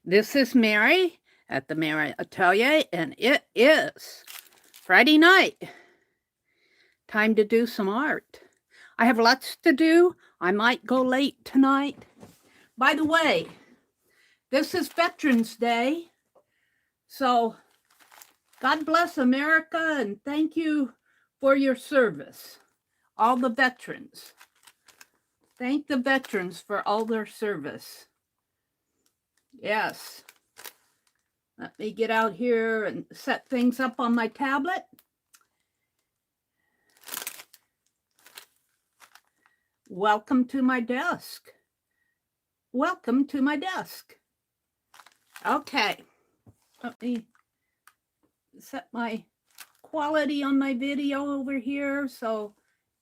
This is Meri at the Meri Atelier, and it is Friday night. Time to do some art. I have lots to do. I might go late tonight. By the way, this is Veterans Day, so God bless America and thank you for your service. All the veterans. Thank the veterans for all their service. Yes. Let me get out here and set things up on my tablet. Welcome to my desk. Welcome to my desk. Okay. Let me set my quality on my video over here so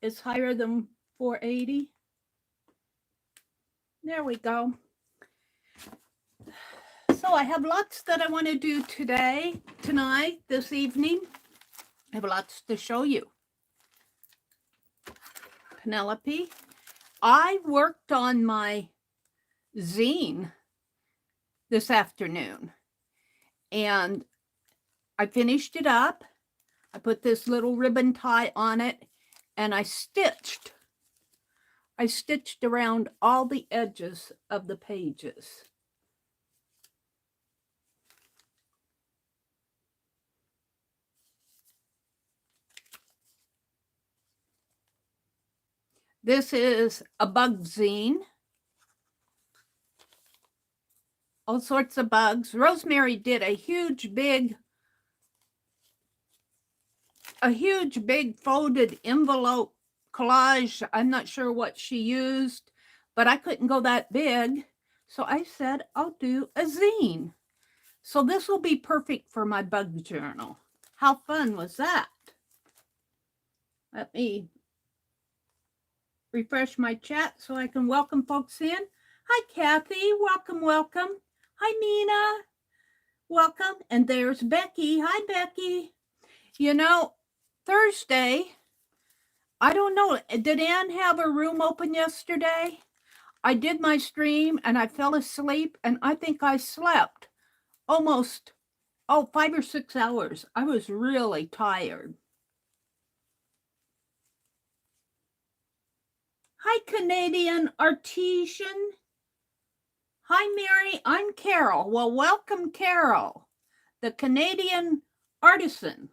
it's higher than 480. There we go. So I have lots that I want to do today, tonight, this evening. I have lots to show you. Penelope, I worked on my zine this afternoon and I finished it up. I put this little ribbon tie on it and I stitched around all the edges of the pages. This is a bug zine. All sorts of bugs. Rosemary did a huge big folded envelope collage. I'm not sure what she used, but I couldn't go that big. So I said, I'll do a zine. So this will be perfect for my bug journal. How fun was that? Let me refresh my chat so I can welcome folks in. Hi, Kathy. Welcome, welcome. Hi, Mina. Welcome. And there's Becky. Hi, Becky. You know, Thursday, I don't know, did Ann have a room open yesterday? I did my stream and I fell asleep and I think I slept almost, 5 or 6 hours. I was really tired. Hi, Canadian Artesian. Hi, Meri. I'm Carol. Well, welcome, Carol, the Canadian artisan.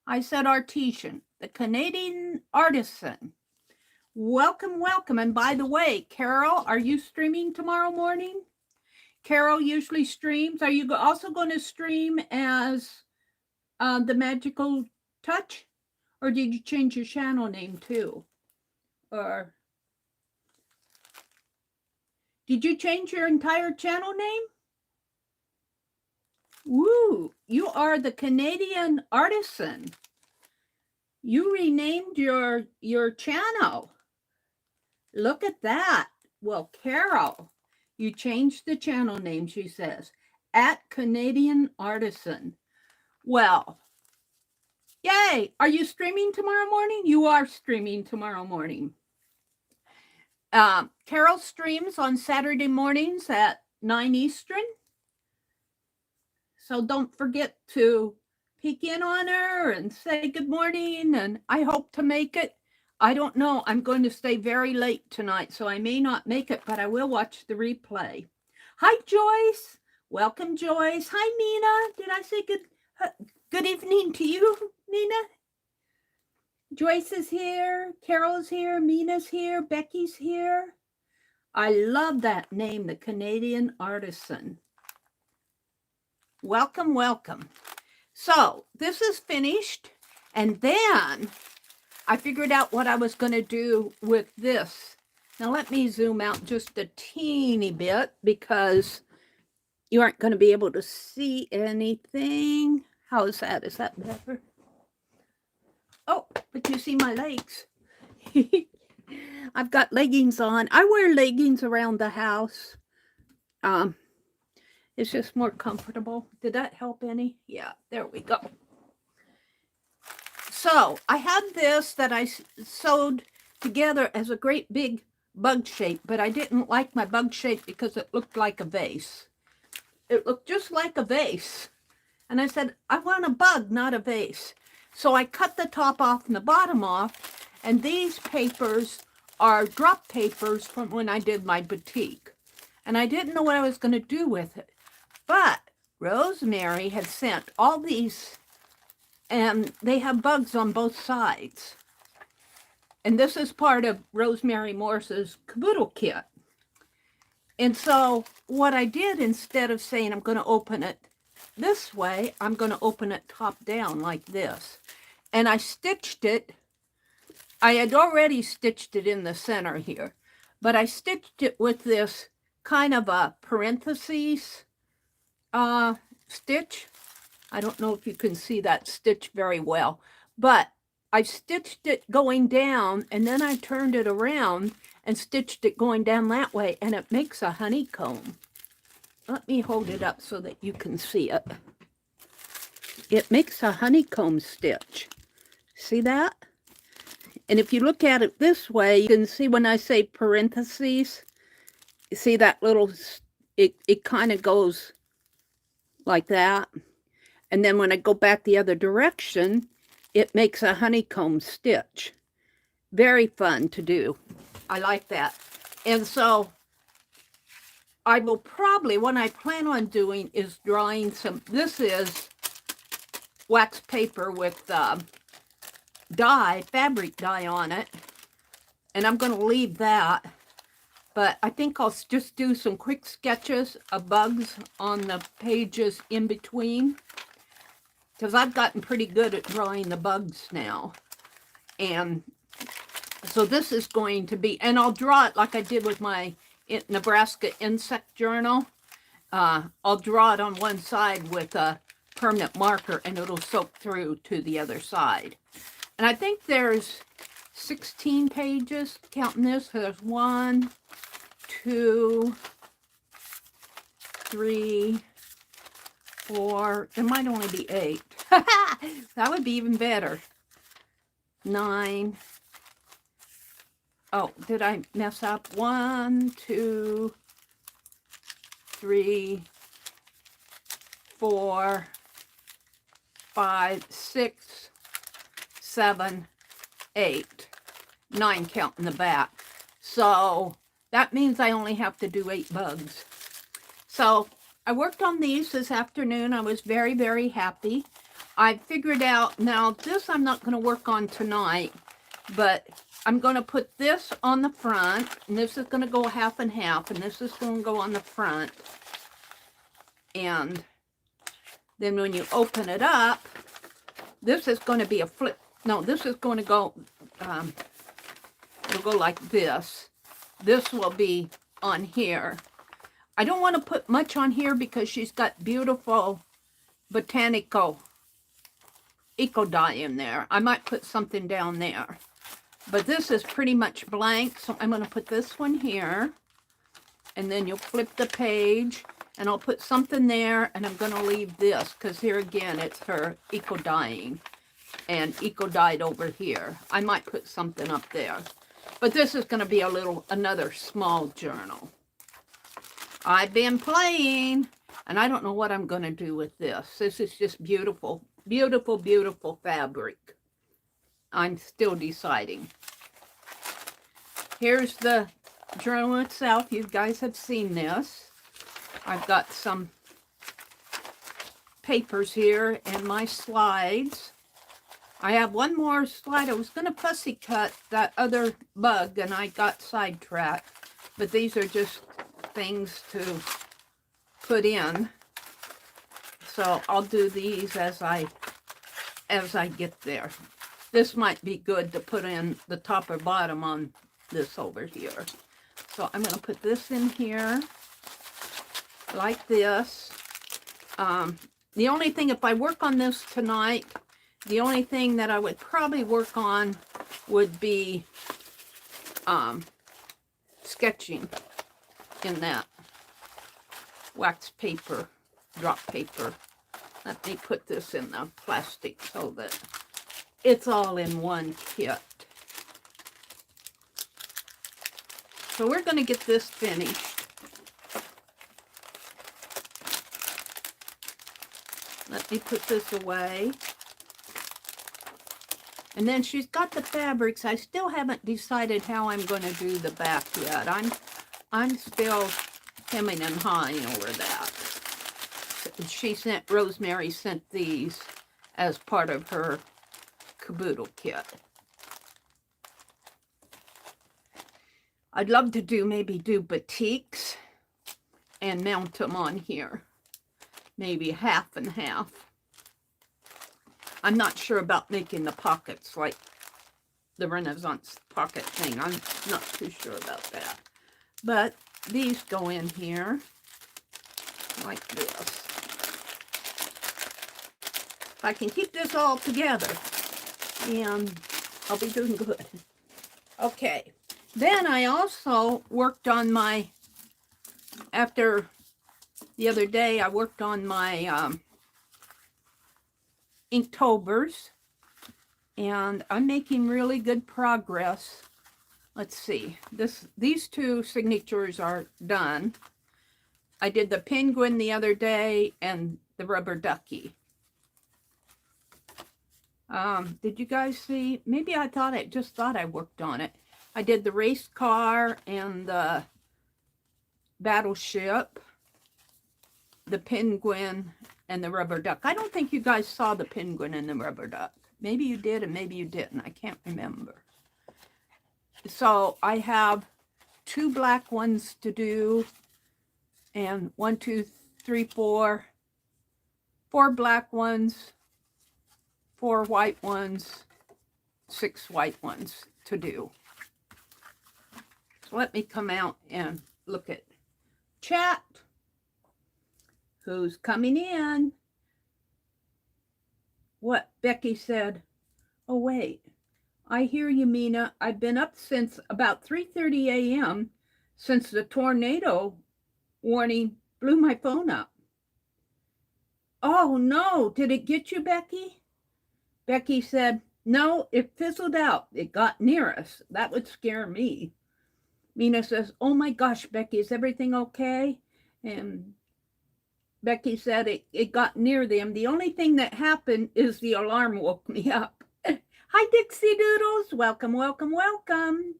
I said artesian, the Canadian artisan. Welcome, welcome. And by the way, Carol, are you streaming tomorrow morning? Carol usually streams. Are you also going to stream as The Magical Touch? Or did you change your channel name too? Or did you change your entire channel name? Woo, you are the Canadian artisan. You renamed your channel. Look at that. Well, Carol, you changed the channel name, she says, at Canadian Artisan. Well, yay. Are you streaming tomorrow morning? You are streaming tomorrow morning. Carol streams on Saturday mornings at 9 Eastern. So don't forget to peek in on her and say good morning. And I hope to make it. I don't know. I'm going to stay very late tonight, so I may not make it, but I will watch the replay. Hi, Joyce. Welcome, Joyce. Hi, Mina. Did I say good evening to you, Mina? Joyce is here. Carol's here. Mina's here. Becky's here. I love that name, the Canadian Artisan. Welcome, welcome. So this is finished. And then I figured out what I was going to do with this. Now let me zoom out just a teeny bit because you aren't going to be able to see anything. How is that? Is that better? Oh, but you see my legs. I've got leggings on. I wear leggings around the house. It's just more comfortable. Did that help any? Yeah, there we go. So I had this that I sewed together as a great big bug shape, but I didn't like my bug shape because it looked like a vase. it looked just like a vase. And I said, I want a bug, not a vase. So I cut the top off and the bottom off, and these papers are drop papers from when I did my boutique. And I didn't know what I was going to do with it. But Rosemary had sent all these, and they have bugs on both sides. And this is part of Rosemary Morse's caboodle kit. And so what I did, instead of saying I'm going to open it this way, I'm going to open it top down like this. And I stitched it. I had already stitched it in the center here, but I stitched it with this kind of a parentheses stitch. I don't know if you can see that stitch very well, but I stitched it going down, and then I turned it around and stitched it going down that way, and it makes a honeycomb. Let me hold it up so that you can see it. It makes a honeycomb stitch. See that? And if you look at it this way, you can see when I say parentheses, you see that little, it kind of goes like that. And then when I go back the other direction, it makes a honeycomb stitch. Very fun to do. I like that. And so I will probably, what I plan on doing is drawing some, this is wax paper with dye, fabric dye on it. And I'm going to leave that. But I think I'll just do some quick sketches of bugs on the pages in between, because I've gotten pretty good at drawing the bugs now. And so this is going to be, and I'll draw it like I did with my Nebraska insect journal. I'll draw it on one side with a permanent marker, and it'll soak through to the other side. And I think there's 16 pages, counting this. There's 1, 2, 3, 4, there might only be 8. That would be even better. 9. Oh, did I mess up? 1, 2, 3, 4, 5, 6, 7, 8. 9 counting the back. So that means I only have to do 8 bugs. So I worked on these this afternoon. I was very, very happy. I figured out, now this I'm not going to work on tonight, but I'm going to put this on the front, and this is going to go half and half, and this is going to go on the front. And then when you open it up, this is going to be a flip. No, this is going to go, it'll go like this. This will be on here. I don't want to put much on here because she's got beautiful botanical eco dye in there. I might put something down there. But this is pretty much blank, so I'm going to put this one here. And then you'll flip the page, and I'll put something there, and I'm going to leave this, because here again, it's her eco dyeing. And eco dyed over here. I might put something up there. But this is going to be another small journal. I've been playing, and I don't know what I'm going to do with this. This is just beautiful, beautiful, beautiful fabric. I'm still deciding. Here's the journal itself. You guys have seen this. I've got some papers here and my slides. I have one more slide. I was going to fussy cut that other bug, and I got sidetracked. But these are just things to put in. So I'll do these as I get there. This might be good to put in the top or bottom on this over here. So I'm going to put this in here like this. The only thing, if I work on this tonight, the only thing that I would probably work on would be sketching in that wax paper, drop paper. Let me put this in the plastic so that it's all in one kit. So we're going to get this finished. Let me put this away. And then she's got the fabrics. I still haven't decided how I'm going to do the back yet. I'm still hemming and hawing over that. Rosemary sent these as part of her caboodle kit. I'd love to maybe do batiks and mount them on here. Maybe half and half. I'm not sure about making the pockets like the Renaissance pocket thing. I'm not too sure about that. But these go in here like this. If I can keep this all together, and I'll be doing good. Okay. Then I also worked on my, after the other day, I worked on my Inktobers, and I'm making really good progress. Let's see, these two signatures are done. I did the penguin the other day and the rubber ducky. Did you guys see? Maybe I just thought I worked on it. I did the race car and the battleship, the penguin, and the rubber duck. I don't think you guys saw the penguin and the rubber duck. Maybe you did and maybe you didn't. I can't remember. So I have 2 black ones to do, and 1, 2, 3, 4 black ones, 4 white ones, 6 white ones to do. So let me come out and look at chat. Who's coming in? What? Becky said, oh wait, I hear you, Mina. I've been up since about 3:30 a.m. since the tornado warning blew my phone up. Oh no, did it get you, Becky? Becky said, no, it fizzled out. It got near us. That would scare me. Mina says, oh my gosh, Becky, is everything okay? And Becky said it got near them. The only thing that happened is the alarm woke me up. Hi, Dixie Doodles. Welcome, welcome, welcome.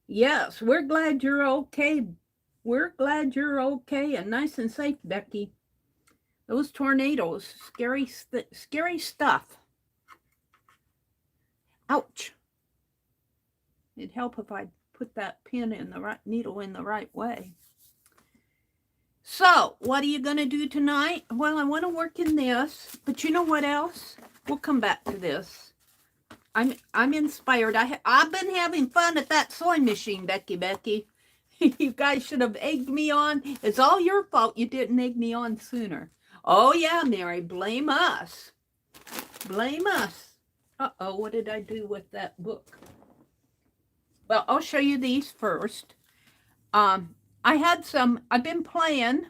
Yes, we're glad you're okay. We're glad you're okay and nice and safe, Becky. Those tornadoes, scary stuff. Ouch. It'd help if I put that pin in the right needle in the right way. So, what are you going to do tonight? Well, I want to work in this, but you know what else? We'll come back to this. I'm inspired. I've been having fun at that sewing machine, Becky. You guys should have egged me on. It's all your fault you didn't egg me on sooner. Oh, yeah, Mary, blame us. Blame us. Uh-oh, what did I do with that book? Well, I'll show you these first. I've been playing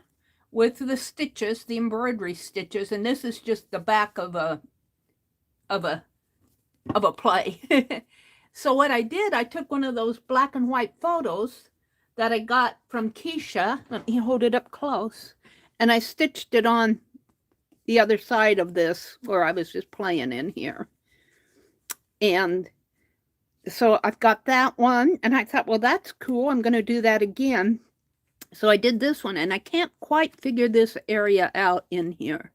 with the stitches, the embroidery stitches, and this is just the back of a play. So what I did, I took one of those black and white photos that I got from Keisha. Let me hold it up close. And I stitched it on the other side of this where I was just playing in here. And so I've got that one, and I thought, well, that's cool. I'm going to do that again. So I did this one, and I can't quite figure this area out in here.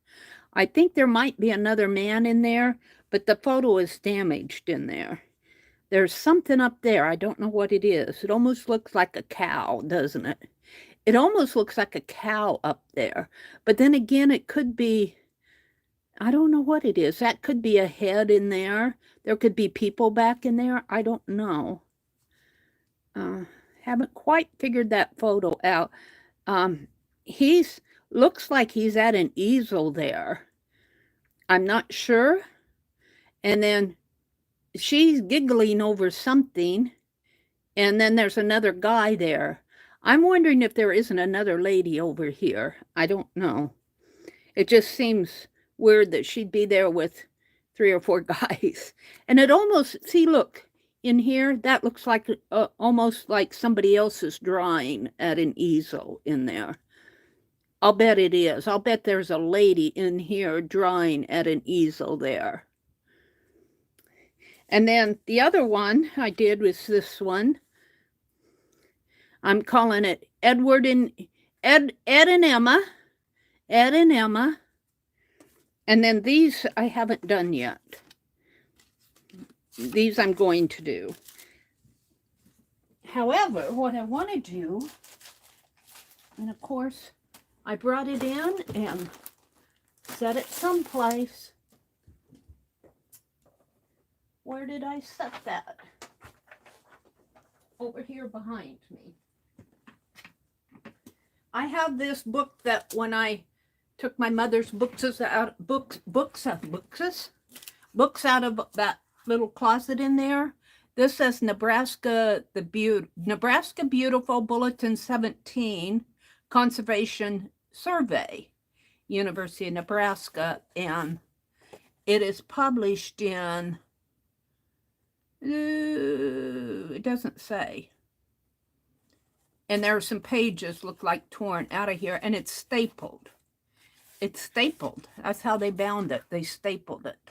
I think there might be another man in there, but the photo is damaged in there. There's something up there. I don't know what it is. It almost looks like a cow, doesn't it? It almost looks like a cow up there. But then again, it could be, I don't know what it is. That could be a head in there. There could be people back in there. I don't know. Haven't quite figured that photo out. Looks like he's at an easel there. I'm not sure. And then she's giggling over something. And then there's another guy there. I'm wondering if there isn't another lady over here. I don't know. It just seems weird that she'd be there with 3 or 4 guys. And it almost, see, look, in here, that looks like almost like somebody else's drawing at an easel in there. I'll bet it is. I'll bet there's a lady in here drawing at an easel there. And then the other one I did was this one. I'm calling it Edward and Ed and Emma. Ed and Emma. And then these I haven't done yet. These I'm going to do. However, what I want to do, and of course, I brought it in and set it someplace. Where did I set that? Over here behind me. I have this book that when I took my mother's books out of that little closet in there. This says Nebraska Beautiful Bulletin 17 Conservation Survey, University of Nebraska, and it is published in, it doesn't say. And there are some pages look like torn out of here, and it's stapled. It's stapled. That's how they bound it. They stapled it.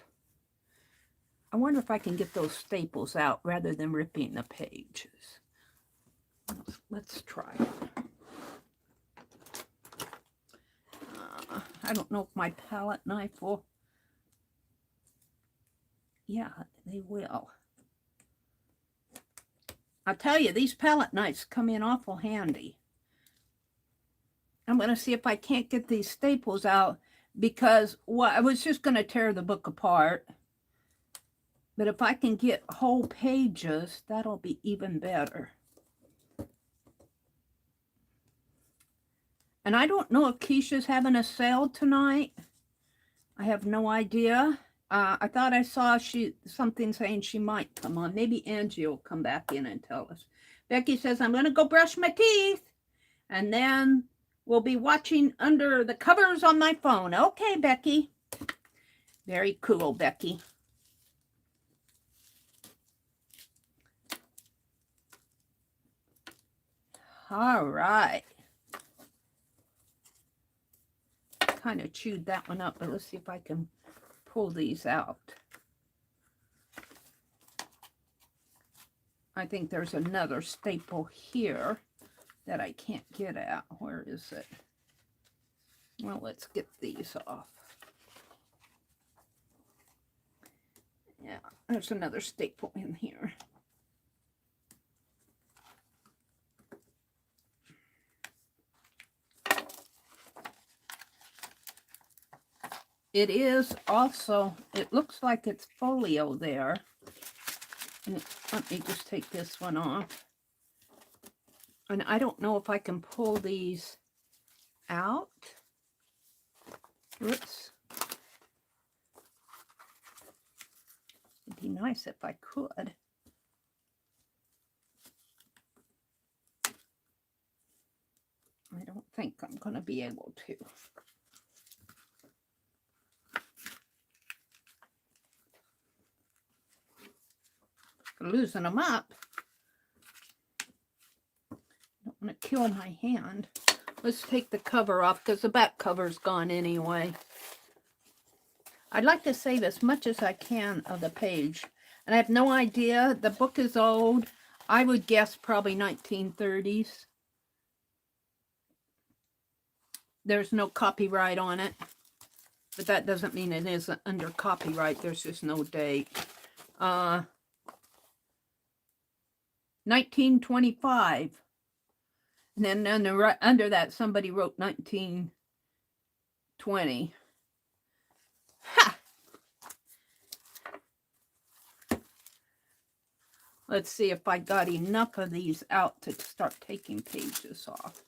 I wonder if I can get those staples out rather than ripping the pages. Let's try it. I don't know if my palette knife will. Yeah, they will. I'll tell you, these palette knives come in awful handy. I'm going to see if I can't get these staples out because I was just going to tear the book apart. But if I can get whole pages, that'll be even better. And I don't know if Keisha's having a sale tonight. I have no idea. I thought I saw something saying she might come on. Maybe Angie will come back in and tell us. Becky says, I'm going to go brush my teeth. And then we'll be watching under the covers on my phone. Okay, Becky. Very cool, Becky. All right. Kind of chewed that one up, but let's see if I can pull these out. I think there's another staple here that I can't get at. Where is it? Well, let's get these off. Yeah, there's another staple in here. It is also, it looks like it's folio there. And let me just take this one off. And I don't know if I can pull these out. Oops. It'd be nice if I could. I don't think I'm going to be able to. Loosen them up. Don't want to kill my hand. Let's take the cover off because the back cover's gone anyway. I'd like to save as much as I can of the page. And I have no idea. The book is old. I would guess probably 1930s. There's no copyright on it. But that doesn't mean it isn't under copyright. There's just no date. 1925. And then under that, somebody wrote 1920. Ha! Let's see if I got enough of these out to start taking pages off.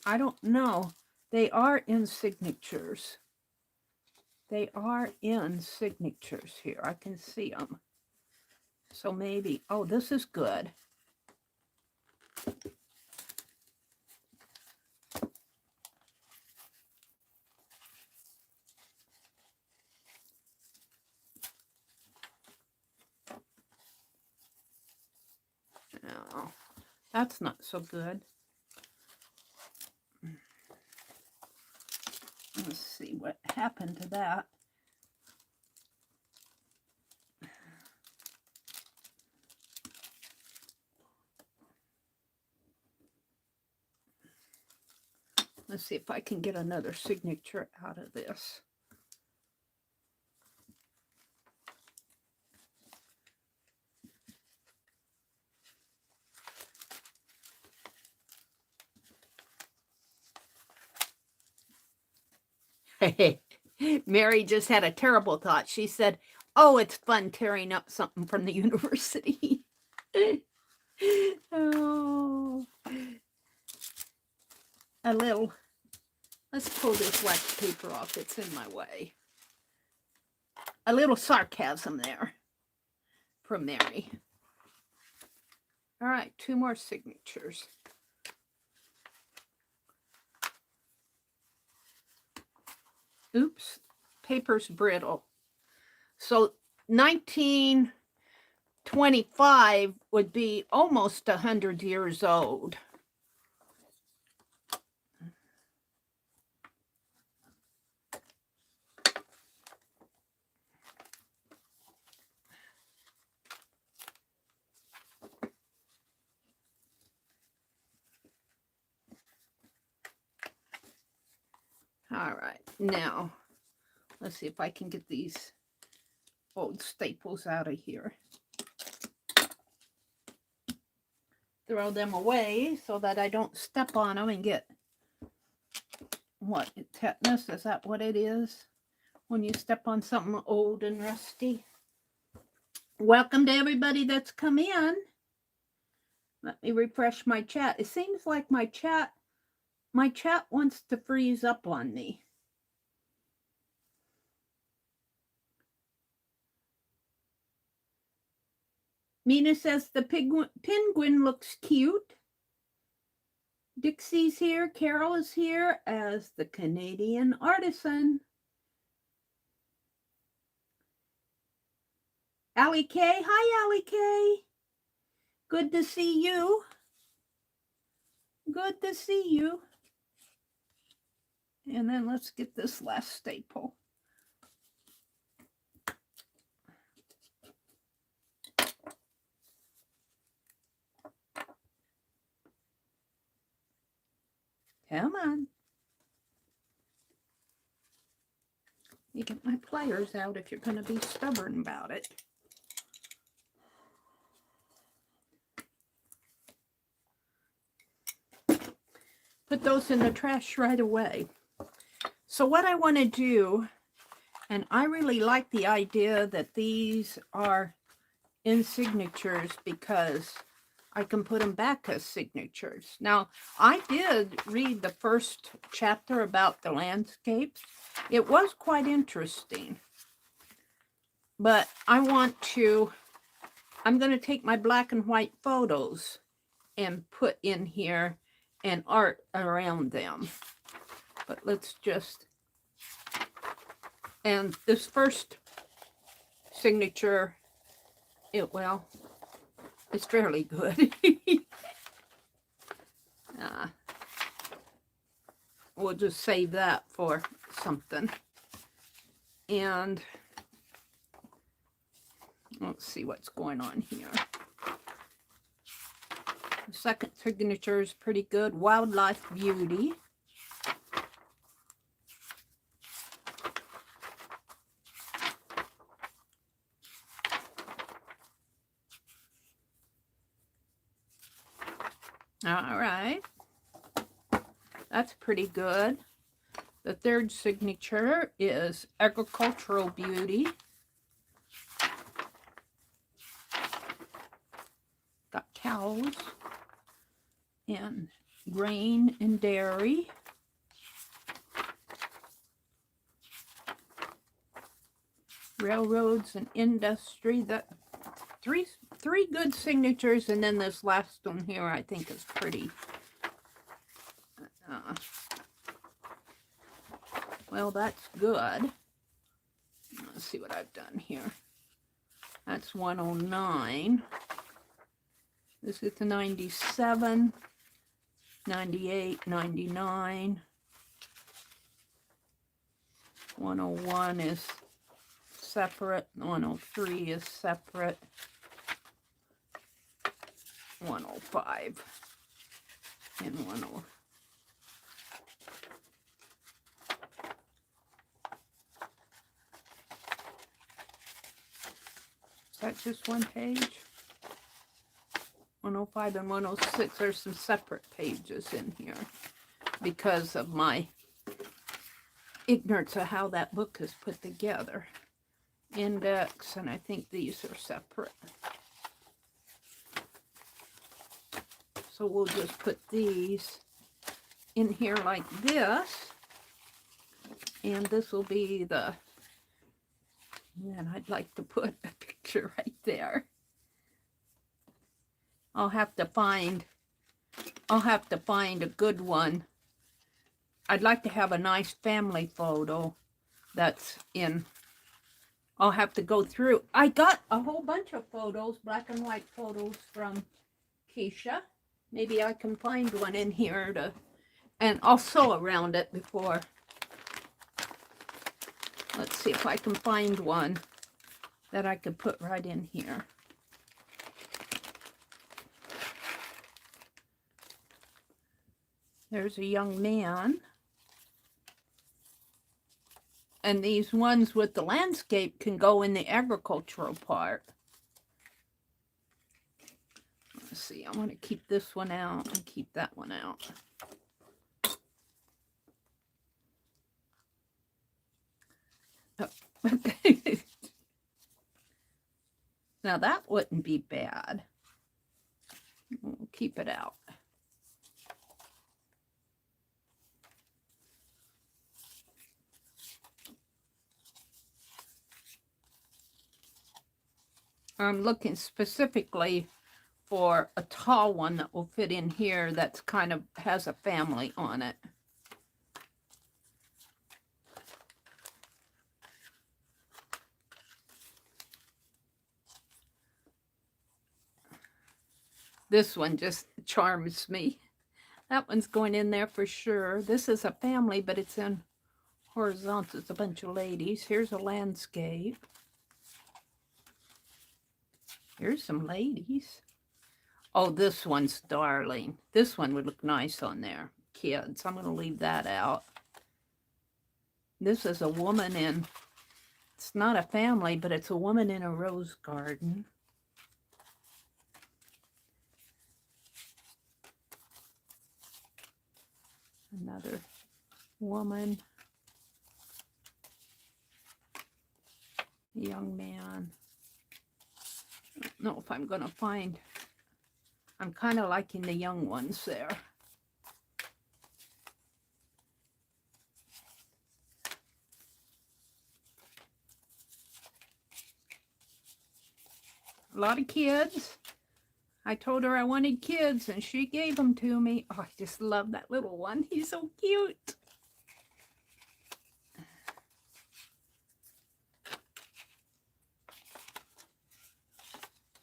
I don't know. They are in signatures. they are in signatures here. I can see them. So maybe, oh, this is good. No, that's not so good. Let's see what happened to that. Let's see if I can get another signature out of this. Meri just had a terrible thought. She said, oh, it's fun tearing up something from the university. Oh, a little. Let's pull this wax paper off. It's in my way. A little sarcasm there from Meri. All right, 2 more signatures. Oops, paper's brittle. So 1925 would be almost 100 years old. All right, now let's see if I can get these old staples out of here. Throw them away so that I don't step on them and get, what, tetanus? Is that what it is? When you step on something old and rusty. Welcome to everybody that's come in. Let me refresh my chat. It seems like my chat wants to freeze up on me. Mina says the penguin looks cute. Dixie's here. Carol is here as the Canadian artisan. Allie K. Hi, Allie K. Good to see you. Good to see you. And then let's get this last staple. Come on. You get my pliers out if you're going to be stubborn about it. Put those in the trash right away. So what I want to do, and I really like the idea that these are in signatures because I can put them back as signatures. Now, I did read the first chapter about the landscapes. It was quite interesting. But I'm going to take my black and white photos and put in here and art around them. But let's just, and this first signature, it's fairly good. We'll just save that for something. And let's see what's going on here. The second signature is pretty good. Wildlife Beauty. All right. That's pretty good. The third signature is Agricultural Beauty. Got cows and grain and dairy. Railroads and industry. That three good signatures, and then this last one here I think is pretty. Well, that's good. Let's see what I've done here. That's 109. This is the 97, 98, 99. 101 is separate. 103 is separate. 105 and 10. Is that just one page? 105 and 106. There's some separate pages in here because of my ignorance of how that book is put together. Index, and I think these are separate. So we'll just put these in here like this. And this will be the, and I'd like to put a picture right there. I'll have to find a good one. I'd like to have a nice family photo that's in. I'll have to go through. I got a whole bunch of photos, black and white photos from Keisha. Maybe I can find one in here to, and I'll sew around it before. Let's see if I can find one that I could put right in here. There's a young man. And these ones with the landscape can go in the agricultural part. Let's see, I want to keep this one out and keep that one out. Oh, okay. Now that wouldn't be bad. We'll keep it out. I'm looking specifically for a tall one that will fit in here that's kind of has a family on it. This one just charms me. That one's going in there for sure. This is a family, but it's in horizontal. It's a bunch of ladies. Here's a landscape. Here's some ladies. Oh, this one's darling. This one would look nice on there. Kids. I'm going to leave that out. This is a woman in, it's not a family, but it's a woman in a rose garden. Another woman. A young man. I don't know if I'm going to find, I'm kind of liking the young ones there. A lot of kids. I told her I wanted kids and she gave them to me. Oh, I just love that little one. He's so cute.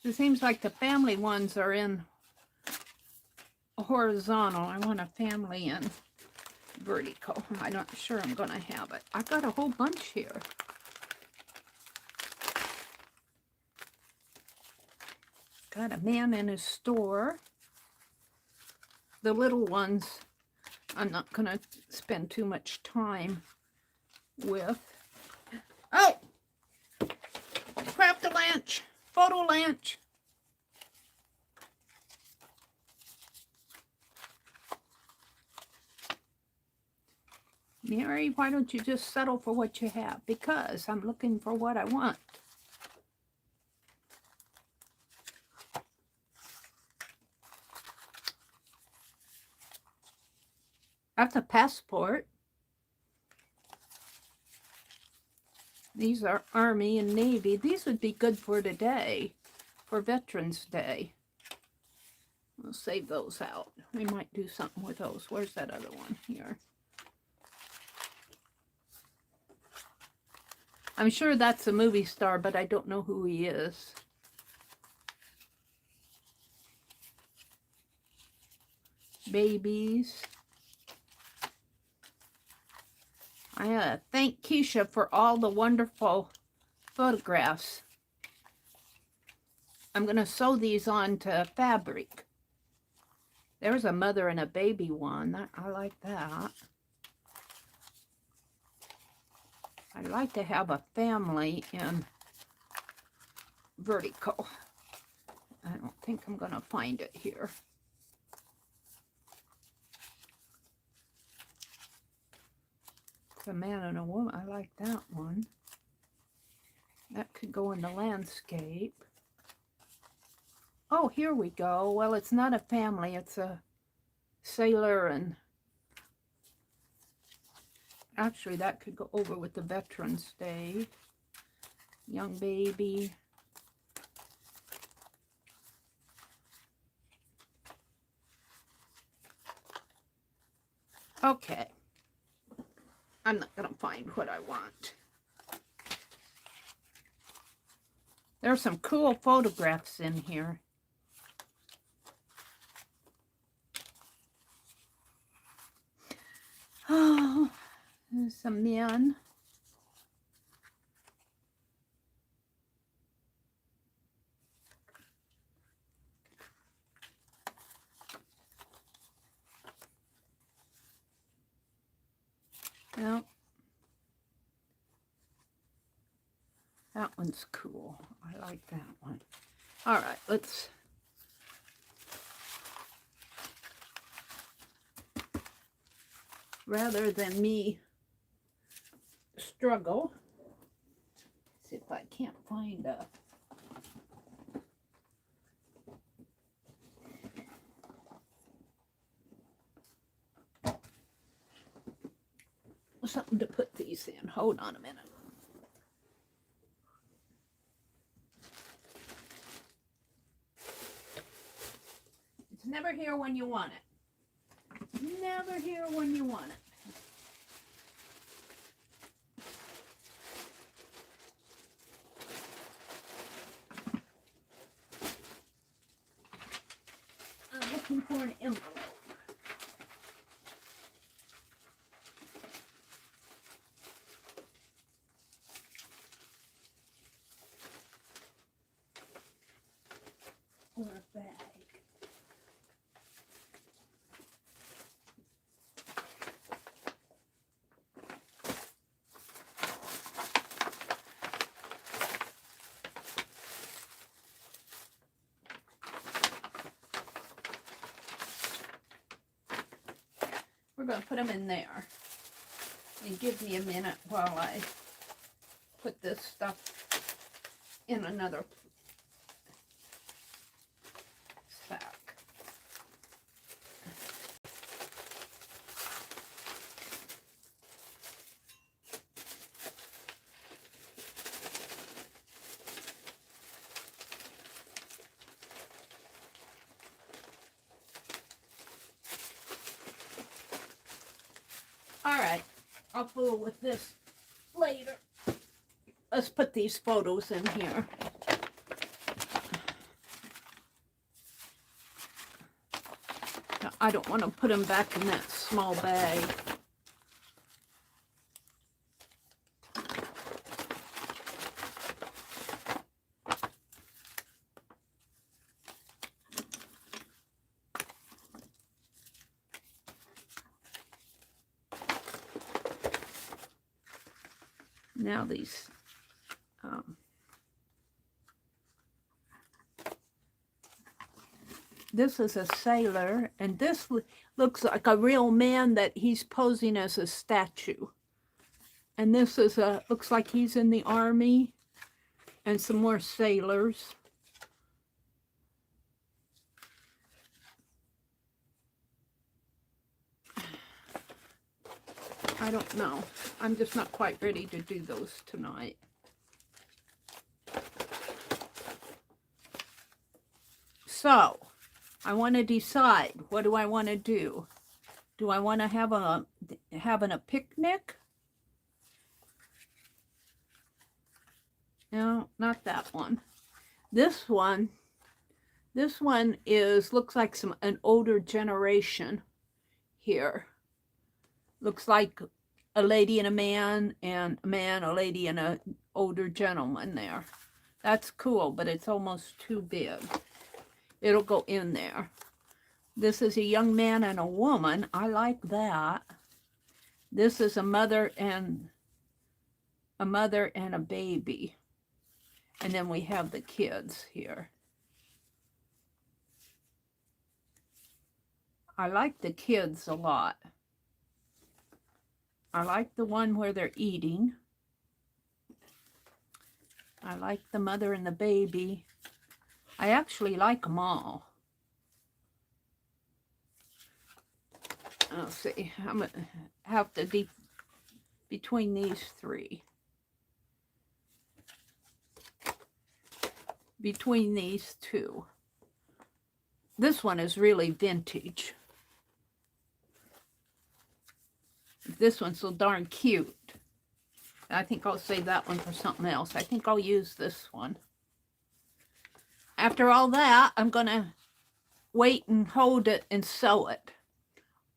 It seems like the family ones are in horizontal. I want a family in vertical. I'm not sure I'm going to have it. I've got a whole bunch here. Got a man in his store. The little ones, I'm not going to spend too much time with. Oh! Craft a lunch. Photo lunch. Meri, why don't you just settle for what you have? Because I'm looking for what I want. That's a passport. These are Army and Navy. These would be good for today, for Veterans Day. We'll save those out. We might do something with those. Where's that other one? Here. I'm sure that's a movie star, but I don't know who he is. Babies. I thank Keisha for all the wonderful photographs. I'm going to sew these onto fabric. There's a mother and a baby one. I like that. I'd like to have a family in vertical. I don't think I'm going to find it here. It's a man and a woman. I like that one. That could go in the landscape. Oh, here we go. Well, it's not a family. It's a sailor and... Actually, that could go over with the Veterans Day. Young baby. Okay. I'm not going to find what I want. There's some cool photographs in here. Oh, there's some men. Well, that one's cool. I like that one. All right, let's... Rather than me struggle, see if I can't find a... something to put these in. Hold on a minute. It's never here when you want it. Never here when you want it. I'm looking for an envelope. Or a bag. We're going to put them in there. And give me a minute while I put this stuff in another sack. All right, I'll fool with this later. Let's put these photos in here. I don't want to put them back in that small bag. Now these, this is a sailor, and this looks like a real man that he's posing as a statue. And this is a, looks like he's in the army, and some more sailors. I don't know. I'm just not quite ready to do those tonight. So I want to decide, what do I want to do? Do I want to have having a picnic? No, not that one. This one is, looks like an older generation here. Looks like a lady and a man, a lady, and an older gentleman there. That's cool, but it's almost too big. It'll go in there. This is a young man and a woman. I like that. This is a mother and a baby. And then we have the kids here. I like the kids a lot. I like the one where they're eating. I like the mother and the baby. I actually like them all. Let's see. I'm going to have to between these three. Between these two. This one is really vintage. This one's so darn cute. I think I'll save that one for something else. I think I'll use this one. After all that, I'm going to wait and hold it and sew it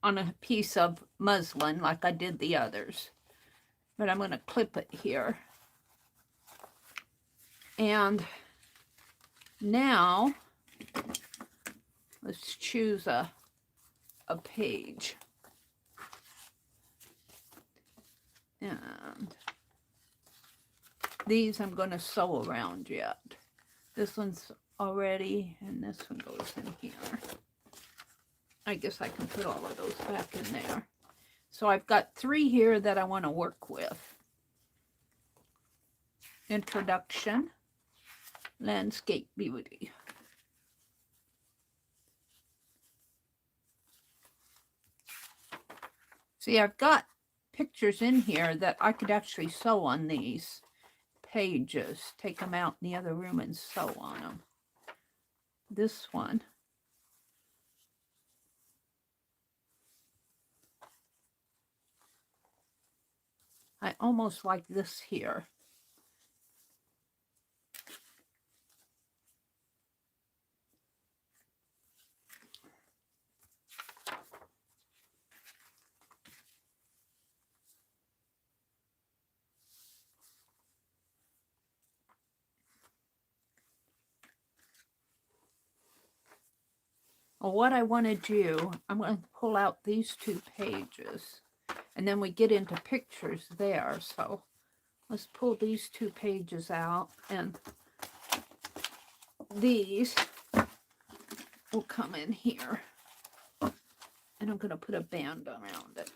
on a piece of muslin like I did the others. But I'm going to clip it here. And now, let's choose a page. And these I'm going to sew around yet. This one's already, and this one goes in here. I guess I can put all of those back in there. So I've got 3 here that I want to work with. Introduction, landscape beauty. See, I've got pictures in here that I could actually sew on these pages. Take them out in the other room and sew on them. This one. I almost like this here. Well, what I want to do, I'm going to pull out these 2 pages, and then we get into pictures there. So let's pull these 2 pages out, and these will come in here. And I'm going to put a band around it.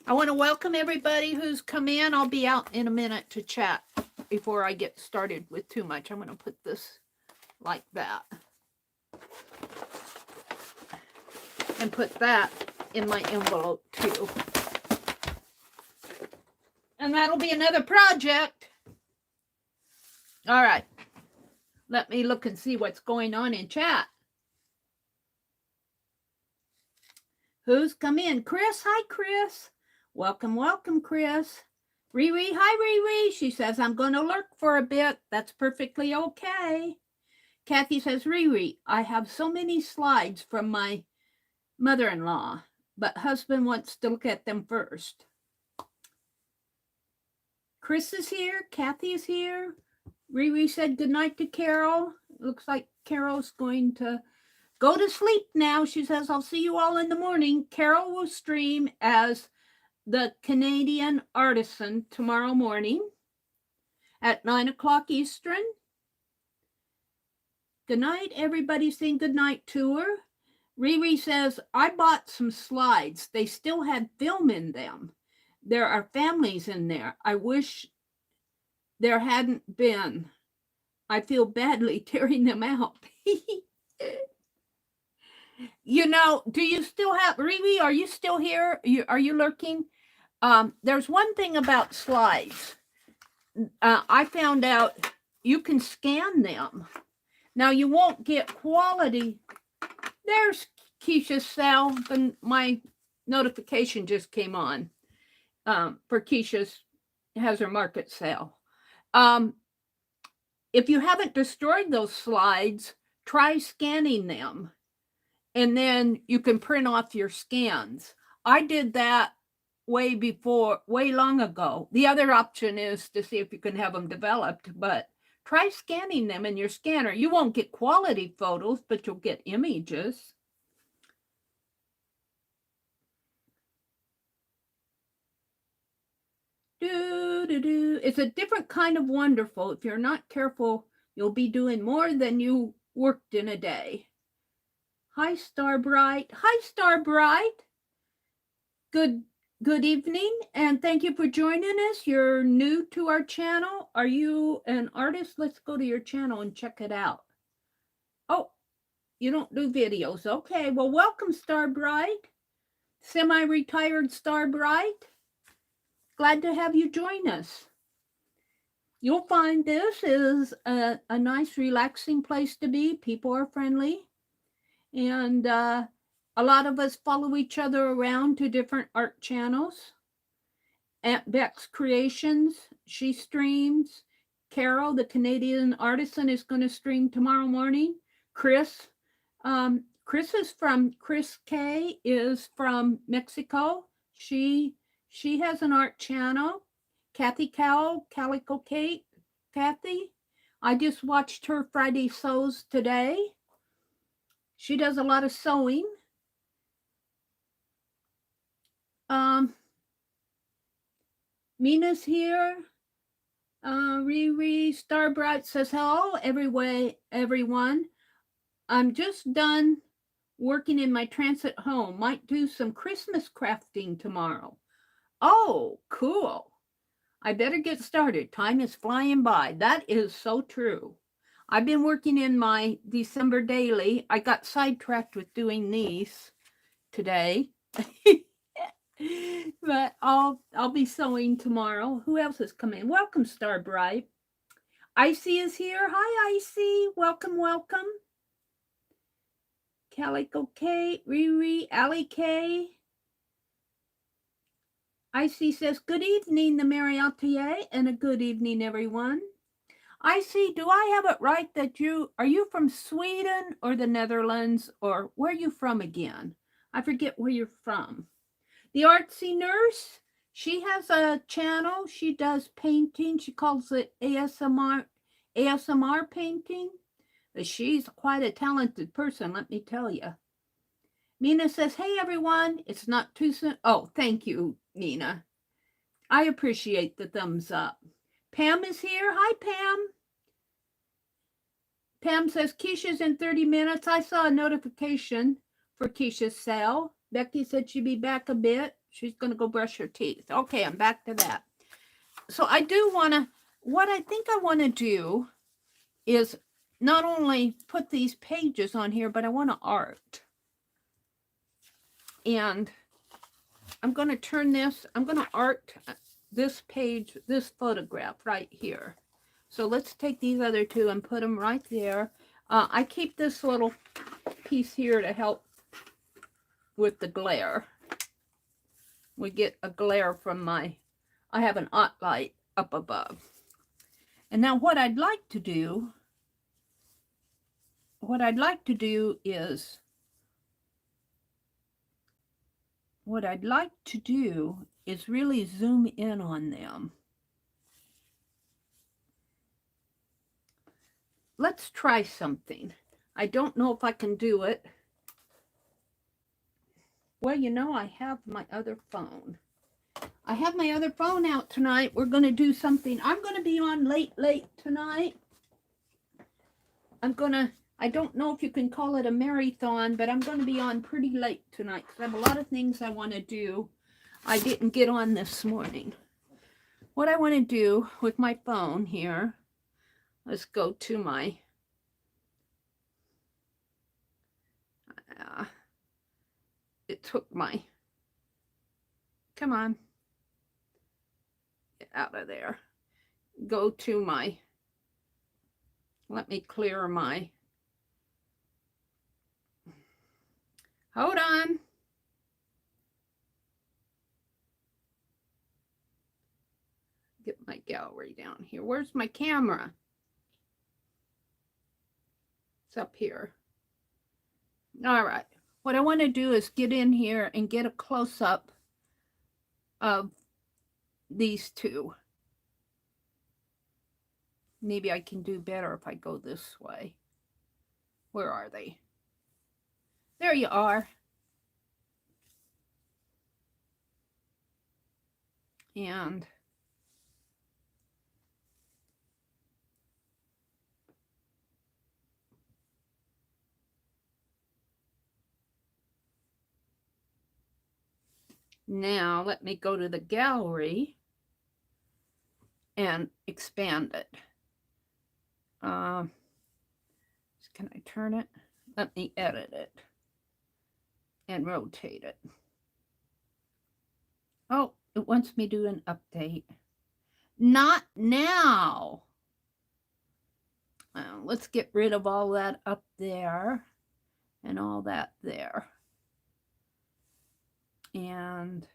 I want to welcome everybody who's come in. I'll be out in a minute to chat before I get started with too much. I'm going to put this like that. And put that in my envelope too. And that'll be another project. All right. Let me look and see what's going on in chat. Who's come in? Chris. Hi, Chris. Welcome, welcome, Chris. Riri. Hi, Riri. She says, I'm going to lurk for a bit. That's perfectly okay. Kathy says, Riri, I have so many slides from my mother-in-law, but husband wants to look at them first. Chris is here. Kathy is here. Riri said goodnight to Carol. Looks like Carol's going to go to sleep now. She says, I'll see you all in the morning. Carol will stream as the Canadian Artisan tomorrow morning at 9 o'clock Eastern. Good night. Everybody's saying good night to her. Riri says, I bought some slides. They still had film in them. There are families in there. I wish there hadn't been. I feel badly tearing them out. You know, do you still have, Riri, are you still here? Are you lurking? There's one thing about slides. I found out you can scan them. Now, you won't get quality. There's Keisha's sale, and my notification just came on for Keisha's has her market sale. If you haven't destroyed those slides, try scanning them, and then you can print off your scans. I did that way long ago. The other option is to see if you can have them developed, but try scanning them in your scanner. You won't get quality photos, but you'll get images. It's a different kind of wonderful. If you're not careful, you'll be doing more than you worked in a day. Hi, Starbright. Hi, Starbright. Good evening, and thank you for joining us. You're new to our channel. Are you an artist? Let's go to your channel and check it out. Oh, you don't do videos. Okay, well, welcome, Starbright. Semi-retired Starbright. Glad to have you join us. You'll find this is a nice, relaxing place to be. People are friendly, and a lot of us follow each other around to different art channels. Aunt Beck's Creations, she streams. Carol, the Canadian artisan, is going to stream tomorrow morning. Chris K is from Mexico. She has an art channel. Kathy Cowell, Calico Kate. Kathy, I just watched her Friday Sews today. She does a lot of sewing. Mina's here. Riri Starbright says, hello, everyone. I'm just done working in my transit home. Might do some Christmas crafting tomorrow. Oh, cool. I better get started. Time is flying by. That is so true. I've been working in my December daily. I got sidetracked with doing these today. But I'll be sewing tomorrow. Who else is coming? Welcome, Starbright. Icy is here. Hi, Icy. Welcome. Calico Kate, Riri, Allie K. Icy says, good evening, the Meri Atelier, and a good evening, everyone. Icy, do I have it right that are you from Sweden or the Netherlands, or where are you from again? I forget where you're from. The Artsy Nurse, she has a channel. She does painting. She calls it ASMR painting. But she's quite a talented person, let me tell you. Mina says, hey, everyone. It's not too soon. Oh, thank you, Mina. I appreciate the thumbs up. Pam is here. Hi, Pam. Pam says, Keisha's in 30 minutes. I saw a notification for Keisha's sale. Becky said she'd be back a bit. She's going to go brush her teeth. Okay, I'm back to that. So I do want to, what I think I want to do is not only put these pages on here, but I want to art. And I'm going to turn this, I'm going to art this page, this photograph right here. So let's take these other two and put them right there. I keep this little piece here to help with the glare. We get a glare from I have an art light up above. And now what I'd like to do is really zoom in on them. Let's try something. I don't know if I can do it. Well, you know, I have my other phone. I have my other phone out tonight. We're going to do something. I'm going to be on late tonight. I don't know if you can call it a marathon, but I'm going to be on pretty late tonight because I have a lot of things I want to do. I didn't get on this morning. What I want to do with my phone here, let's go to my, it took my, come on. out of there. Go to my, let me clear my, hold on. Get my gallery down here. Where's my camera? It's up here. All right. What I want to do is get in here and get a close-up of these two. Maybe I can do better if I go this way. Where are they? There you are. And now let me go to the gallery and expand it. Can I turn it? Let me edit it and rotate it. Oh, it wants me to do an update. Not now. Let's get rid of all that up there and all that there. And,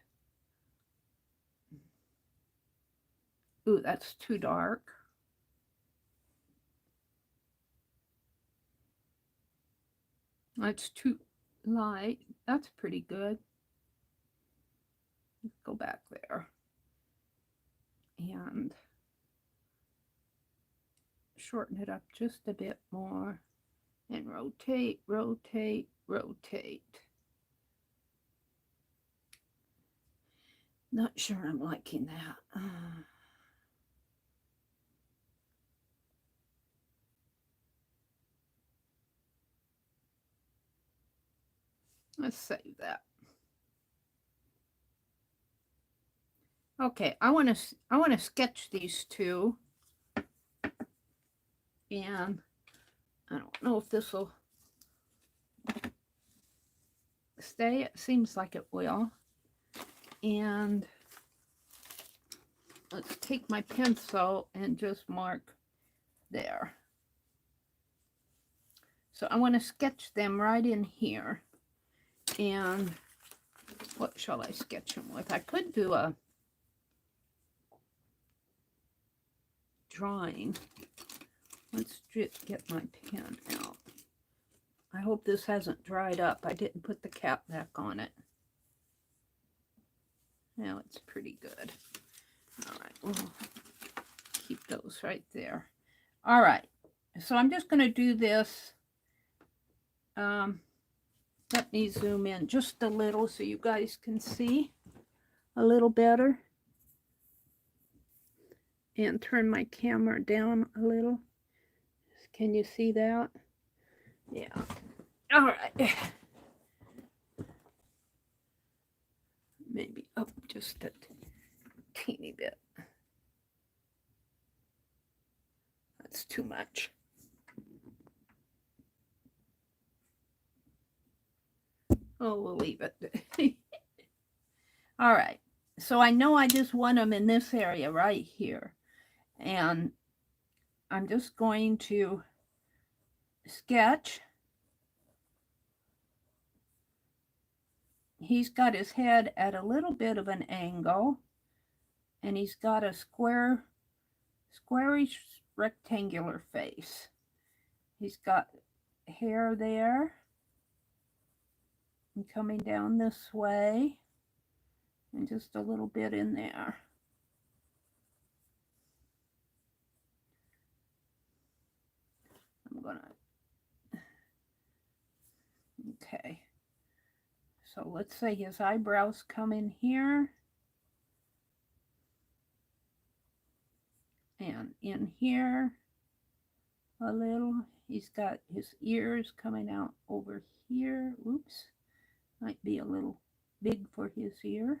ooh, that's too dark. That's too light. That's pretty good. Let's go back there. And shorten it up just a bit more. And rotate, rotate, rotate. Not sure I'm liking that. Let's save that. Okay, I want to sketch these two, and I don't know if this will stay. It seems like it will. And let's take my pencil and just mark there. So I want to sketch them right in here. And what shall I sketch them with? I could do a drawing. Let's just get my pen out. I hope this hasn't dried up. I didn't put the cap back on it. Now it's pretty good. All right, we'll keep those right there. All right, so I'm just going to do this. Let me zoom in just a little so you guys can see a little better. And turn my camera down a little. Can you see that? Yeah. All right. Maybe up just a teeny bit. That's too much. Oh, we'll leave it. All right. So I know I just want them in this area right here. And I'm just going to sketch. He's got his head at a little bit of an angle. And he's got a squarish rectangular face. He's got hair there. And coming down this way. And just a little bit in there. I'm gonna, okay. So let's say his eyebrows come in here. And in here a little. He's got his ears coming out over here. Oops. Might be a little big for his ear.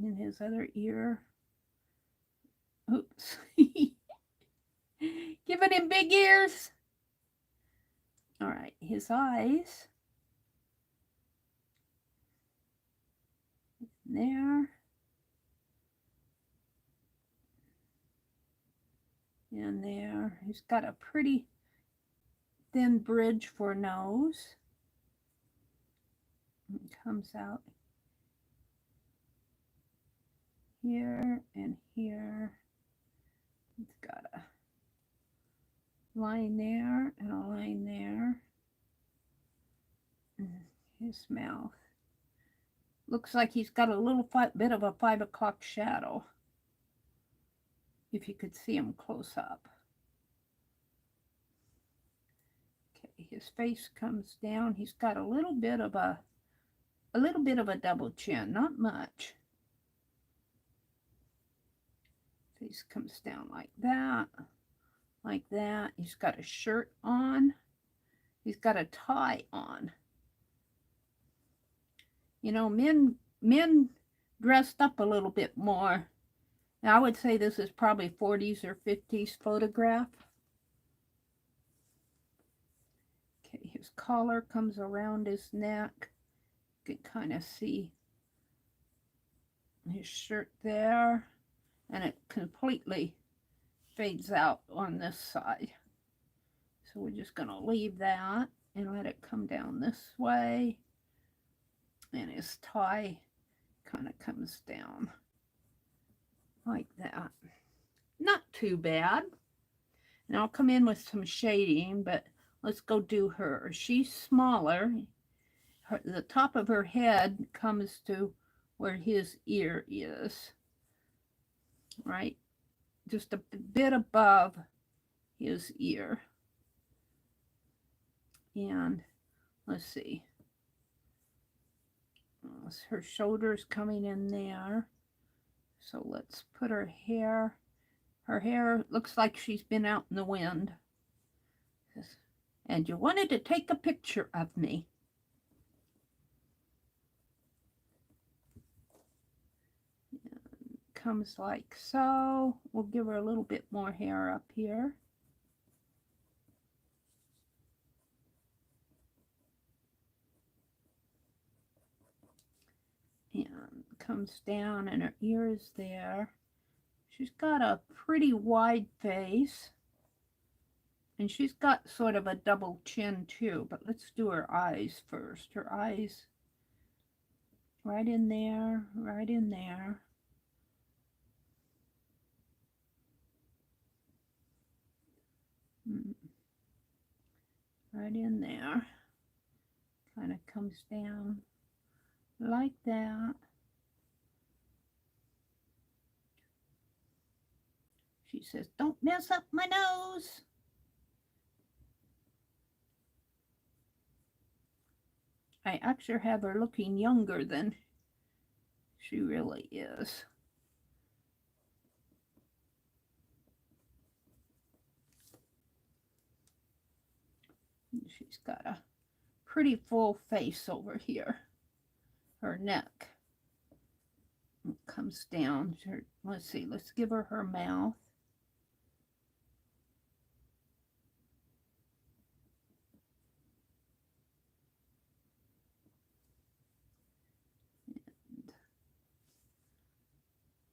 And his other ear. Oops. Giving him big ears. All right, his eyes. There. in there. He's got a pretty thin bridge for a nose. It comes out here and here. It's got a line there and a line there. And his mouth. Looks like he's got a little bit of a 5 o'clock shadow. If you could see him close up. Okay, his face comes down. He's got a little bit of a double chin, not much. Face comes down like that, like that. He's got a shirt on. He's got a tie on. You know, men dressed up a little bit more. Now, I would say this is probably 40s or 50s photograph. Okay, his collar comes around his neck. You can kind of see his shirt there. And it completely fades out on this side. So we're just going to leave that and let it come down this way. And his tie kind of comes down like that. Not too bad. And I'll come in with some shading, but let's go do her. She's smaller. The top of her head comes to where his ear is. Right? Just a bit above his ear. And let's see. Her shoulders coming in there. So let's put her hair. Her hair looks like she's been out in the wind. And you wanted to take a picture of me. And comes like so. We'll give her a little bit more hair up here. And comes down and her ear is there. She's got a pretty wide face. And she's got sort of a double chin too, but let's do her eyes first. Her eyes right in there, right in there. Right in there. Kind of comes down like that. She says, "Don't mess up my nose." I actually have her looking younger than she really is. She's got a pretty full face over here. Her neck comes down. Let's see, let's give her her mouth.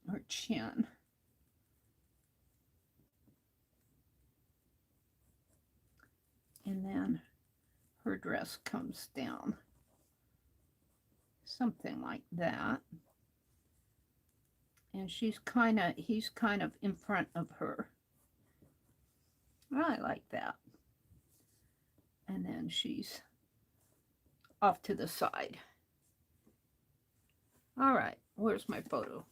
And her chin. And then her dress comes down. Something like that. And he's kind of in front of her. I like that. And then she's off to the side. All right, where's my photo?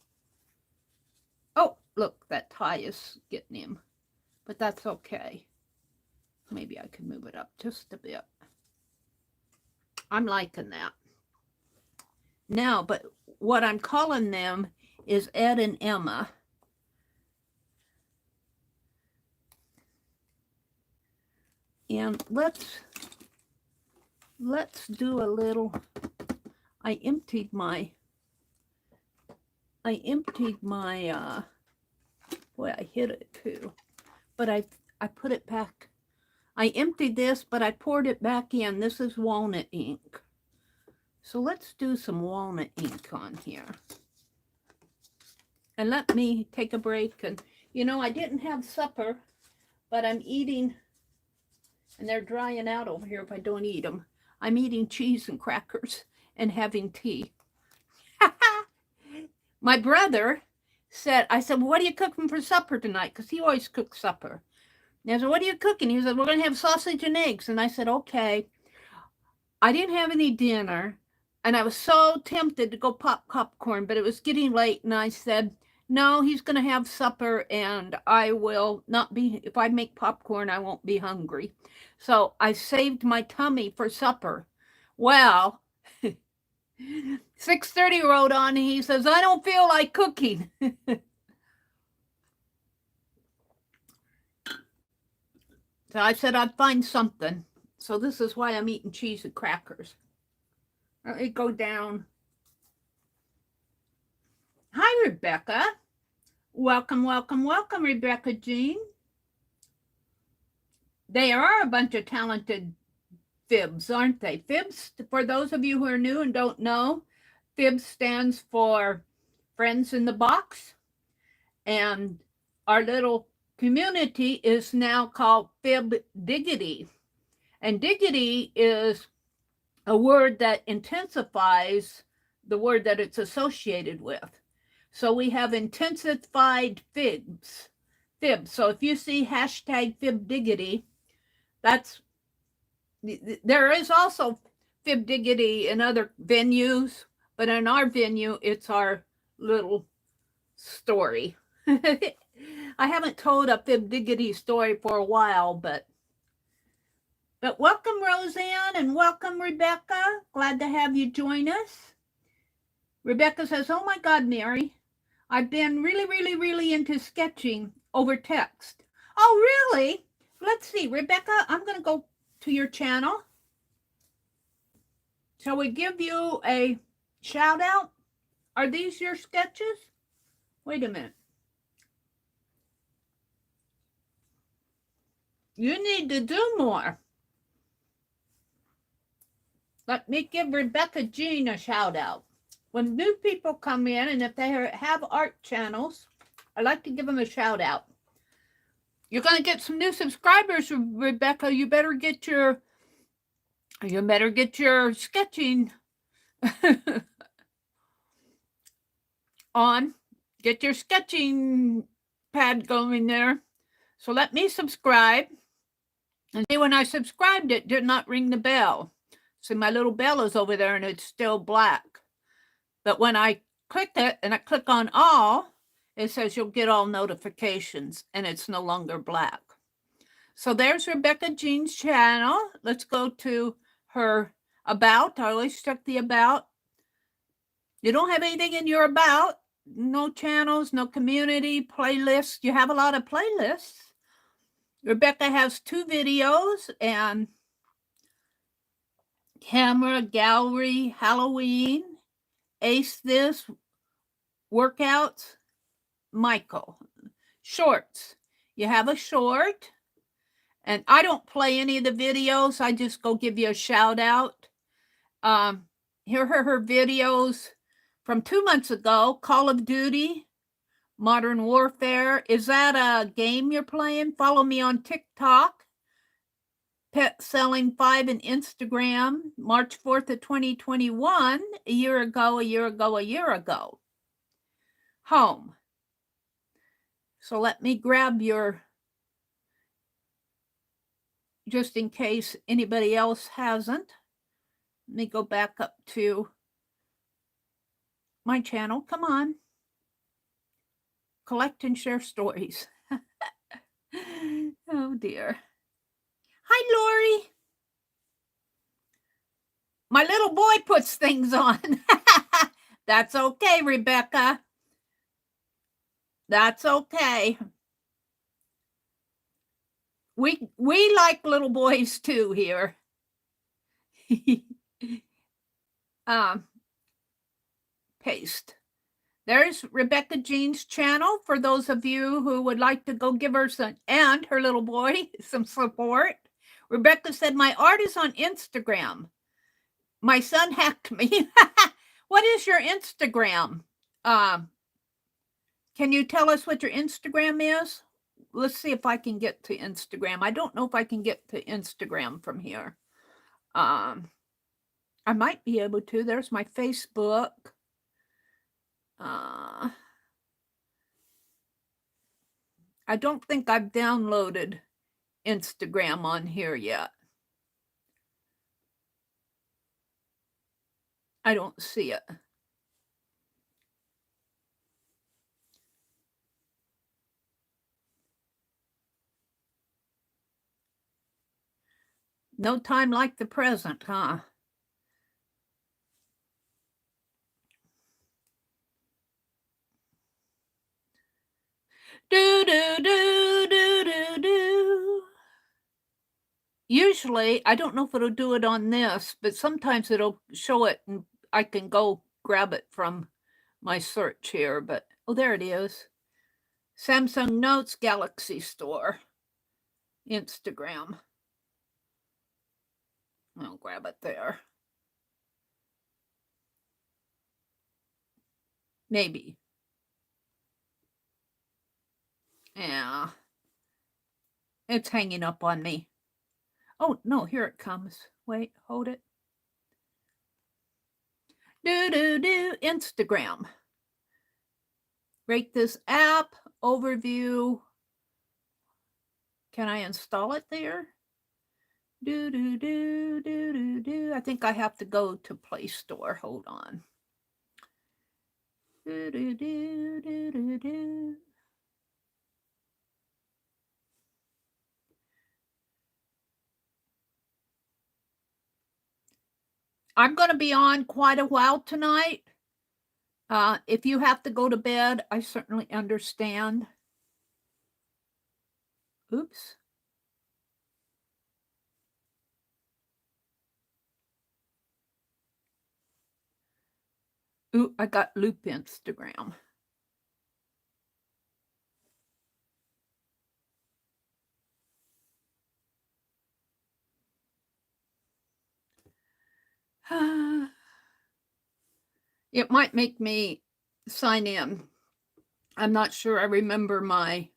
Oh, look, that tie is getting him. But that's okay. Maybe I can move it up just a bit. I'm liking that. Now, but what I'm calling them is Ed and Emma. And let's do a little. I emptied my boy, I hit it too. But I put it back. I emptied this, but I poured it back in. This is walnut ink. So let's do some walnut ink on here. And let me take a break. And, you know, I didn't have supper. but I'm eating, and they're drying out over here if I don't eat them. I'm eating cheese and crackers and having tea. My brother said, I said, well, what are you cooking for supper tonight? Because he always cooks supper. And I said, what are you cooking? He said, we're going to have sausage and eggs. And I said, okay. I didn't have any dinner, and I was so tempted to go pop popcorn, but it was getting late, and I said, no, he's going to have supper, and I will not be, if I make popcorn, I won't be hungry. So I saved my tummy for supper. Well, 6:30 rode on, and he says, I don't feel like cooking. So I said I'd find something. So this is why I'm eating cheese and crackers. Let me go down. Hi, Rebecca. Welcome, welcome, welcome, Rebecca Jean. They are a bunch of talented fibs, aren't they? Fibs, for those of you who are new and don't know, fibs stands for Friends in the Box. And our little community is now called Fib Diggity. And diggity is a word that intensifies the word that it's associated with. So we have intensified fibs. So if you see hashtag Fib Diggity, that's, there is also Fib Diggity in other venues, but in our venue, it's our little story. I haven't told a Fib Diggity story for a while, but welcome, Roseanne, and welcome, Rebecca. Glad to have you join us. Rebecca says, oh my God, Meri, I've been really into sketching over text. Oh, really? Let's see, Rebecca, I'm going to go to your channel. Shall we give you a shout out? Are these your sketches? Wait a minute. You need to do more. Let me give Rebecca Jean a shout out. When new people come in, and if they have art channels, I like to give them a shout out. You're going to get some new subscribers, Rebecca. You better get your sketching on. Get your sketching pad going there. So let me subscribe. And see, when I subscribed, it did not ring the bell. See, my little bell is over there and it's still black. But when I click it and I click on all, it says you'll get all notifications and it's no longer black. So there's Rebecca Jean's channel. Let's go to her about. I always check the about. You don't have anything in your about. No channels, no community, playlists. You have a lot of playlists. Rebecca has 2 videos and camera, gallery, Halloween, Ace This, workouts, Michael. Shorts. You have a short. And I don't play any of the videos. I just go give you a shout out. Here are her videos from 2 months ago. Call of Duty, Modern Warfare. Is that a game you're playing? Follow me on TikTok. Pet Selling 5 and Instagram. March 4th of 2021. A year ago. Home. So let me grab your, just in case anybody else hasn't. Let me go back up to my channel. Come on. Collect and share stories. Oh, dear. Hi, Lori. My little boy puts things on. That's okay, Rebecca. That's okay. We like little boys too here. Paste. There's Rebecca Jean's channel for those of you who would like to go give her some, and her little boy, some support. Rebecca said, my art is on Instagram. My son hacked me. What is your Instagram? Can you tell us what your Instagram is? let's see if I can get to Instagram. I don't know if I can get to Instagram from here. I might be able to. There's my Facebook. I don't think I've downloaded Instagram on here yet. I don't see it. No time like the present, huh? Do, do, do, do, do, do. Usually, I don't know if it'll do it on this, but sometimes it'll show it and I can go grab it from my search here. But, oh, there it is. Samsung Notes Galaxy Store. Instagram. I'll grab it there. Maybe. Yeah. It's hanging up on me. Oh, no, here it comes. Wait, hold it. Instagram. Rate this app. Overview. Can I install it there? I think I have to go to Play Store. Hold on. I'm going to be on quite a while tonight. If you have to go to bed, I certainly understand. Oops. Ooh, I got Loop Instagram. It might make me sign in. I'm not sure I remember my...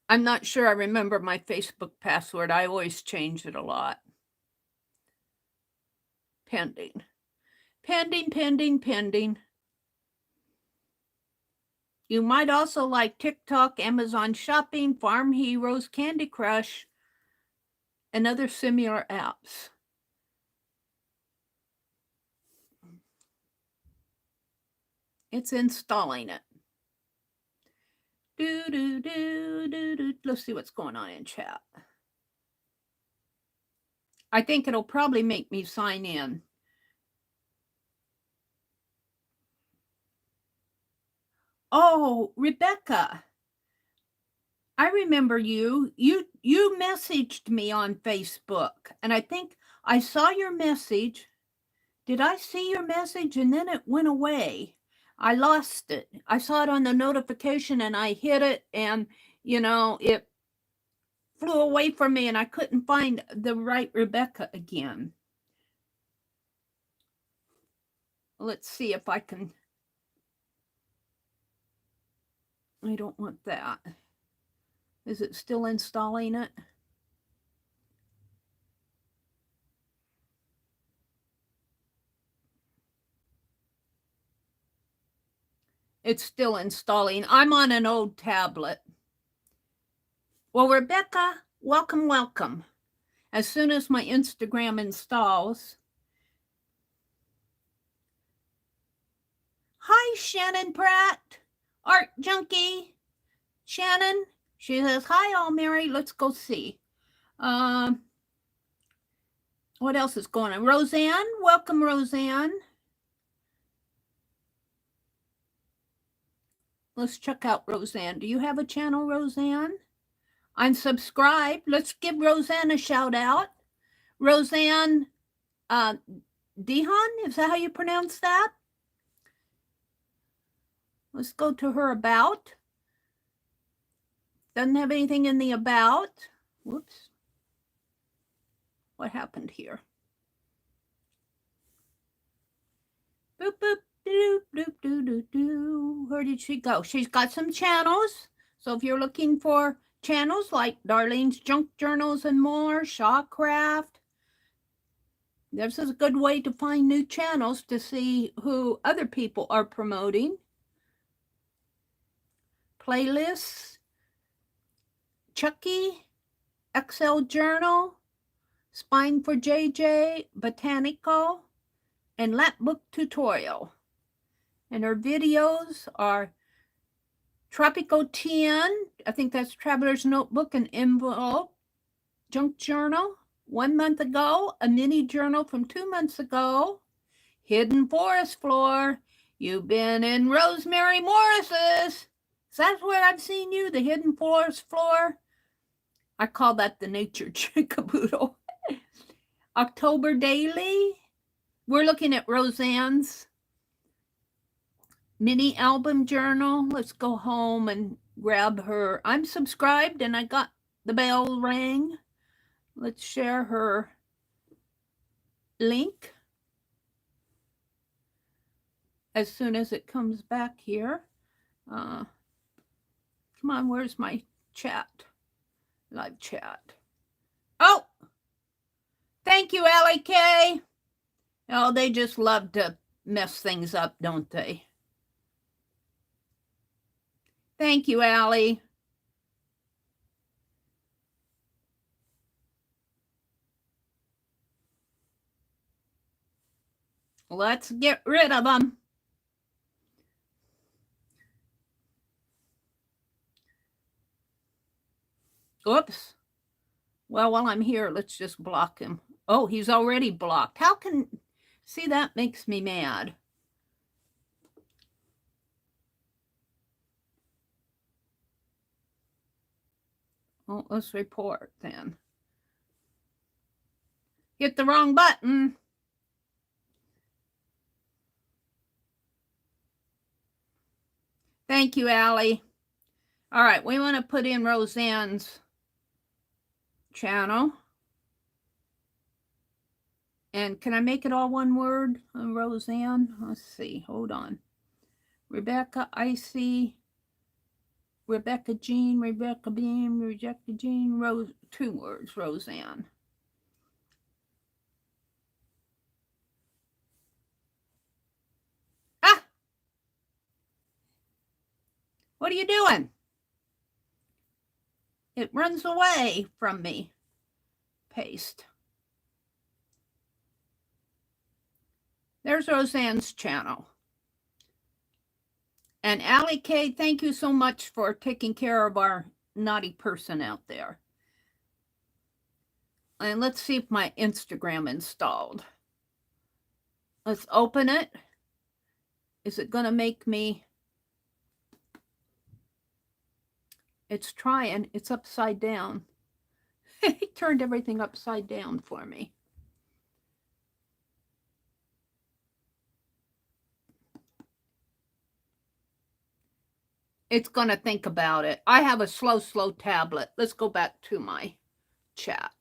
I'm not sure I remember my Facebook password. I always change it a lot. Pending. Pending, pending, pending. You might also like TikTok, Amazon Shopping, Farm Heroes, Candy Crush, and other similar apps. It's installing it. Let's see what's going on in chat. I think it'll probably make me sign in. Oh, Rebecca, I remember you. You messaged me on Facebook, and I think I saw your message. Did I see your message and then it went away? I lost it. I saw it on the notification and I hit it and, you know, it flew away from me and I couldn't find the right Rebecca again. Let's see if I can. I don't want that. Is it still installing it? It's still installing. I'm on an old tablet. Well, Rebecca, welcome, welcome. As soon as my Instagram installs. Hi, Shannon Pratt, Art Junkie. Shannon, she says, hi, all Meri. Let's go see. What else is going on? Roseanne, welcome, Roseanne. Let's check out Roseanne. Do you have a channel, Roseanne? I'm subscribed. Let's give Roseanne a shout out. Roseanne Dehan, is that how you pronounce that? Let's go to her about. Doesn't have anything in the about. Whoops. What happened here? Boop, boop. Doop, doop, doo, doo, doo. Where did she go? She's got some channels. So if you're looking for channels like Darlene's Junk Journals and more, Shawcraft, this is a good way to find new channels to see who other people are promoting. Playlists, Chucky, Excel Journal, Spine for JJ, Botanical, and Lapbook Tutorial. And her videos are Tropico 10, I think that's Traveler's Notebook and Envelope, Junk Journal, 1 month ago, a mini journal from 2 months ago, Hidden Forest Floor. You've been in Rosemary Morris's. Is that where I've seen you, the Hidden Forest Floor? I call that the Nature Chickaboodle. October Daily. We're looking at Roseanne's mini album journal. Let's go home and grab her. I'm subscribed and I got the bell rang. Let's share her link as soon as it comes back here. Come on, where's my chat? Live chat. Oh, thank you, Allie K. Oh, they just love to mess things up, don't they? Thank you, Allie. Let's get rid of them. Oops. Well, while I'm here, let's just block him. Oh, he's already blocked. How can... See, that makes me mad. Well, let's report then. Hit the wrong button. Thank you, Allie. All right, we want to put in Roseanne's channel. And can I make it all one word? Roseanne? Let's see. Hold on. Rebecca, Icy, Rebecca Jean, Rebecca Beam, Rebecca Jean, Rose, 2 words, Roseanne. Ah! What are you doing? It runs away from me. Paste. There's Roseanne's channel. And Allie K, thank you so much for taking care of our naughty person out there. And let's see if my Instagram installed. Let's open it. Is it going to make me... It's trying. It's upside down. He turned everything upside down for me. It's going to think about it. I have a slow tablet. Let's go back to my chat.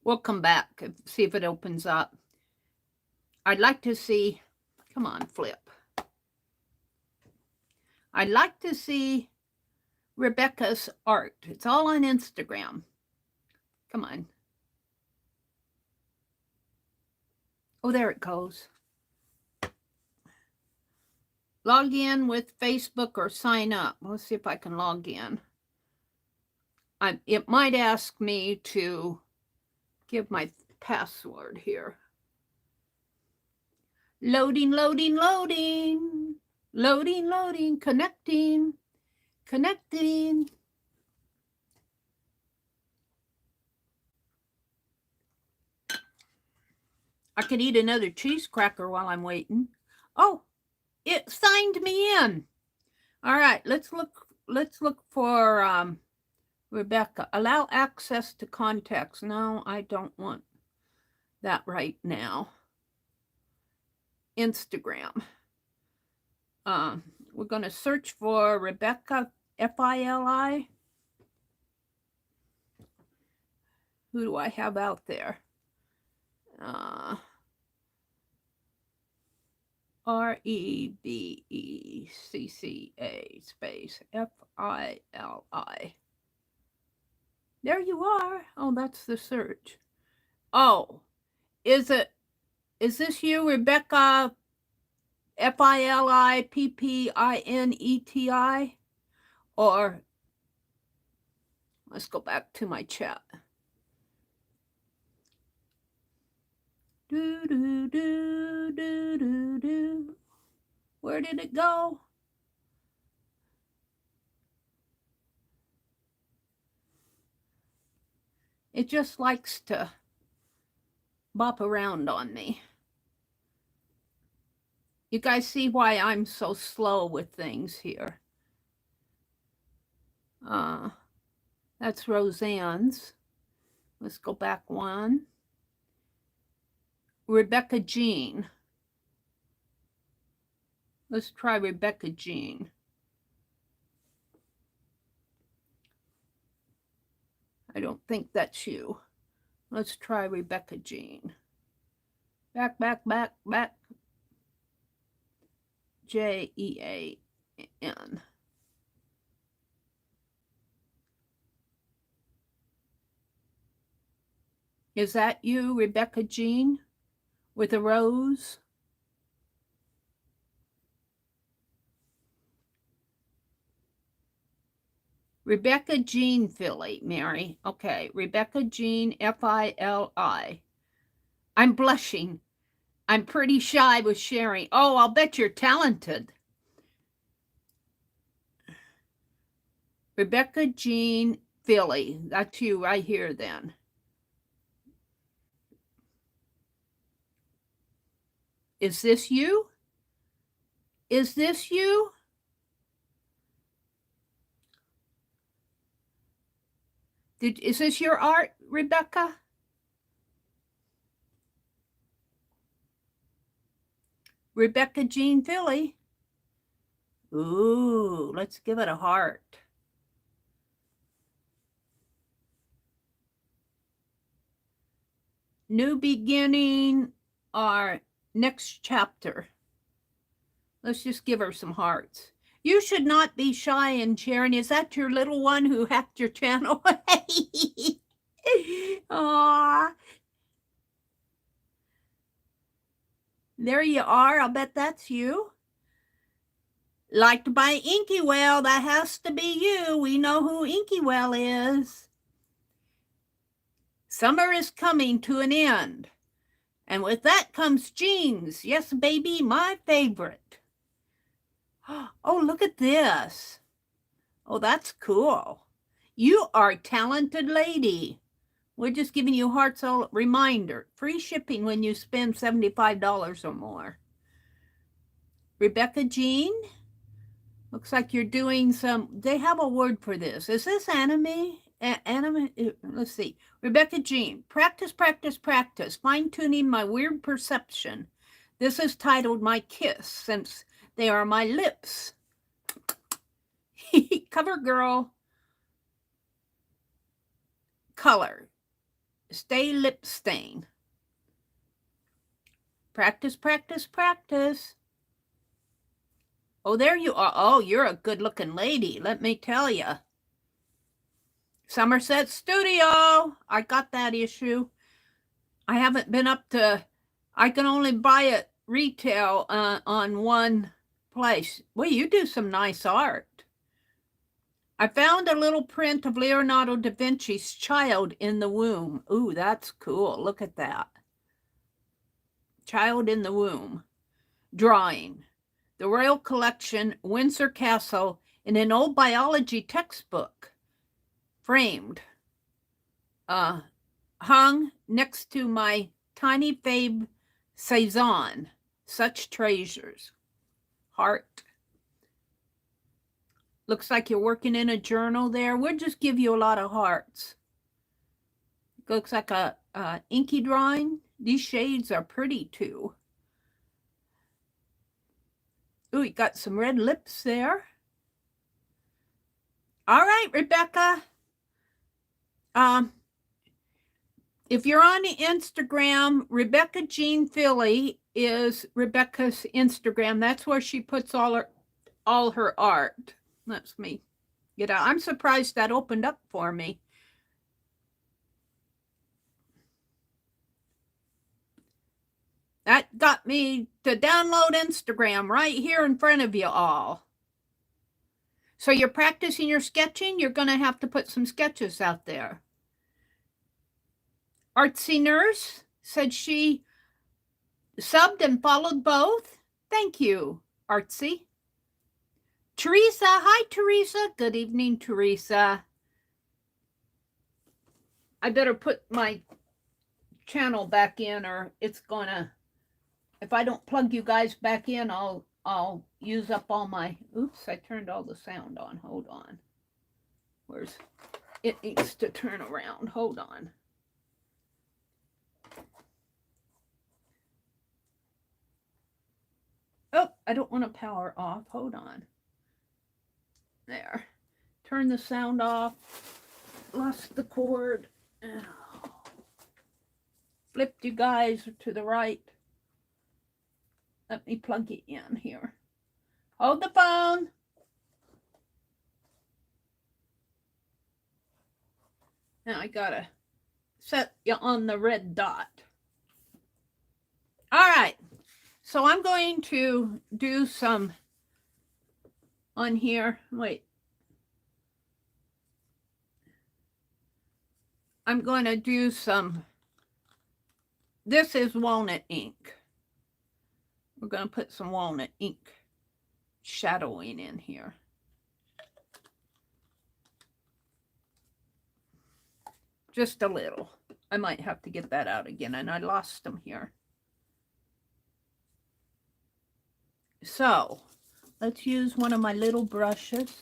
We'll come back and see if it opens up. I'd like to see... Come on, flip. I'd like to see Rebecca's art. It's all on Instagram. Come on. Oh, there it goes. Log in with Facebook or sign up. Let's see if I can log in. It might ask me to give my password here. Loading, loading, loading. Loading, loading, connecting. Connecting. I could eat another cheese cracker while I'm waiting. Oh, it signed me in. All right, let's look for Rebecca. Allow access to contacts. No, I don't want that right now. Instagram. We're going to search for Rebecca, F-I-L-I. Who do I have out there? REBECCA space FILI. There you are. Oh, that's the search. Oh, is this you, Rebecca? FILIPPINETI? Or let's go back to my chat. Do, do, do, do, do, do. Where did it go? It just likes to bop around on me. You guys see why I'm so slow with things here. That's Roseanne's. Let's go back one. Rebecca Jean. Let's try Rebecca Jean. I don't think that's you. Let's try Rebecca Jean. Back. JEAN. Is that you, Rebecca Jean, with a rose? Rebecca Jean Philly, Mary. Okay, Rebecca Jean, FILI. I'm blushing. I'm pretty shy with sharing. Oh, I'll bet you're talented. Rebecca Jean Philly. That's you right here then. Is this you? Is this you? Is this your art, Rebecca? Rebecca Jean Philly. Ooh, let's give it a heart. New beginning, our next chapter. Let's just give her some hearts. You should not be shy in sharing. Is that your little one who hacked your channel? Aww. There you are. I'll bet that's you. Liked by Inky Well. That has to be you. We know who Inky Well is. Summer is coming to an end. And with that comes jeans. Yes, baby, my favorite. Oh, look at this. Oh, that's cool. You are a talented lady. We're just giving you hearts all reminder. Free shipping when you spend $75 or more. Rebecca Jean. Looks like you're doing some, they have a word for this. Is this anime? Anime? Let's see. Rebecca Jean. Practice. Fine-tuning my weird perception. This is titled My Kiss, since they are my lips. Cover girl. Color. Stay lip stain. Practice. Oh, there you are. Oh, you're a good-looking lady, let me tell you. Somerset Studio. I got that issue. I haven't been up to, I can only buy it retail on one place. Well, you do some nice art. I found a little print of Leonardo da Vinci's Child in the Womb. Ooh, that's cool. Look at that. Child in the Womb. Drawing. The Royal Collection, Windsor Castle, in an old biology textbook. Framed. Hung next to my tiny Fabe Cezanne. Such treasures. Heart. Looks like you're working in a journal there. We'll just give you a lot of hearts. Looks like a inky drawing. These shades are pretty too. Ooh, you got some red lips there. All right, Rebecca. If you're on Instagram, Rebecca Jean Philly, is Rebecca's Instagram. That's where she puts all her art. That's me. You know, I'm surprised that opened up for me. That got me to download Instagram right here in front of you all. So you're practicing your sketching. You're going to have to put some sketches out there. Artsy Nurse said she subbed and followed both. Thank you, Artsy. Teresa, hi Teresa. Good evening, Teresa. I better put my channel back in, or it's gonna, if I don't plug you guys back in, I'll use up all my, oops, I turned all the sound on. Hold on. Where's, it needs to turn around. Hold on. Oh, I don't want to power off. Hold on. There. Turn the sound off. Lost the cord. Oh. Flipped you guys to the right. Let me plug it in here. Hold the phone. Now I gotta set you on the red dot. All right. So I'm going to do some on here. Wait. I'm going to do some, this is walnut ink. We're going to put some walnut ink shadowing in here. Just a little. I might have to get that out again, and I lost them here. So let's use one of my little brushes.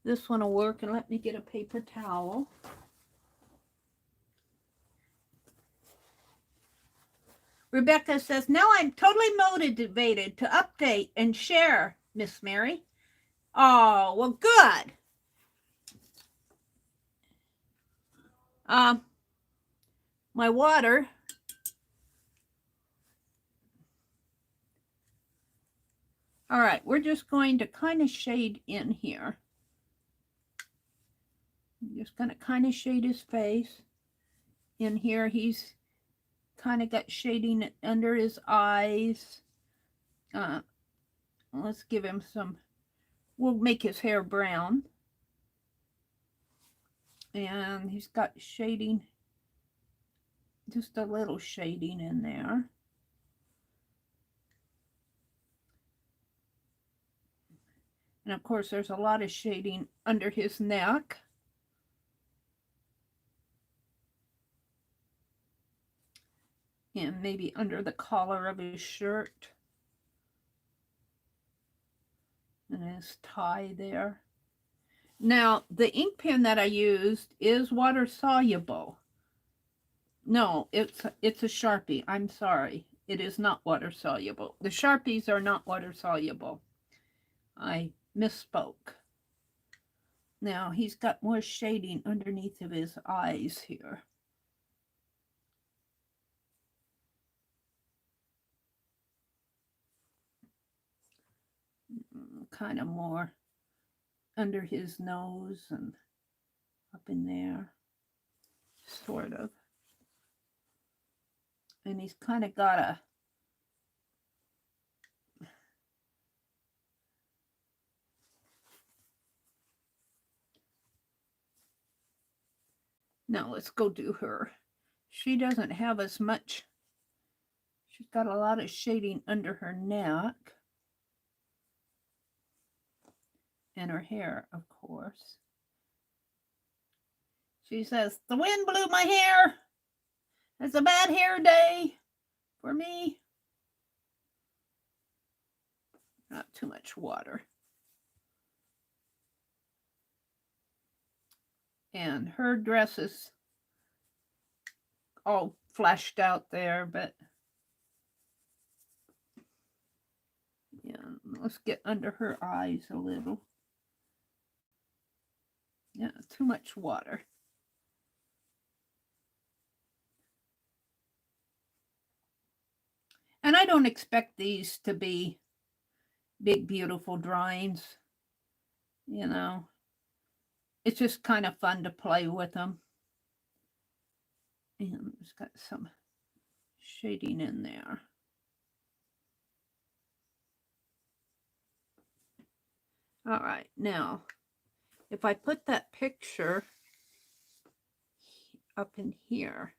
This one will work, and let me get a paper towel. Rebecca says, now I'm totally motivated to update and share, Miss Meri. Oh, well, good. My water. All right, we're just going to kind of shade in here. I'm just going to kind of shade his face. In here, he's kind of got shading under his eyes. Let's give him some, we'll make his hair brown. And he's got shading, just a little shading in there. And of course, there's a lot of shading under his neck. And maybe under the collar of his shirt. And his tie there. Now, the ink pen that I used is water soluble. No, it's a Sharpie. I'm sorry. It is not water soluble. The Sharpies are not water soluble. I misspoke. Now, he's got more shading underneath of his eyes here. Kind of more under his nose and up in there, sort of. And he's kind of got a, now let's go do her. She doesn't have as much, she's got a lot of shading under her neck. And her hair, of course. She says, the wind blew my hair. It's a bad hair day for me. Not too much water. And her dress is all flashed out there, but yeah, let's get under her eyes a little. Yeah, too much water. And I don't expect these to be big, beautiful drawings. You know, it's just kind of fun to play with them. And it's got some shading in there. All right, now, if I put that picture up in here,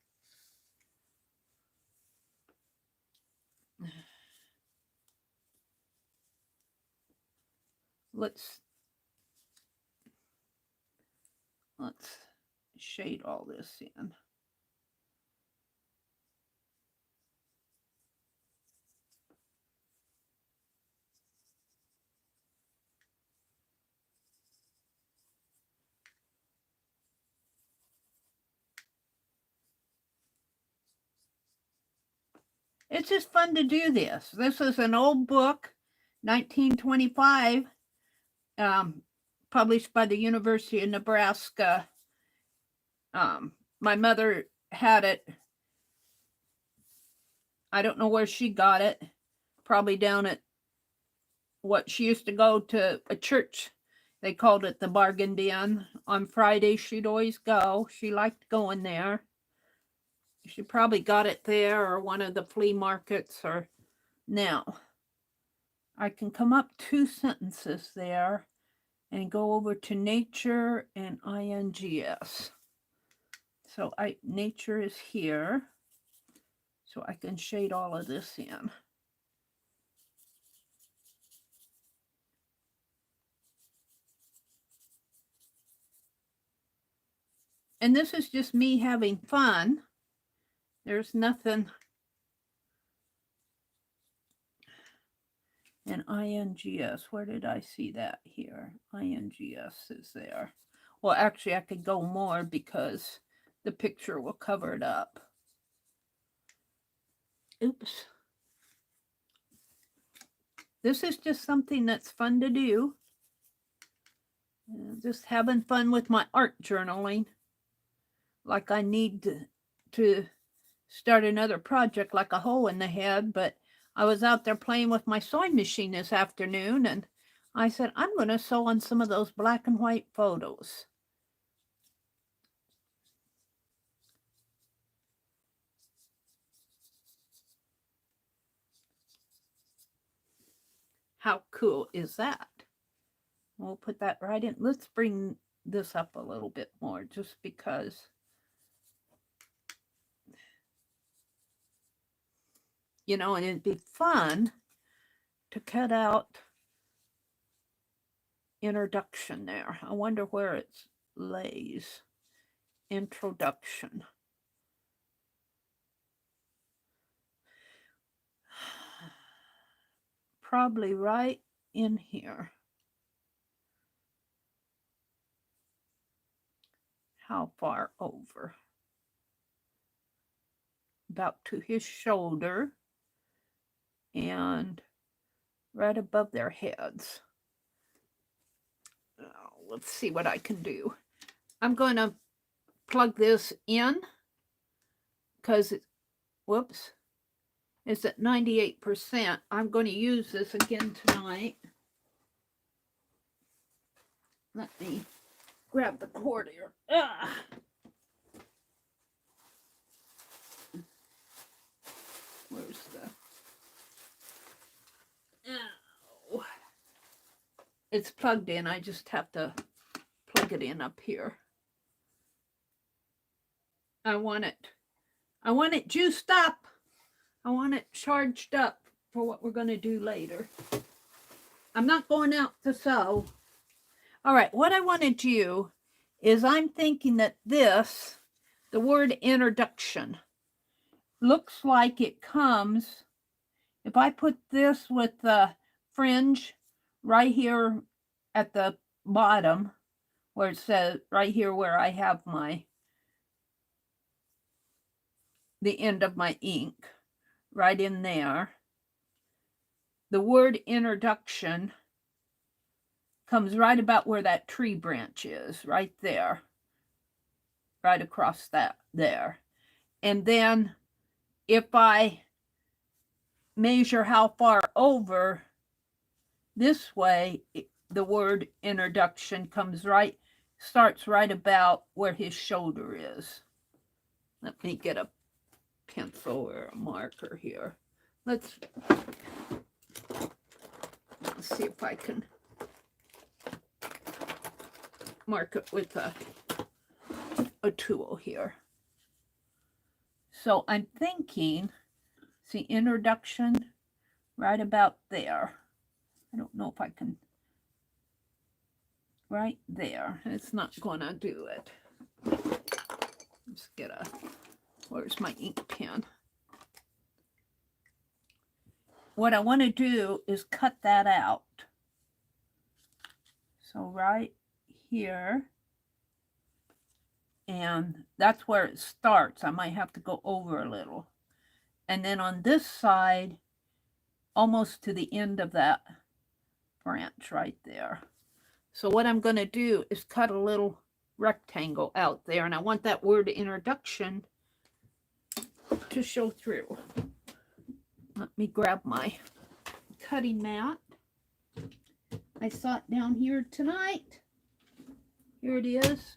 let's shade all this in. It's just fun to do this. This is an old book, 1925, published by the University of Nebraska. My mother had it. I don't know where she got it. Probably down at what she used to go to a church. They called it the Bargain Den. On Friday, she'd always go. She liked going there. She probably got it there or one of the flea markets. Or now, I can come up 2 sentences there and go over to nature and INGS. So nature is here. So I can shade all of this in. And this is just me having fun. There's nothing. And INGS, where did I see that here? INGS is there. Well, actually, I could go more because the picture will cover it up. Oops. This is just something that's fun to do. Just having fun with my art journaling. Like I need to start another project like a hole in the head, but I was out there playing with my sewing machine this afternoon, and I said, I'm going to sew on some of those black and white photos. How cool is that? We'll put that right in. Let's bring this up a little bit more just because. You know, and it'd be fun to cut out introduction there. I wonder where it lays. Introduction. Probably right in here. How far over? About to his shoulder and right above their heads. Let's see what I can do. I'm going to plug this in because whoops, it's at 98%. I'm going to use this again tonight. Let me grab the cord here. Where's the... Oh. It's plugged in. I just have to plug it in up here. I want it juiced up. I want it charged up for what we're going to do later. I'm not going out to sew. All right, what I want to do is I'm thinking that this, the word introduction, looks like it comes, if I put this with the fringe right here at the bottom, where it says, right here where I have the end of my ink, right in there, the word introduction comes right about where that tree branch is, right there, right across that there. And then if I measure how far over. This way, the word introduction starts right about where his shoulder is. Let me get a pencil or a marker here. Let's see if I can mark it with a tool here. So I'm thinking, see, introduction right about there. I don't know if I can, right there. It's not going to do it. Let's get where's my ink pen? What I want to do is cut that out. So right here, and that's where it starts. I might have to go over a little. And then on this side, almost to the end of that branch right there. So what I'm going to do is cut a little rectangle out there, and I want that word introduction to show through. Let me grab my cutting mat. I saw it down here tonight. Here it is.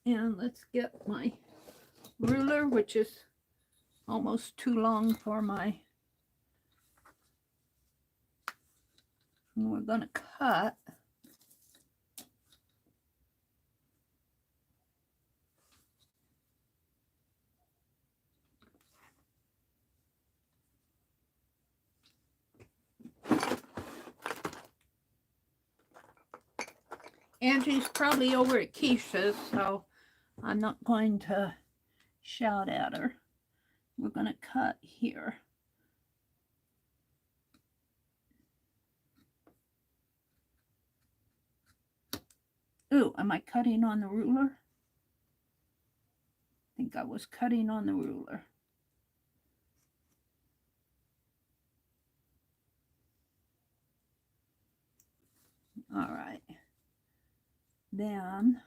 And let's get my ruler, which is almost too long for my, and we're going to cut. Angie's probably over at Keisha's, so I'm not going to shout at her. We're going to cut here. Ooh, am I cutting on the ruler? I think I was cutting on the ruler. All right. Then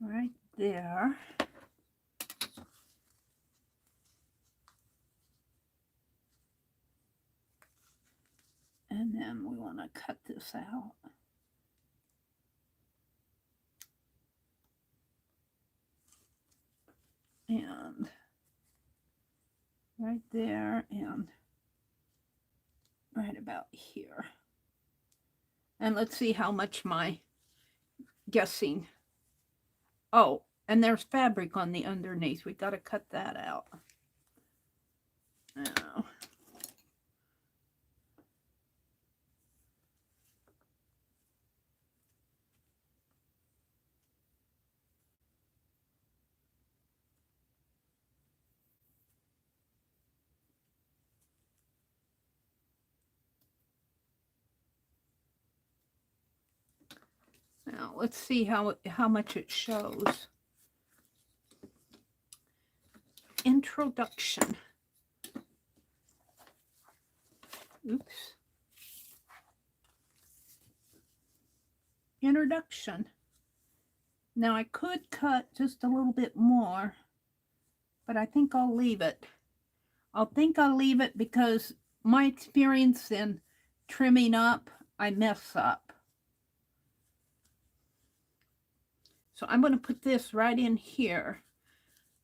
right there. And then we want to cut this out. And right there and right about here. And let's see how much my guessing. Oh, and there's fabric on the underneath. We got to cut that out. Now, let's see how much it shows. Introduction. Oops. Introduction. Now I could cut just a little bit more, but I think I'll leave it. I'll leave it because my experience in trimming up, I mess up. So I'm going to put this right in here.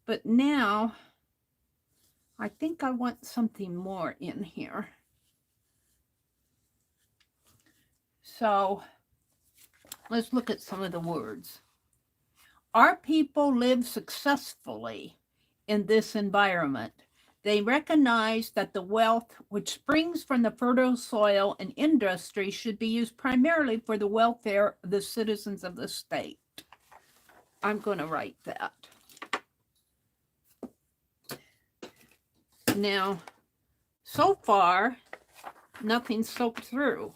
But now, I think I want something more in here. So, let's look at some of the words. Our people live successfully in this environment. They recognize that the wealth which springs from the fertile soil and industry should be used primarily for the welfare of the citizens of the state. I'm going to write that. Now, so far, nothing's soaked through,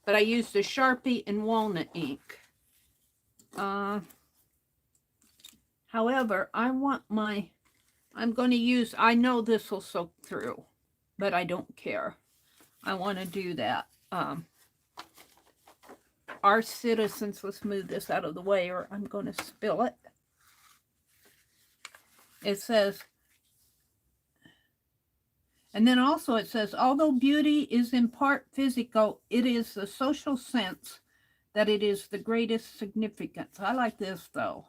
but I used a Sharpie and walnut ink. However, I'm going to use, I know this will soak through, but I don't care. I want to do that. Our citizens, let's move this out of the way or I'm going to spill it. It says, and then also it says, although beauty is in part physical, it is the social sense that it is the greatest significance. I like this though.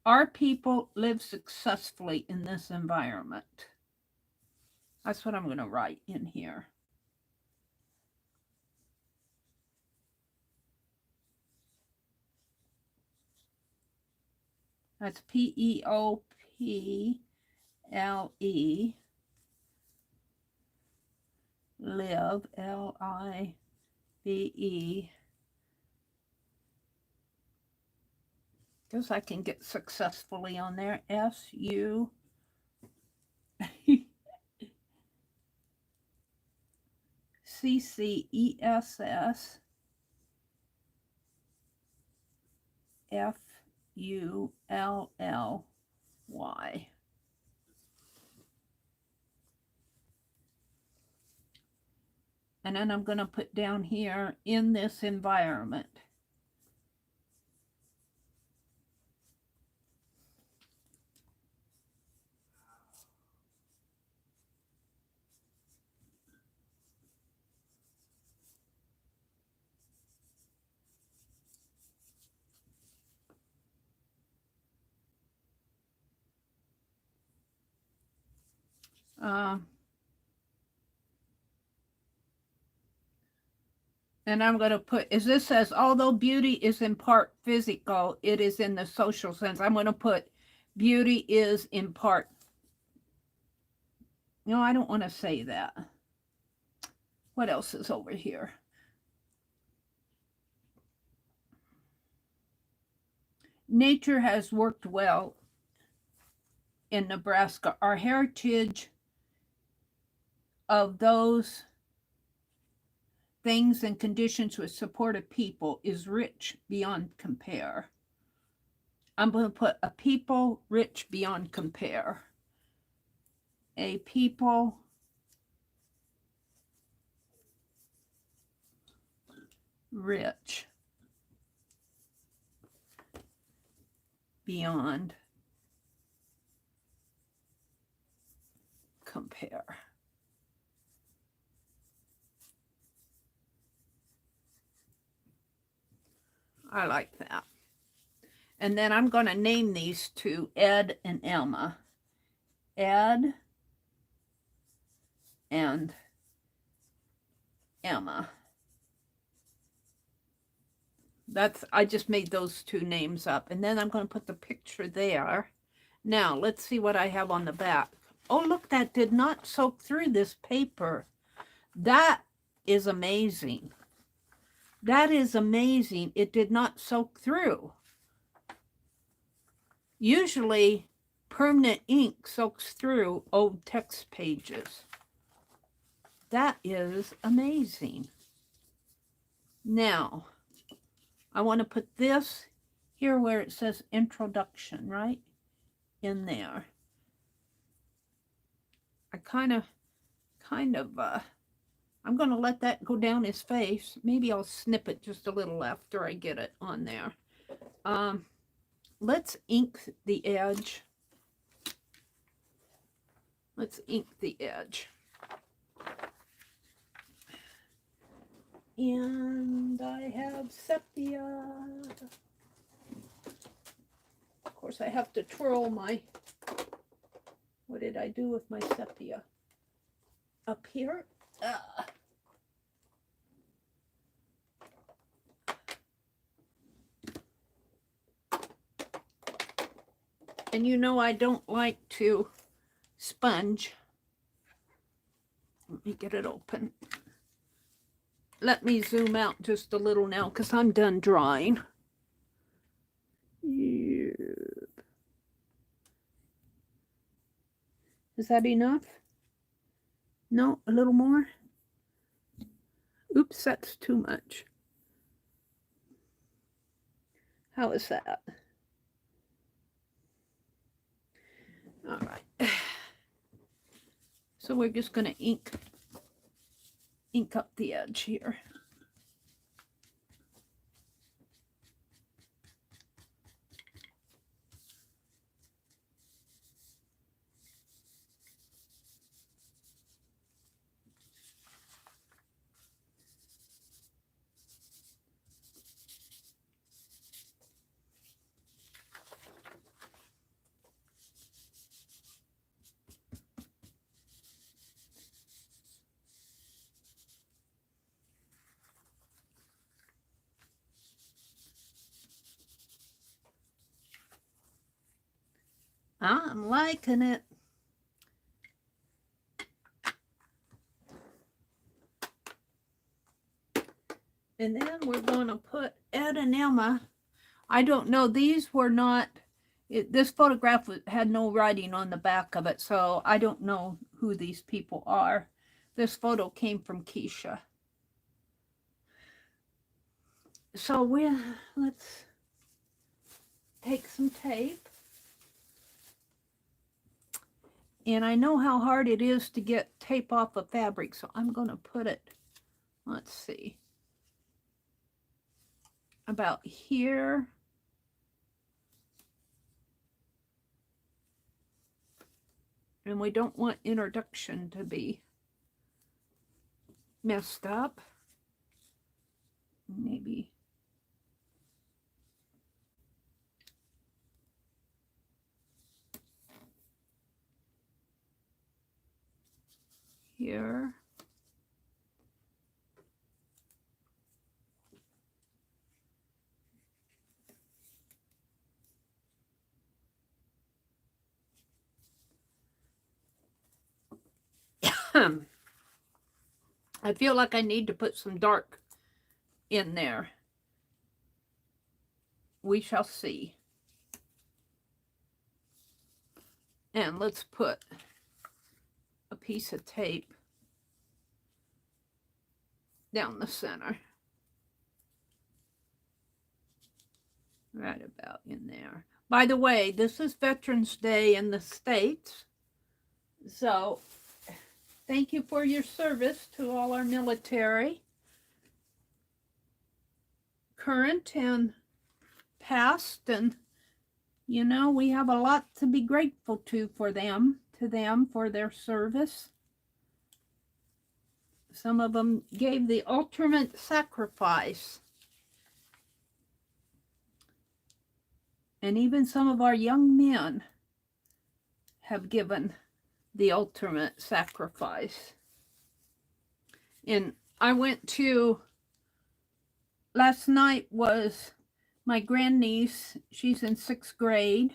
Our people live successfully in this environment. That's what I'm going to write in here. That's P-E-O-P-L-E. Live, L-I-V-E. Guess I can get successfully on there. S-U. C-C-E-S-S. F-U-L-L-Y. And then I'm going to put down here, in this environment. And I'm going to put, as this says, although beauty is in part physical, it is in the social sense. I'm going to put beauty is in part. No, I don't want to say that. What else is over here? Nature has worked well in Nebraska. Our heritage of those things and conditions which support a people is rich beyond compare. I'm going to put a people rich beyond compare. A people rich beyond compare. I like that. And then I'm going to name these two Ed and Emma. Ed and Emma. I just made those two names up. And then I'm going to put the picture there. Now, let's see what I have on the back. Oh, look, that did not soak through this paper. That is amazing. That is amazing. It did not soak through. Usually, permanent ink soaks through old text pages. That is amazing. Now, I want to put this here where it says introduction, right? In there. I kind of, I'm going to let that go down his face. Maybe I'll snip it just a little after I get it on there. Let's ink the edge. Let's ink the edge. And I have sepia. Of course, I have to twirl my, what did I do with my sepia? Up here? And you know I don't like to sponge. Let me get it open. Let me zoom out just a little now because I'm done drawing. Is that enough? No, a little more? Oops, that's too much. How is that? All right. So we're just going to ink up the edge here. I'm liking it. And then we're going to put Ed and Emma. I don't know. These were not, this photograph had no writing on the back of it, so I don't know who these people are. This photo came from Keisha. So let's take some tape. And I know how hard it is to get tape off of fabric, so I'm going to put it, let's see, about here. And we don't want introduction to be messed up. Maybe here. I feel like I need to put some dark in there. We shall see. And let's put a piece of tape down the center. Right about in there. By the way, this is Veterans Day in the States. So thank you for your service to all our military, current and past. And, you know, we have a lot to be grateful to them for their service. Some of them gave the ultimate sacrifice. And even some of our young men have given the ultimate sacrifice. And I went to, last night was my grandniece. She's in 6th grade.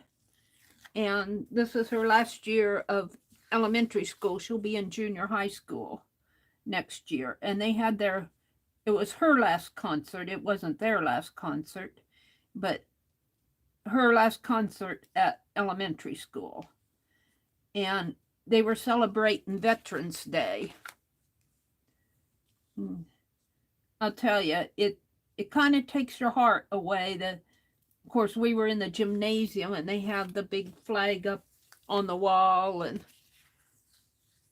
And this is her last year of elementary school. She'll be in junior high school next year. And they had it was her last concert. It wasn't their last concert, but her last concert at elementary school. And they were celebrating Veterans Day. I'll tell you, it kind of takes your heart away. Of course, we were in the gymnasium and they have the big flag up on the wall, and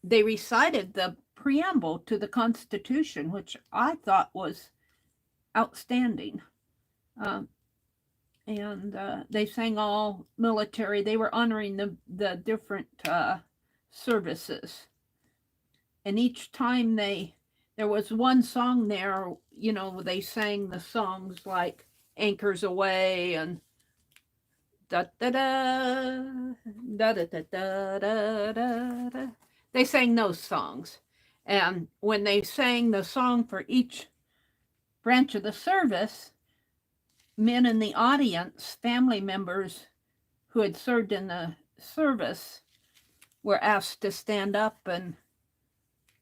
they recited the preamble to the Constitution, which I thought was outstanding. And they sang all military. They were honoring the different services. And each time there was one song there, you know, they sang the songs like Anchors Away and da da da da da da da da da. They sang those songs. And when they sang the song for each branch of the service, men in the audience, family members who had served in the service were asked to stand up and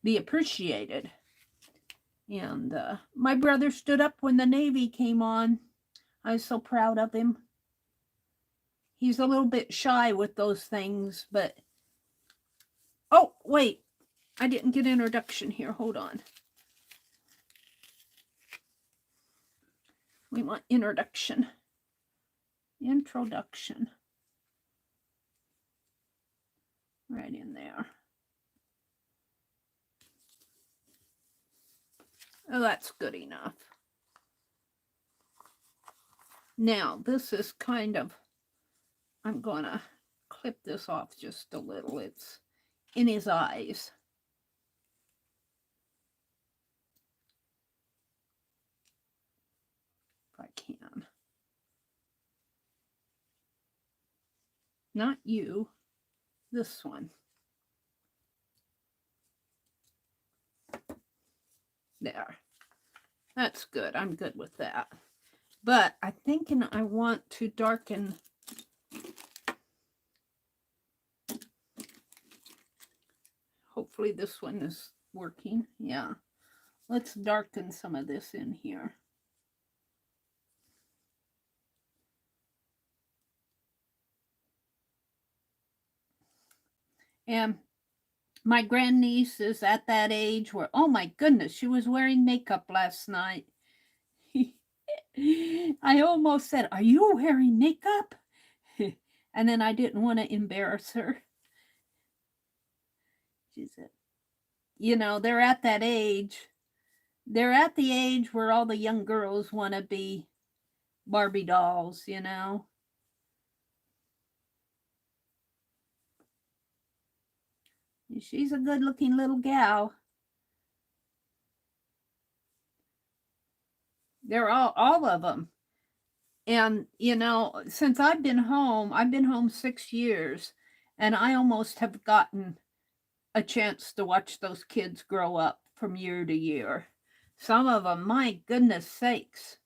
be appreciated. And my brother stood up when the Navy came on. I was so proud of him. He's a little bit shy with those things, but... Oh, wait. I didn't get introduction here. Hold on. We want introduction. Introduction. Right in there. Oh, that's good enough. Now, this is kind of... I'm going to clip this off just a little. It's in his eyes. If I can. Not you. This one. There. That's good. I'm good with that. But I'm thinking I want to darken... Hopefully this one is working. Yeah. Let's darken some of this in here. And my grandniece is at that age where, oh my goodness, she was wearing makeup last night. I almost said, are you wearing makeup? And then I didn't want to embarrass her. She said, you know, they're at that age. They're at the age where all the young girls want to be Barbie dolls, you know. She's a good-looking little gal. They're all of them. And, you know, since I've been home 6 years, and I almost have gotten a chance to watch those kids grow up from year to year. Some of them, my goodness sakes.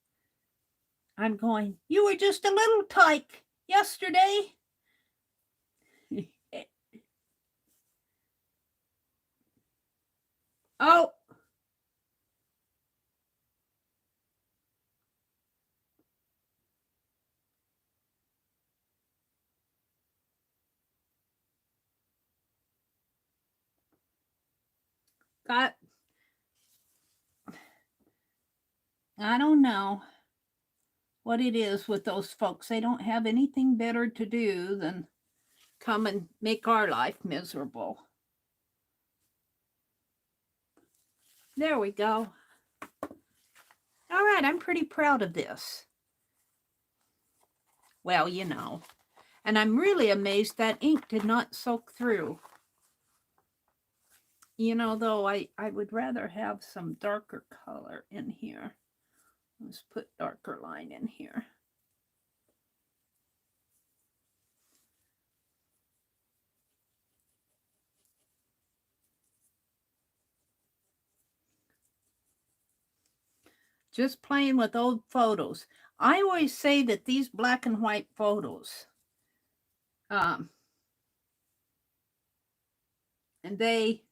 I'm going, you were just a little tyke yesterday. Oh. I don't know what it is with those folks. They don't have anything better to do than come and make our life miserable. There we go. All right, I'm pretty proud of this. Well, you know, and I'm really amazed that ink did not soak through. You know, though, I would rather have some darker color in here. Let's put darker line in here. Just playing with old photos. I always say that these black and white photos, and they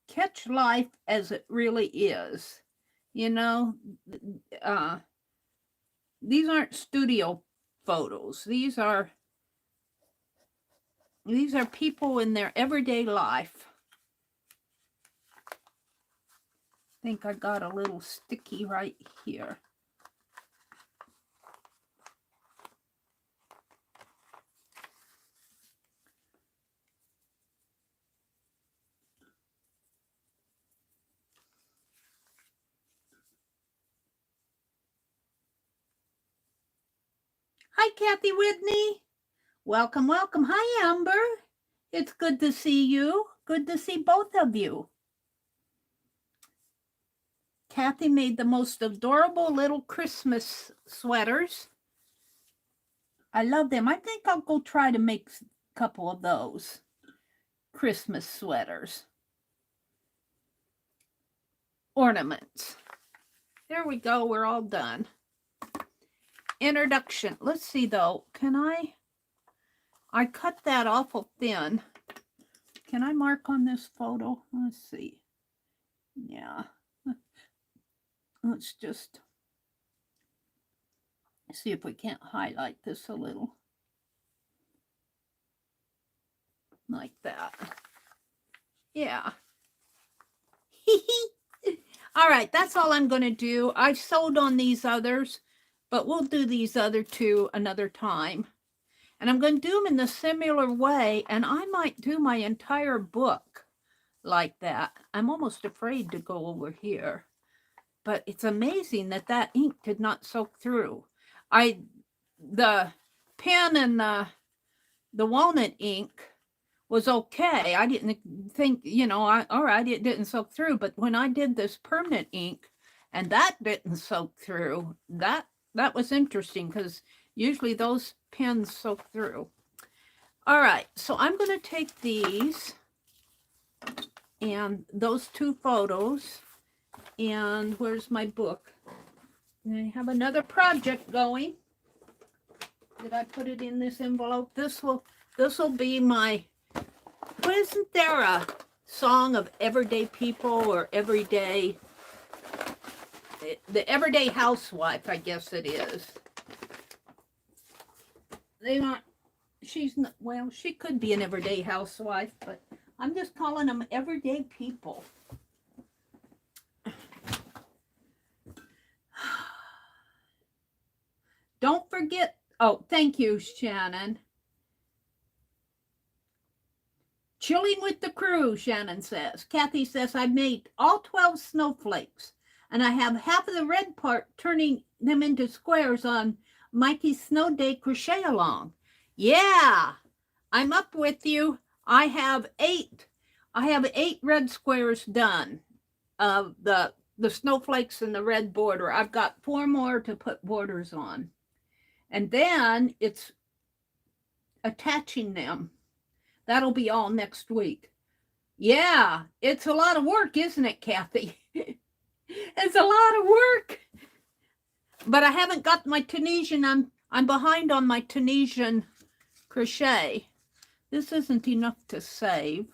catch life as it really is. You know, these aren't studio photos. These are people in their everyday life. I think I got a little sticky right here. Hi, Kathy Whitney. Welcome, welcome. Hi, Amber. It's good to see you. Good to see both of you. Kathy made the most adorable little Christmas sweaters. I love them. I think I'll go try to make a couple of those Christmas sweaters. Ornaments. There we go. We're all done. Introduction. Let's see though. Can I cut that awful thin. Can I mark on this photo? Let's see. Yeah. Let's just see if we can't highlight this a little. Like that. Yeah. All right, that's all I'm going to do. I've sewed on these others, but we'll do these other two another time. And I'm going to do them in the similar way, and I might do my entire book like that. I'm almost afraid to go over here. But it's amazing that that ink did not soak through. The pen and the walnut ink was okay. I didn't think, you know, all right, it didn't soak through. But when I did this permanent ink and that didn't soak through, that was interesting because usually those pens soak through. All right, so I'm going to take these and those two photos. And where's my book? I have another project going. Did I put it in this envelope? This will be my, wasn't there a song of everyday people or everyday, the everyday housewife, I guess it is. They aren't, she's not, well, she could be an everyday housewife, but I'm just calling them everyday people. Don't forget, oh, thank you, Shannon. Chilling with the crew, Shannon says. Kathy says, I made all 12 snowflakes, and I have half of the red part turning them into squares on Mikey's snow day crochet along. Yeah, I'm up with you. I have 8 red squares done of the snowflakes and the red border. I've got 4 more to put borders on. And then it's attaching them. That'll be all next week. Yeah, it's a lot of work, isn't it, Kathy? It's a lot of work. But I haven't got my Tunisian. I'm behind on my Tunisian crochet. This isn't enough to save.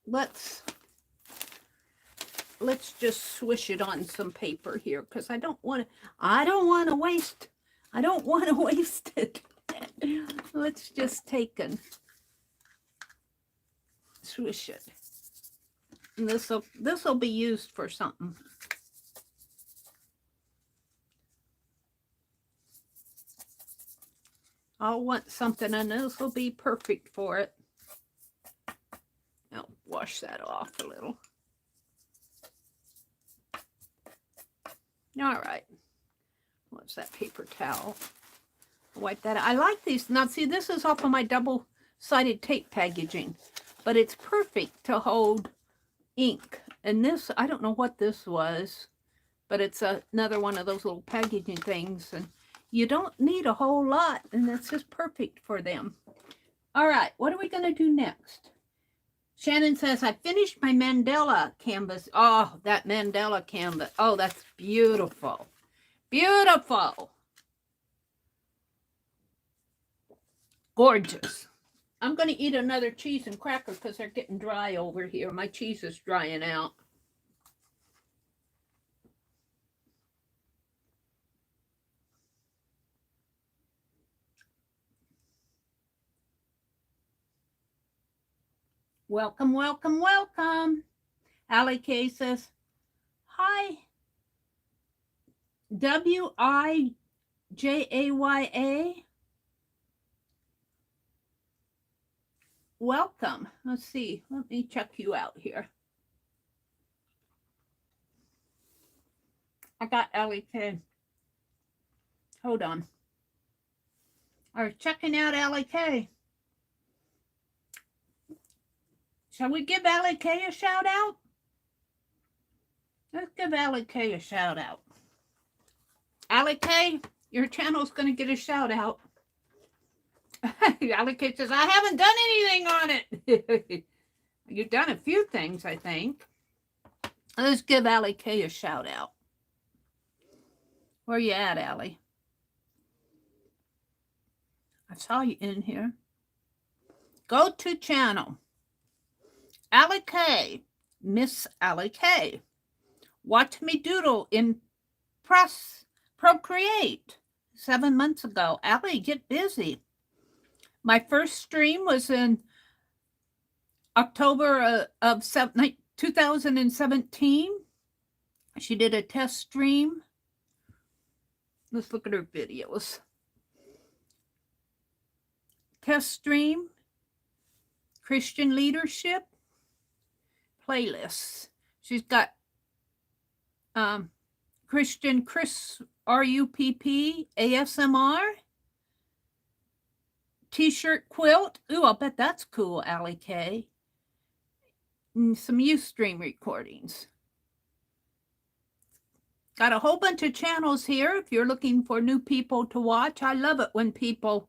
Let's just swish it on some paper here because I don't want to waste it. Let's just take and swish it. And this'll be used for something. I'll want something and this will be perfect for it. I'll wash that off a little. All right. What's that paper towel? Wipe that out. I like these. Now, see, this is off of my double-sided tape packaging, but it's perfect to hold ink. And this, I don't know what this was, but it's another one of those little packaging things. And you don't need a whole lot, and it's just perfect for them. All right, what are we going to do next? Shannon says, I finished my mandala canvas. Oh, that mandala canvas. Oh, that's beautiful. Beautiful. Gorgeous. I'm going to eat another cheese and cracker because they're getting dry over here. My cheese is drying out. Welcome, welcome, welcome. Allie K says, hi. WIJAYA. Welcome. Let's see. Let me check you out here. I got Allie K. Hold on. Are checking out Allie K. Shall we give Allie K a shout out? Let's give Allie K a shout out. Allie K, your channel's going to get a shout out. Allie K says, I haven't done anything on it. You've done a few things, I think. Let's give Allie K a shout out. Where you at, Allie? I saw you in here. Go to channel. Allie K. Miss Allie K. Watch me doodle in Procreate 7 months ago. Allie, get busy. My first stream was in October of 2017. She did a test stream. Let's look at her videos. Test stream, Christian leadership, playlists. She's got Christian Chris RUPP ASMR, t-shirt quilt. Ooh, I'll bet that's cool, Allie K. And some Ustream recordings. Got a whole bunch of channels here if you're looking for new people to watch. I love it when people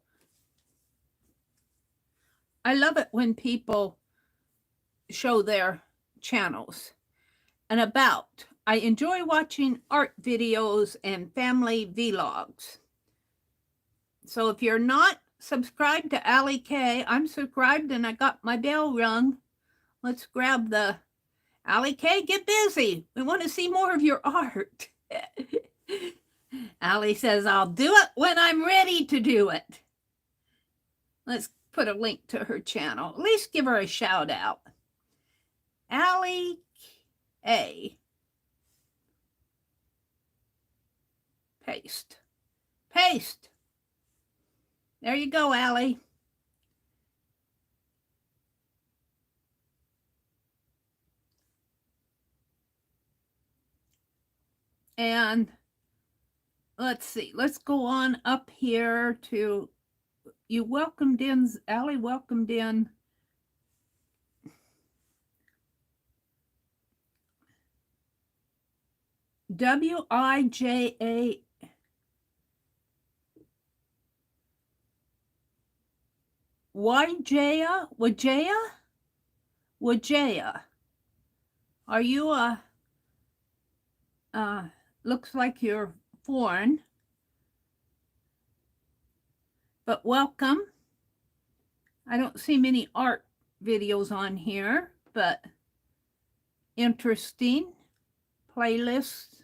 show their channels. And about, I enjoy watching art videos and family vlogs. So if you're not subscribed to Allie K, I'm subscribed and I got my bell rung. Let's grab the Allie K, get busy. We want to see more of your art. Allie says, I'll do it when I'm ready to do it. Let's put a link to her channel. At least give her a shout out. Allie A. Paste. Paste. There you go, Allie. And let's see. Let's go on up here to, you welcomed in, Allie welcomed in WIJA. Wajaya. Are you looks like you're foreign, but welcome. I don't see many art videos on here, but interesting playlists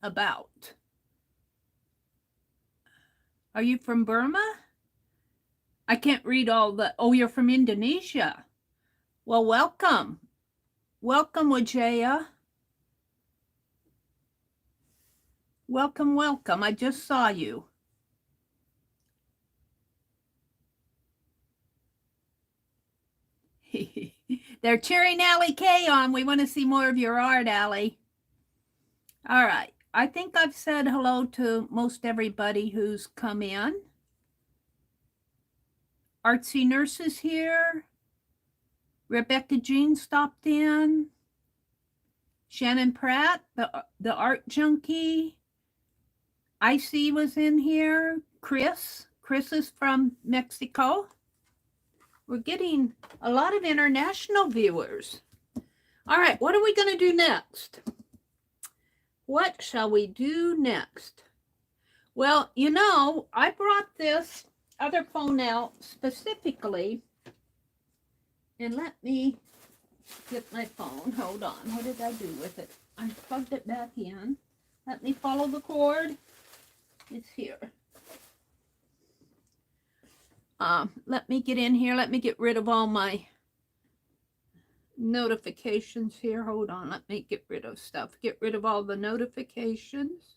about. Are you from Burma? I can't read all the, oh, you're from Indonesia. Well, welcome. Welcome, Wajaya. Welcome, welcome. I just saw you. They're cheering Allie K on. We want to see more of your art, Allie. All right. I think I've said hello to most everybody who's come in. Artsy Nurse is here. Rebecca Jean stopped in. Shannon Pratt, the art junkie. Icy was in here. Chris is from Mexico. We're getting a lot of international viewers. All right, what are we going to do next? What shall we do next? Well, you know, I brought this other phone out specifically. And let me get my phone. Hold on. What did I do with it? I plugged it back in. Let me follow the cord. It's here. Let me get in here. Let me get rid of all my notifications here. Hold on. Let me get rid of stuff. Get rid of all the notifications.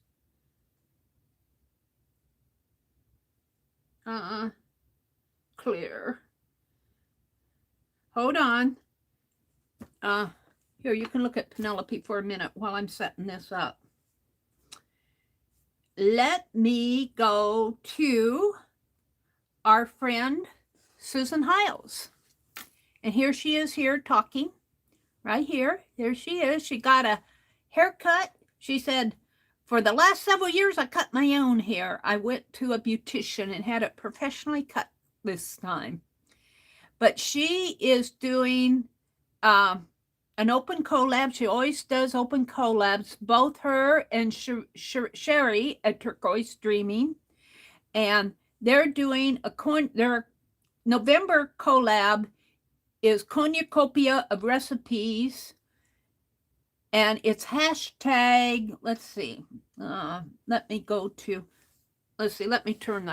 Clear. Hold on. Here, you can look at Penelope for a minute while I'm setting this up. Let me go to our friend Susan Hiles. And here she is here talking. Right here. There she is. She got a haircut. She said, for the last several years, I cut my own hair. I went to a beautician and had it professionally cut this time. but she is doing an open collab. She always does open collabs, both her and Sherry at Turquoise Dreaming. And they're doing their November collab is cornucopia of recipes. And it's hashtag, let's see, let me go to, let's see, let me turn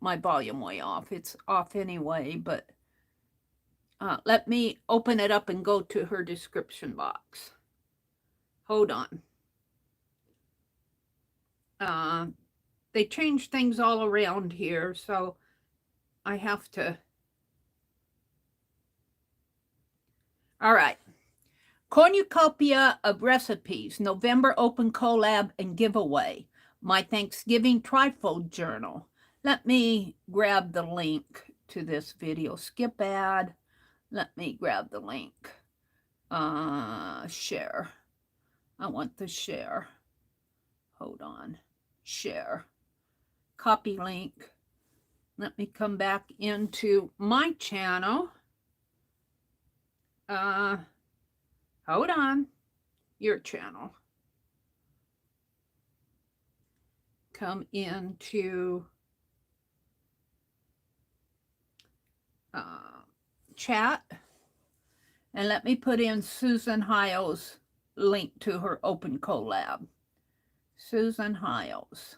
my volume way off. It's off anyway, but let me open it up and go to her description box. Hold on. They changed things all around here, so I have to. All right. Cornucopia of recipes, November open collab and giveaway. My Thanksgiving trifold journal. Let me grab the link to this video. Skip ad. Let me grab the link. Share. I want the share. Hold on. Share. Copy link. Let me come back into my channel. Hold on. Your channel. Come into chat. And let me put in Susan Hiles' link to her open collab. Susan Hiles.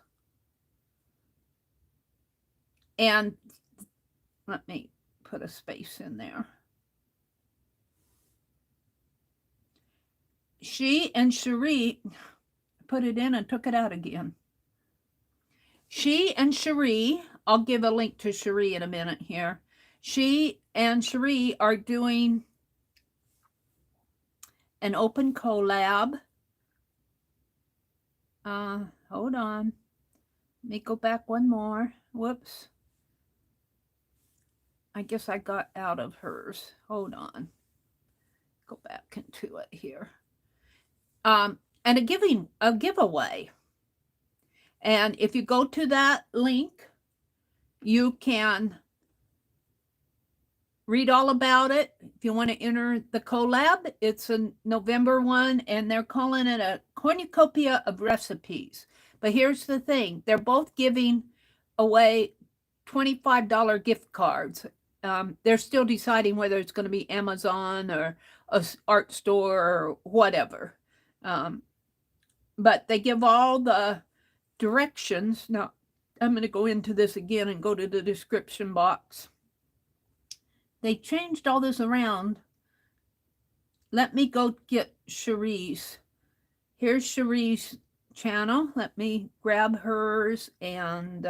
And let me put a space in there. She and Cherie, put it in and took it out again. She and Cherie, I'll give a link to Cherie in a minute here. She and Cherie are doing an open collab. Hold on. Let me go back one more. Whoops. I guess I got out of hers. Hold on. Go back into it here. And a giveaway. And if you go to that link, you can read all about it. If you want to enter the collab, it's a November one, and they're calling it a cornucopia of recipes. But here's the thing. They're both giving away $25 gift cards. They're still deciding whether it's going to be Amazon or an art store or whatever. But they give all the directions. Now, I'm going to go into this again and go to the description box. They changed all this around. Let me go get Cherie's. Here's Cherie's channel. Let me grab hers and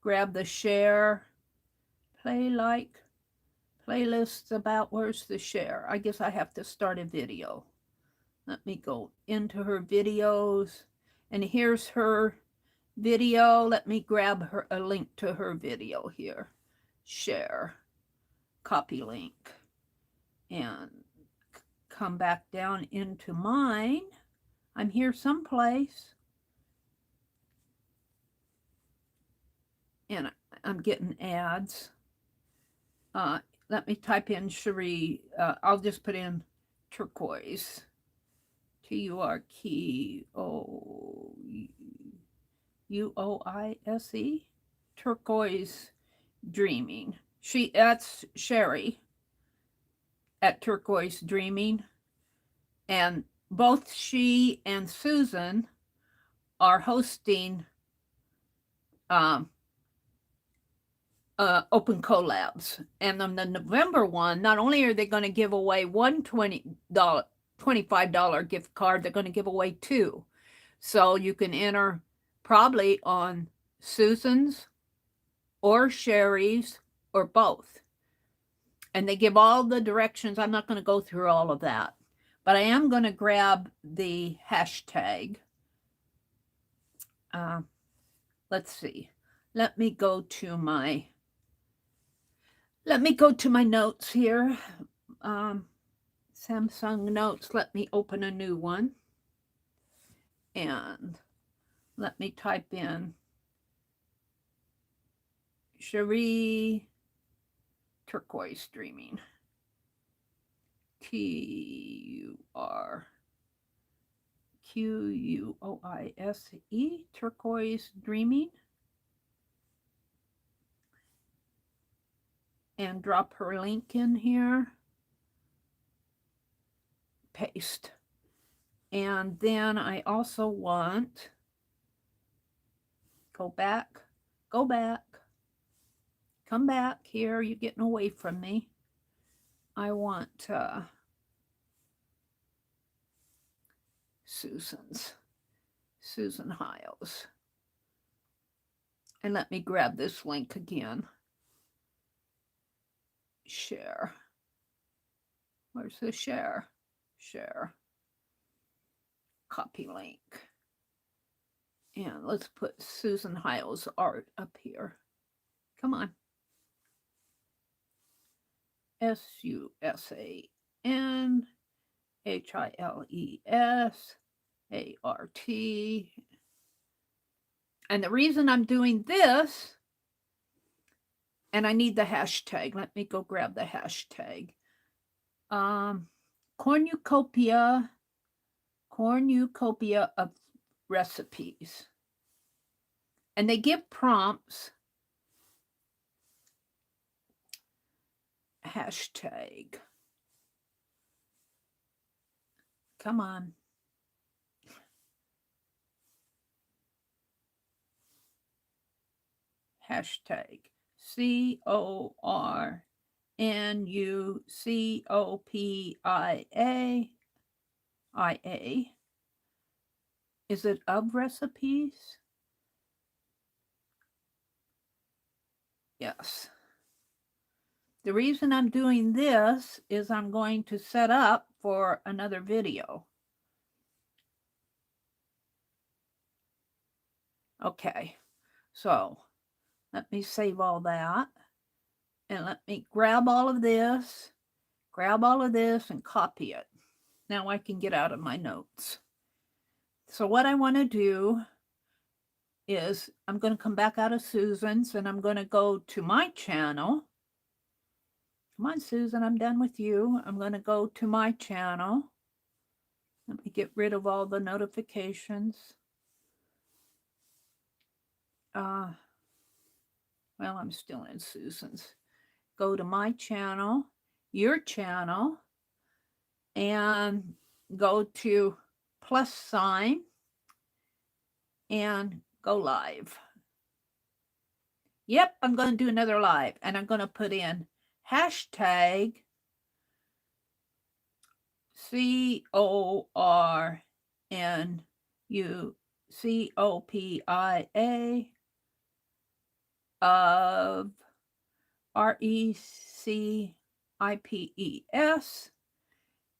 grab the share. Play like. Playlists about. Where's the share? I guess I have to start a video. Let me go into her videos. And here's her video. Let me grab a link to her video here. Share. Copy link. And come back down into mine. I'm here someplace. And I'm getting ads. Let me type in Cherie. I'll just put in turquoise. TURQUOISE. Turquoise Dreaming. That's Sherry at Turquoise Dreaming. And both she and Susan are hosting open collabs. And on the November one, not only are they going to give away one $25 gift card, they're going to give away two. So you can enter probably on Susan's or Sherry's or both. And they give all the directions. I'm not going to go through all of that. But I am going to grab the hashtag. Let's see. Let me go to my notes here. Samsung Notes. Let me open a new one. And let me type in Cherie turquoise dreaming. TURQUOISE, turquoise dreaming. And drop her link in here. Paste. And then I also want, go back, come back here, you're getting away from me. I want Susan Hiles. And let me grab this link again. Share. Where's the share? Share. Copy link. And let's put Susan Hiles' art up here. Come on. SUSANHILESART. And the reason I'm doing this, and I need the hashtag. Let me go grab the hashtag. Cornucopia of recipes. And they give prompts. Hashtag. Come on. Hashtag CORNUCOPIA. Is it of recipes? Yes. The reason I'm doing this is I'm going to set up for another video. Okay, so let me save all that. And let me grab all of this and copy it. Now I can get out of my notes. So what I want to do is I'm going to come back out of Susan's and I'm going to go to my channel. Come on, Susan, I'm done with you. I'm going to go to my channel. Let me get rid of all the notifications. Well, I'm still in Susan's. Go to my channel, your channel, and go to plus sign and go live. Yep, I'm going to do another live, and I'm going to put in hashtag CORNUCOPIA of RECIPES.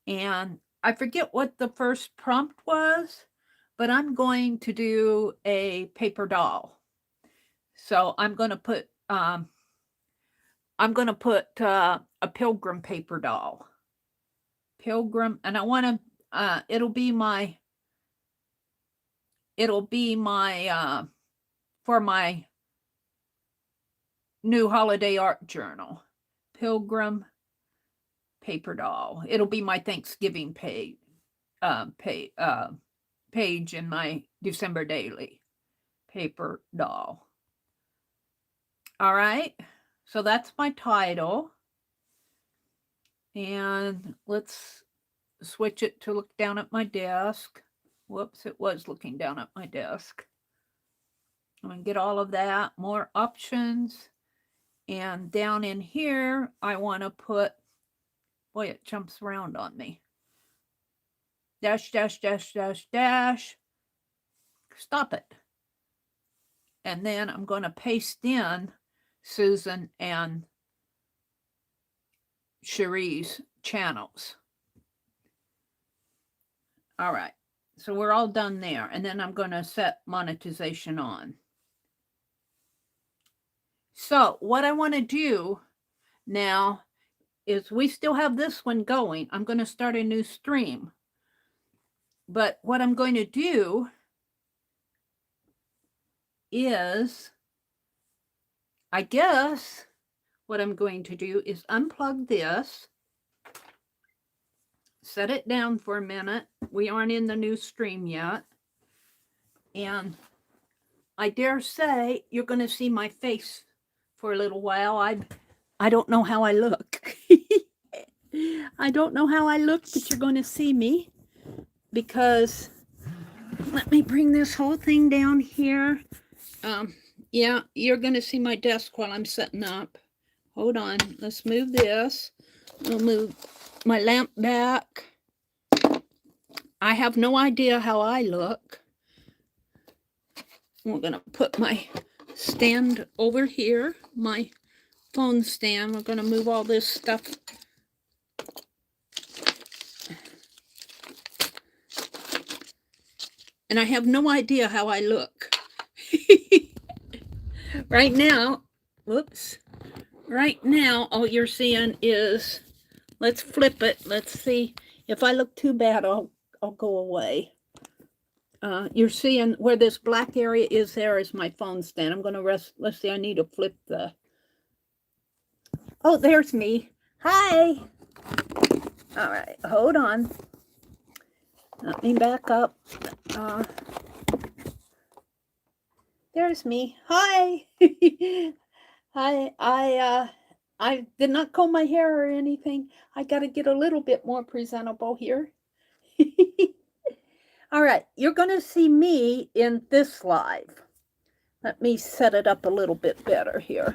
And I forget what the first prompt was, but I'm going to do a paper doll. So I'm going to put a pilgrim paper doll. Pilgrim, and I want to it'll be my for my new holiday art journal. Pilgrim paper doll. It'll be my Thanksgiving page in my December daily. Paper doll. All right. So that's my title. And let's switch it to look down at my desk. Whoops, it was looking down at my desk. I'm going to get all of that, more options. And down in here, I want to put, boy, it jumps around on me. Dash, dash, dash, dash, dash. Stop it. And then I'm going to paste in Susan and Cherie's channels. All right. So we're all done there. And then I'm going to set monetization on. So what I want to do now is we still have this one going. I'm going to start a new stream. But what I'm going to do is, I guess, what I'm going to do is unplug this, set it down for a minute. We aren't in the new stream yet. And I dare say you're going to see my face for a little while. I don't know how I look. I don't know how I look, but you're going to see me, because let me bring this whole thing down here. Yeah, you're going to see my desk while I'm setting up. Hold on. Let's move this. We'll move my lamp back. I have no idea how I look. We're going to put my stand over here, my phone stand. We're going to move all this stuff. And I have no idea how I look. Right now, whoops. Right now, all you're seeing is, let's flip it. Let's see. If I look too bad, I'll go away. You're seeing where this black area is, there is my phone stand. I'm going to rest. Let's see, I need to flip the... Oh, there's me. Hi. All right, hold on. Let me back up. There's me. Hi. Hi. I did not comb my hair or anything. I got to get a little bit more presentable here. All right, you're going to see me in this live. Let me set it up a little bit better here.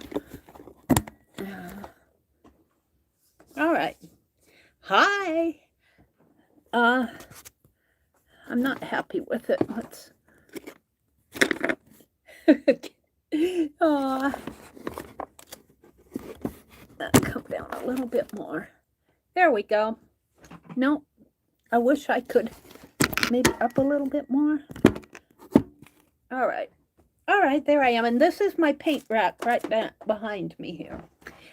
All right. Hi. I'm not happy with it. Let's... Come down a little bit more. There we go. No, I wish I could maybe up a little bit more. All right. All right, there I am. And this is my paint rack right back behind me here.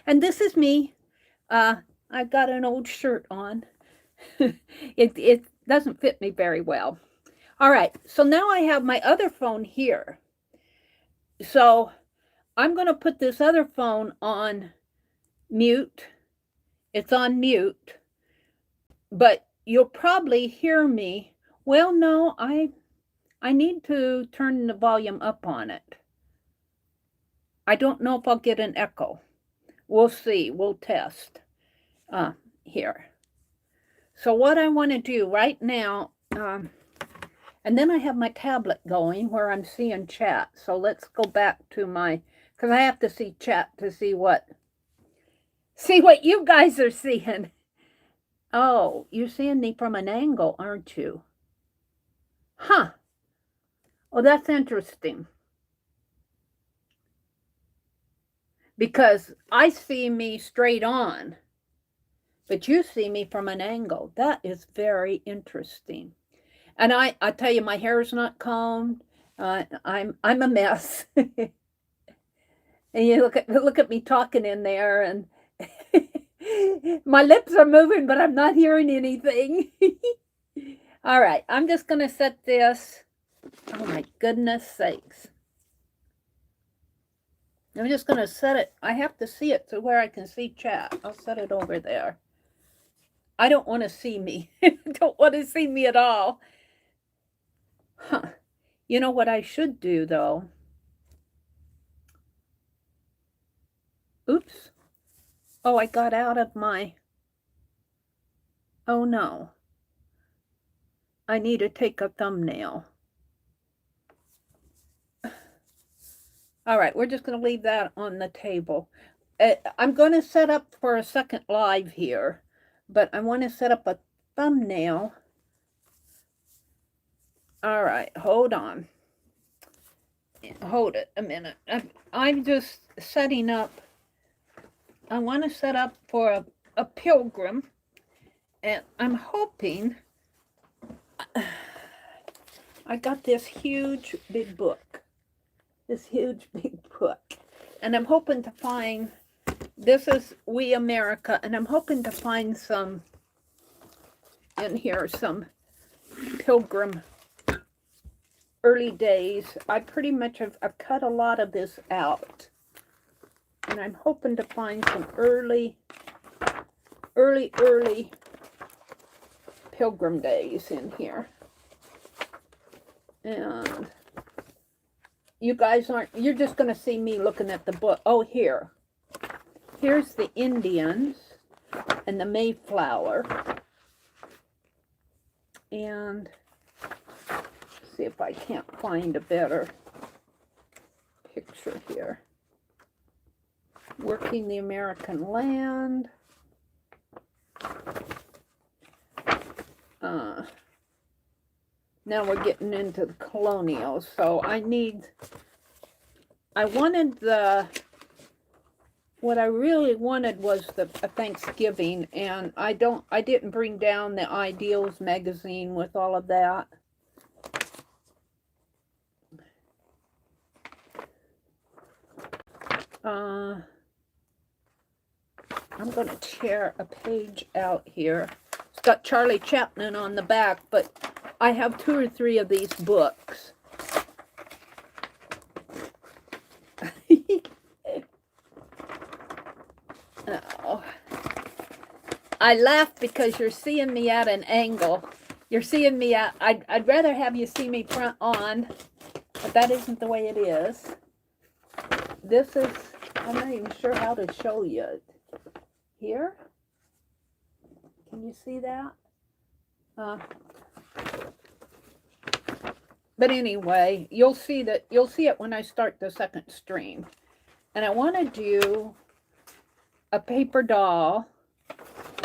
And this is me. I've got an old shirt on. It doesn't fit me very well. All right, so now I have my other phone here. So I'm going to put this other phone on mute. It's on mute. But you'll probably hear me. Well, no, I need to turn the volume up on it. I don't know if I'll get an echo. We'll see. We'll test. Here. So what I want to do right now, and then I have my tablet going where I'm seeing chat. So let's go back to my, because I have to see chat to see what you guys are seeing. Oh, you're seeing me from an angle, aren't you? Huh. Oh, that's interesting. Because I see me straight on, but you see me from an angle. That is very interesting. And I tell you, my hair is not combed. I'm a mess. And you look at me talking in there, and my lips are moving, but I'm not hearing anything. All right, I'm just going to set this. Oh my goodness sakes. I'm just going to set it. I have to see it to where I can see chat. I'll set it over there. I don't want to see me. I don't want to see me at all. Huh. You know what I should do, though? Oops. Oh, I got out of my... Oh, no. I need to take a thumbnail. All right, we're just going to leave that on the table. I'm going to set up for a second live here, but I want to set up a thumbnail. All right, hold on. Hold it a minute. I'm just setting up. I want to set up for a pilgrim, and I'm hoping I got this huge big book. This huge big book. And I'm hoping to find, this is We America, and I'm hoping to find some in here, some pilgrim early days. I pretty much have cut a lot of this out. And I'm hoping to find some early Pilgrim days in here. And you guys aren't, you're just going to see me looking at the book. Oh, here's the Indians and the Mayflower. And see if I can't find a better picture here. Working the American land. Now we're getting into the colonials. So what I really wanted was a Thanksgiving, and I didn't bring down the Ideals magazine with all of that. I'm going to tear a page out here. It's got Charlie Chaplin on the back, but I have 2 or 3 of these books. Oh. I laugh because you're seeing me at an angle. You're seeing me at, I'd rather have you see me front on, but that isn't the way it is. This is, I'm not even sure how to show you it. Here? Can you see that? But anyway, you'll see it when I start the second stream. And I want to do a paper doll,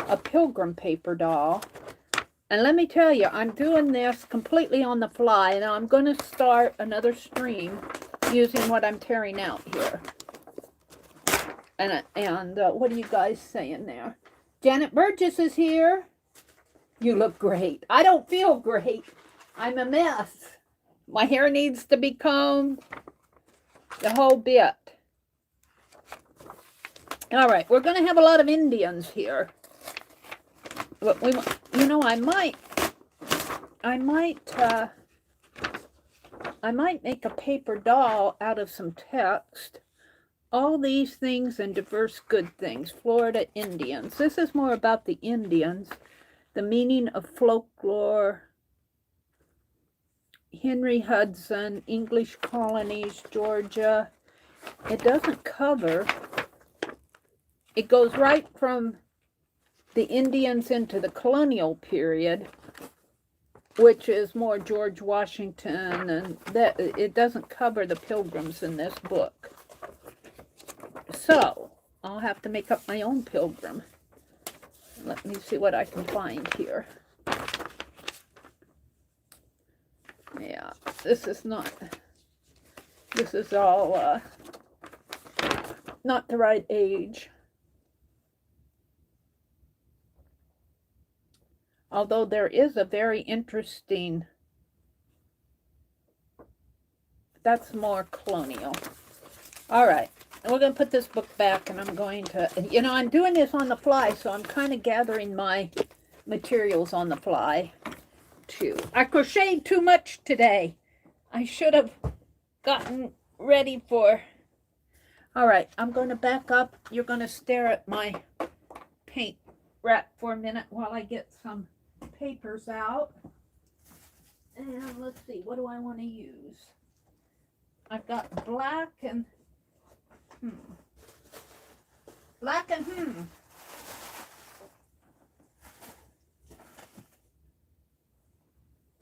a Pilgrim paper doll. And let me tell you, I'm doing this completely on the fly, and I'm going to start another stream using what I'm tearing out here. And what are you guys saying there? Janet Burgess is here. You look great. I don't feel great. I'm a mess. My hair needs to be combed. The whole bit. All right, we're going to have a lot of Indians here. But I might make a paper doll out of some text. All these things and diverse good things. Florida Indians. This is more about the Indians. The meaning of folklore. Henry Hudson. English colonies. Georgia. It doesn't cover. It goes right from the Indians into the colonial period, which is more George Washington, and that it doesn't cover the Pilgrims in this book. So, I'll have to make up my own Pilgrim. Let me see what I can find here. Yeah, this is all not the right age. Although there is a very interesting, that's more colonial. All right, we're going to put this book back, and I'm going to, I'm doing this on the fly, so I'm kind of gathering my materials on the fly, too. I crocheted too much today. I should have gotten ready for, all right, I'm going to back up. You're going to stare at my paint rack for a minute while I get some papers out. And let's see, what do I want to use? I've got black and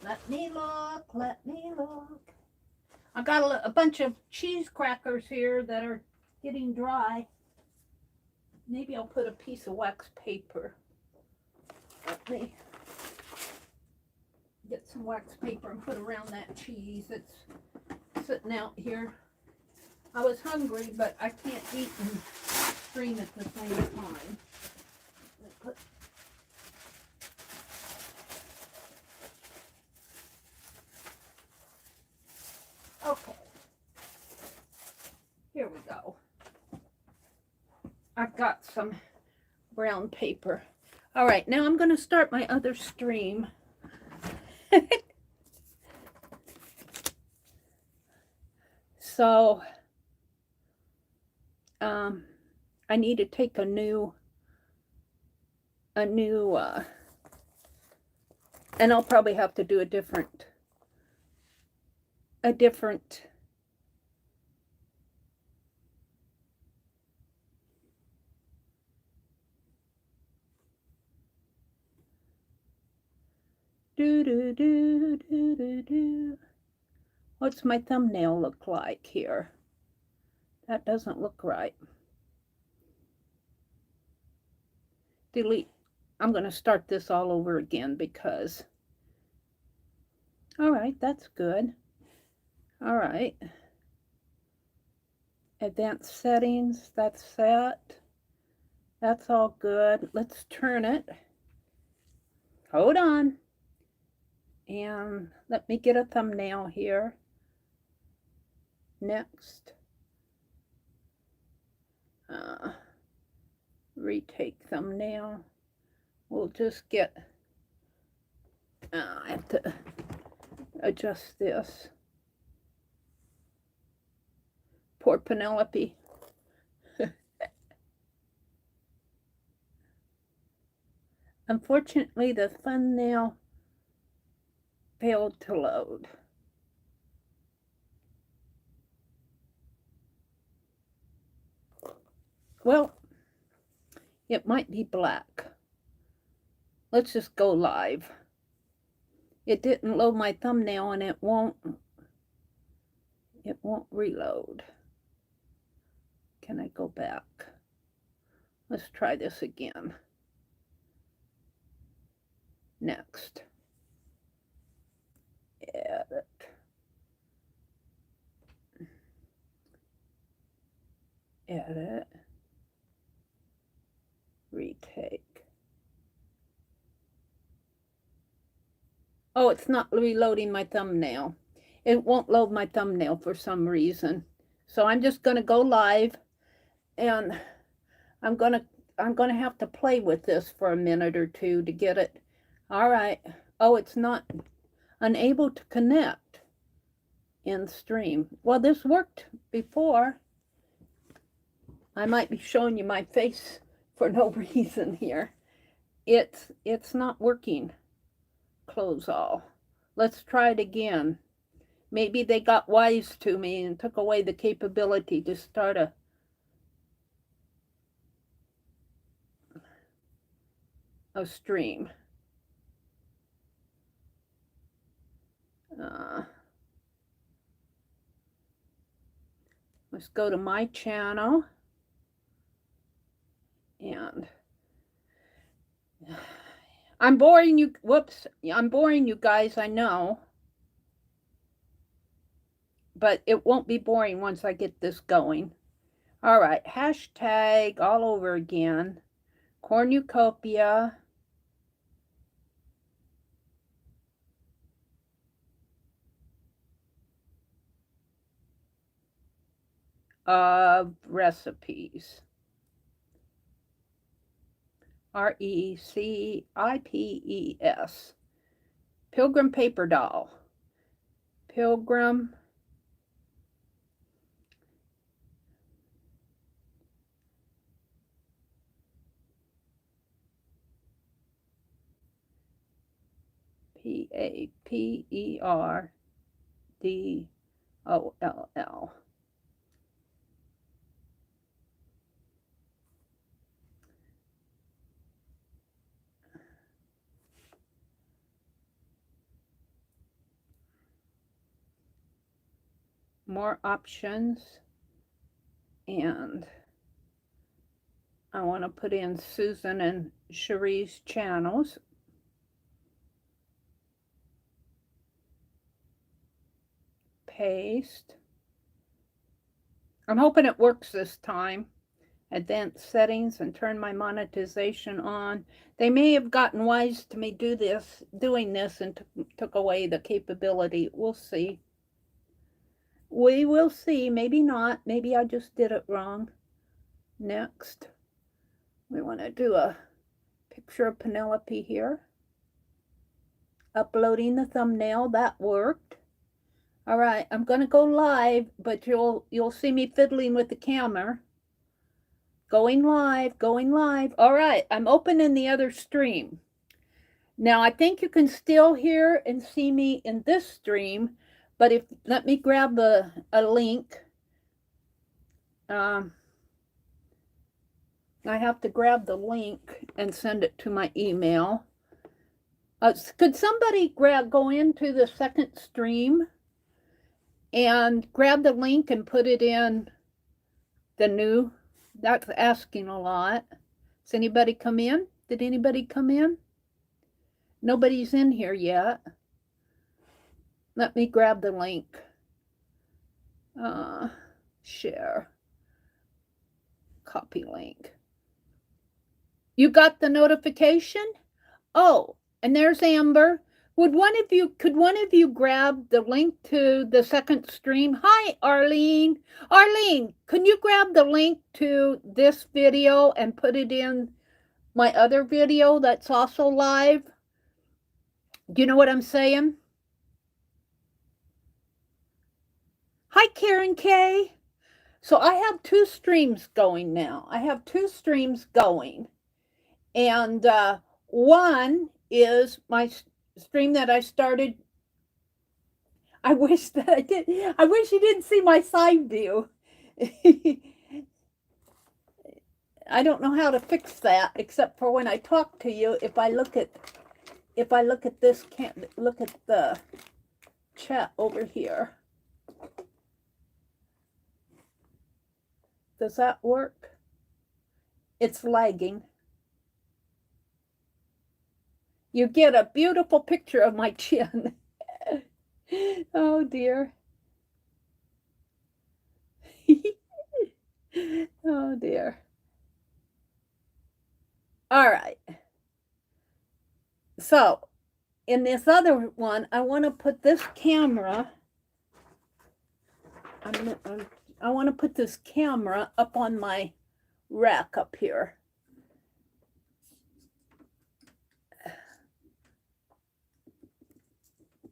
Let me look. I got a bunch of cheese crackers here that are getting dry. Maybe I'll put a piece of wax paper. Let me get some wax paper and put around that cheese that's sitting out here. I was hungry, but I can't eat and stream at the same time. Okay. Here we go. I've got some brown paper. All right, now I'm going to start my other stream. So, I need to take a new, and I'll probably have to do a different What's my thumbnail look like here? That doesn't look right. Delete. I'm going to start this all over again because, all right, that's good. All right. Advanced settings, that's set. That's all good. Let's turn it. Hold on. And let me get a thumbnail here. Next. Retake thumbnail. We'll just get, I have to adjust this. Poor Penelope. Unfortunately, the thumbnail failed to load. Well, it might be black. Let's just go live. It didn't load my thumbnail and it won't reload. Can I go back? Let's try this again. Next. Edit. Edit. Retake. Oh, it's not reloading my thumbnail. It won't load my thumbnail for some reason. So I'm just going to go live, and I'm going to have to play with this for a minute or two to get it. All right. Oh, it's not unable to connect in stream. Well, this worked before. I might be showing you my face for no reason here. It's not working. Close all. Let's try it again. Maybe they got wise to me and took away the capability to start a stream. Let's go to my channel. And I'm boring you. Whoops. I'm boring you guys, I know. But it won't be boring once I get this going. All right. Hashtag all over again. Cornucopia. Of recipes. RECIPES. Pilgrim paper doll. Pilgrim. PAPERDOLL. More options, and I want to put in Susan and Cherie's channels. Paste. I'm hoping it works this time. Advanced settings and turn my monetization on. They may have gotten wise to me doing this and took away the capability. We'll see. We will see. Maybe not. Maybe I just did it wrong. Next, we want to do a picture of Penelope here. Uploading the thumbnail. That worked. All right, I'm going to go live, but you'll see me fiddling with the camera. Going live, going live. All right, I'm opening the other stream. Now, I think you can still hear and see me in this stream, but if let me grab a link. I have to grab the link and send it to my email. Could somebody go into the second stream and grab the link and put it in the new? That's asking a lot. Does anybody come in? Did anybody come in? Nobody's in here yet. Let me grab the link. Share. Copy link. You got the notification? Oh, and there's Amber. Could one of you grab the link to the second stream? Hi, Arlene. Arlene, can you grab the link to this video and put it in my other video that's also live? Do you know what I'm saying? Hi, Karen K. So I have 2 streams going now. I have 2 streams going. And one is my stream that I started. I wish that I did. I wish you didn't see my side view. I don't know how to fix that except for when I talk to you. If I look at this, look at the chat over here. Does that work? It's lagging. You get a beautiful picture of my chin. Oh dear. Oh dear. All right. So in this other one, I want to put this camera. I want to put this camera up on my rack up here.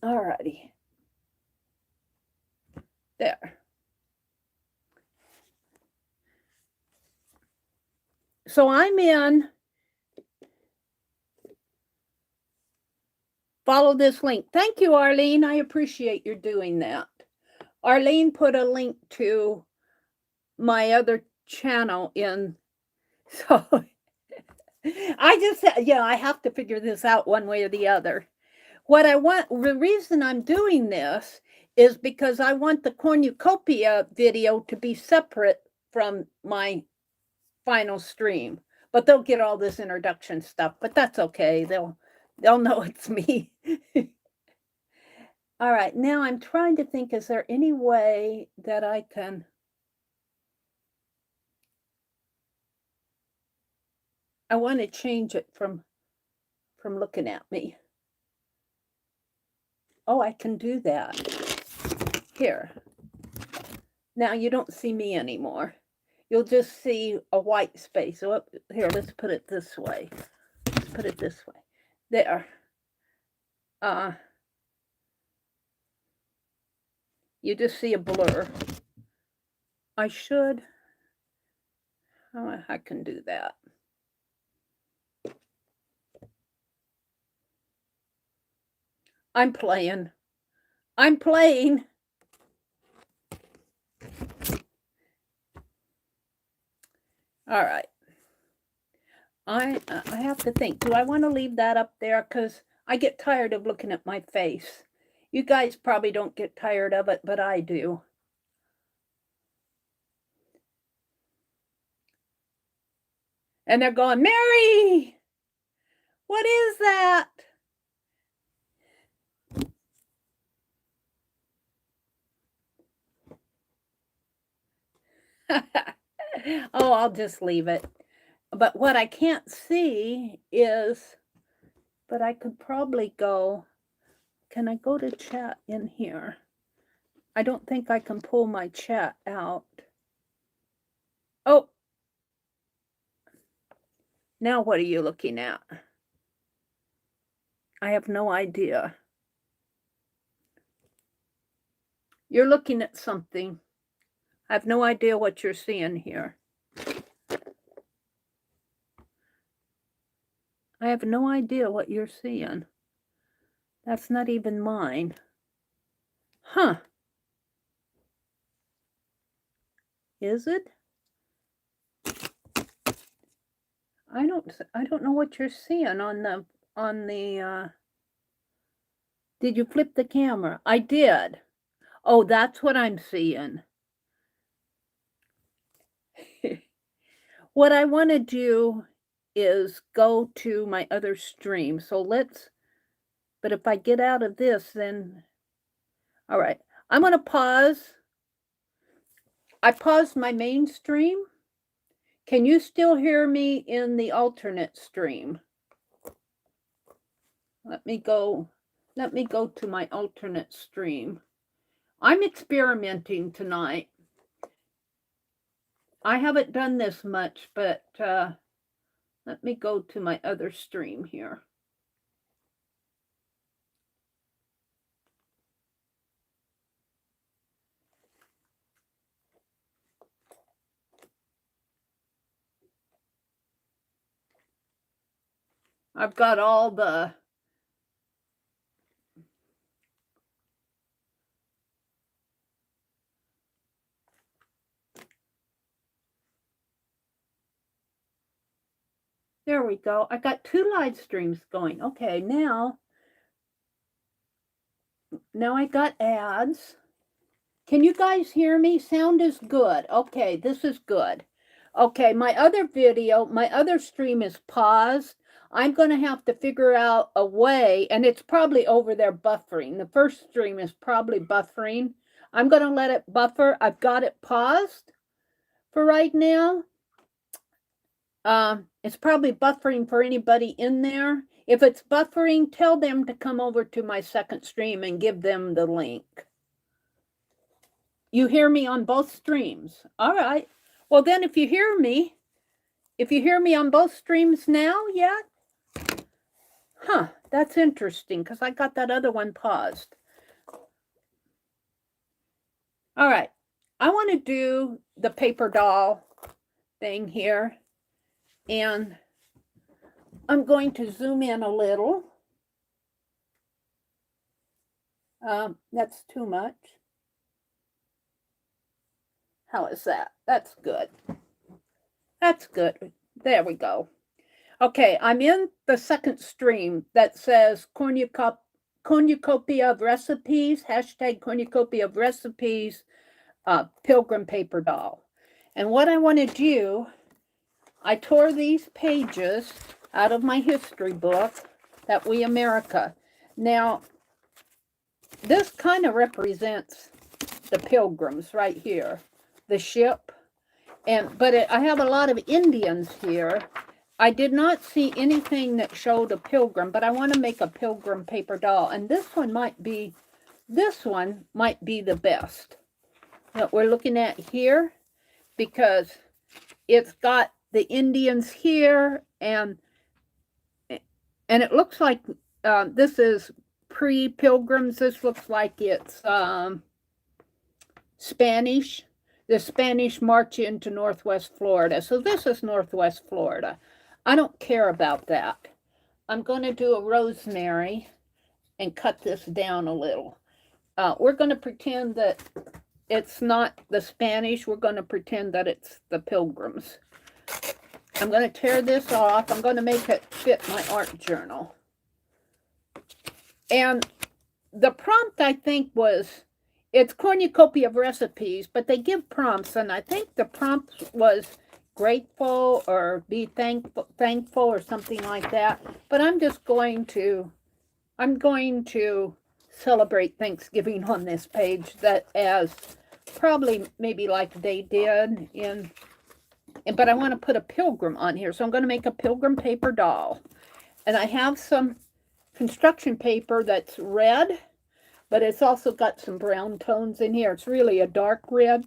All righty. There. So I'm in. Follow this link. Thank you, Arlene. I appreciate your doing that. Arlene put a link to my other channel in. So I have to figure this out one way or the other. What I want, the reason I'm doing this is because I want the cornucopia video to be separate from my final stream. But they'll get all this introduction stuff, but that's okay. They'll know it's me. All right, now I'm trying to think, is there any way that I can... I want to change it from looking at me. Oh, I can do that. Here. Now you don't see me anymore. You'll just see a white space. So here, let's put it this way. Let's put it this way. There. You just see a blur. I should. Oh, I can do that. I'm playing. I'm playing. All right. I have to think. Do I want to leave that up there? Because I get tired of looking at my face. You guys probably don't get tired of it, but I do. And they're going, Meri, what is that? Oh, I'll just leave it. But what I can't see is, but I could probably go, can I go to chat in here? I don't think I can pull my chat out. Oh. Now what are you looking at? I have no idea. You're looking at something. I have no idea what you're seeing here. I have no idea what you're seeing. That's not even mine. Huh. Is it? I don't know what you're seeing on the did you flip the camera? I did. Oh, that's what I'm seeing. What I want to do is go to my other stream. So but if I get out of this, then, all right. I'm going to pause. I paused my main stream. Can you still hear me in the alternate stream? Let me go to my alternate stream. I'm experimenting tonight. I haven't done this much, but let me go to my other stream here. I've got all the there we go. I got 2 live streams going. Okay, now I got ads. Can you guys hear me? Sound is good. Okay, this is good. Okay, my other stream is paused. I'm going to have to figure out a way, and it's probably over there buffering. The first stream is probably buffering. I'm going to let it buffer. I've got it paused for right now. It's probably buffering for anybody in there. If it's buffering, tell them to come over to my second stream and give them the link. You hear me on both streams. All right. Well, then if you hear me on both streams now yet? Huh, that's interesting because I got that other one paused. All right. I want to do the paper doll thing here. And I'm going to zoom in a little. That's too much. How is that? That's good. That's good. There we go. Okay, I'm in the second stream that says cornucopia of recipes, hashtag cornucopia of recipes, pilgrim paper doll. And what I want to do, I tore these pages out of my history book, that We America. Now, this kind of represents the pilgrims right here, the ship. But I have a lot of Indians here. I did not see anything that showed a pilgrim, but I want to make a pilgrim paper doll. And this one might be the best that we're looking at here, because it's got the Indians here, and it looks like this is pre-pilgrims. This looks like it's Spanish. The Spanish march into Northwest Florida. So this is Northwest Florida. I don't care about that. I'm going to do a rosemary and cut this down a little. We're going to pretend that it's not the Spanish. We're going to pretend that it's the pilgrims. I'm going to tear this off. I'm going to make it fit my art journal. And the prompt, I think, was, it's cornucopia of recipes, but they give prompts, and I think the prompt was grateful or be thankful or something like that. But I'm going to celebrate Thanksgiving on this page, that as probably maybe like they did but I want to put a pilgrim on here. So I'm going to make a pilgrim paper doll. And I have some construction paper that's red, but it's also got some brown tones in here. It's really a dark red.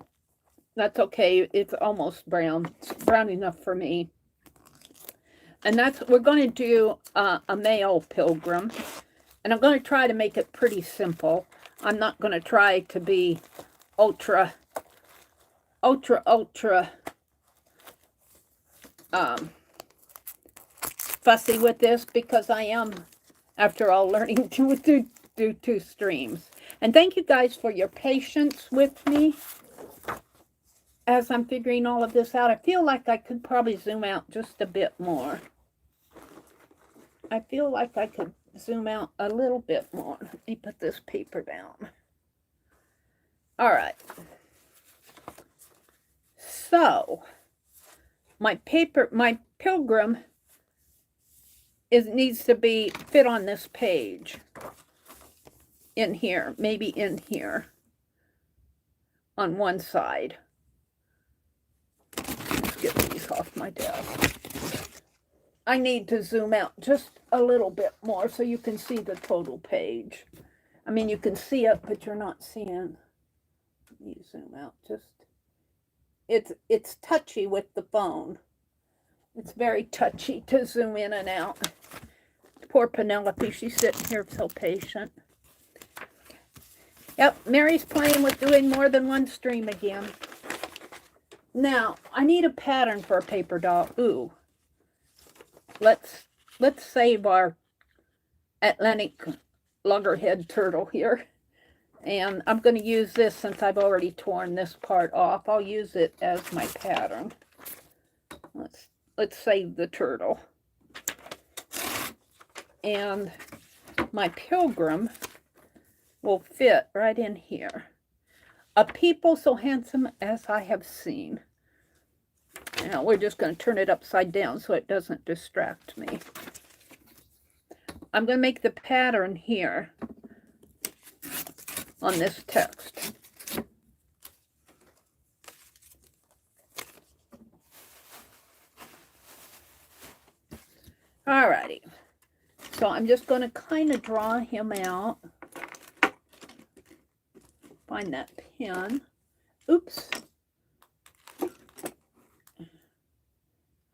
That's okay. It's almost brown. It's brown enough for me. And we're going to do a male pilgrim. And I'm going to try to make it pretty simple. I'm not going to try to be ultra fussy with this because I am, after all, learning to do 2 streams. And thank you guys for your patience with me as I'm figuring all of this out. I feel like I could probably zoom out just a bit more. I feel like I could zoom out a little bit more. Let me put this paper down. All right. So, my pilgrim needs to be fit on this page. In here, maybe in here. On one side. Let's get these off my desk. I need to zoom out just a little bit more so you can see the total page. I mean, you can see it, but you're not seeing. You zoom out just. It's touchy with the phone. It's very touchy to zoom in and out. Poor Penelope, she's sitting here so patient. Yep, Mary's playing with doing more than one stream again. Now, I need a pattern for a paper doll. Ooh. Let's save our Atlantic loggerhead turtle here. And I'm going to use this since I've already torn this part off. I'll use it as my pattern. Let's save the turtle. And my pilgrim will fit right in here. A people so handsome as I have seen. Now we're just going to turn it upside down so it doesn't distract me. I'm going to make the pattern here on this text. Alrighty. So I'm just going to kind of draw him out. Find that pen. Oops.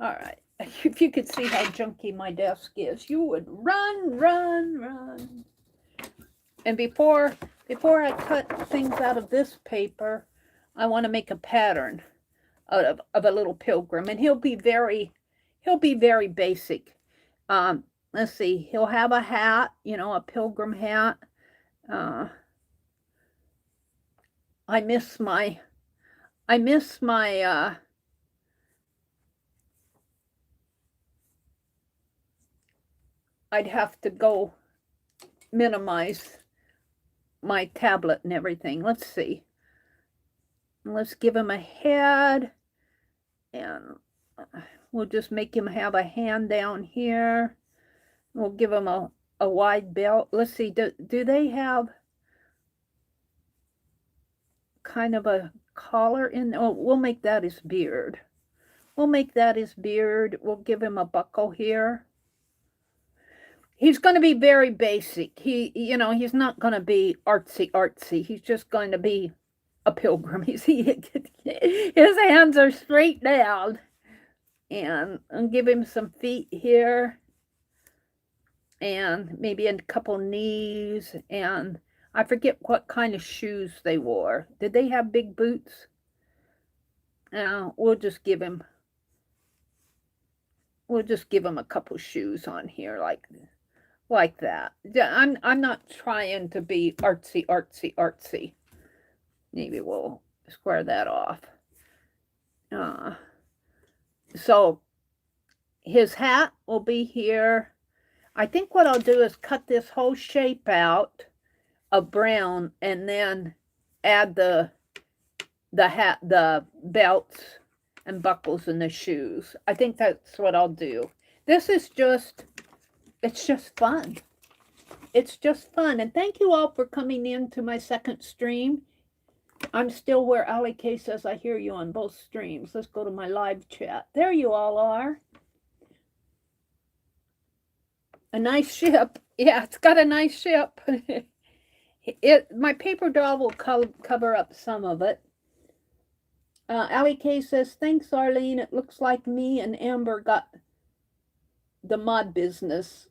All right. If you could see how junky my desk is, you would run, run, run. And before I cut things out of this paper, I want to make a pattern of a little pilgrim, and he'll be very basic. Let's see. He'll have a hat, you know, a pilgrim hat. I miss my I'd have to go minimize my tablet and everything. Let's see. Let's give him a head, and we'll just make him have a hand down here. We'll give him a wide belt. Let's see. Do they have kind of a collar in? Oh, we'll make that his beard. We'll make that his beard. We'll give him a buckle here. He's going to be very basic. You know, he's not going to be artsy. He's just going to be a pilgrim. His hands are straight down. And I'll give him some feet here. And maybe a couple knees. And I forget what kind of shoes they wore. Did they have big boots? We'll just give him a couple shoes on here like that. I'm not trying to be artsy. Maybe we'll square that off. So his hat will be here. I think what I'll do is cut this whole shape out of brown and then add the hat, the belts and buckles and the shoes. I think that's what I'll do. This is just, it's just fun. It's just fun. And thank you all for coming in to my second stream. I'm still where Ali K says I hear you on both streams. Let's go to my live chat. There you all are. A nice ship. Yeah, it's got a nice ship. My paper doll will cover up some of it. Ali K says, thanks, Arlene. It looks like me and Amber got the mod business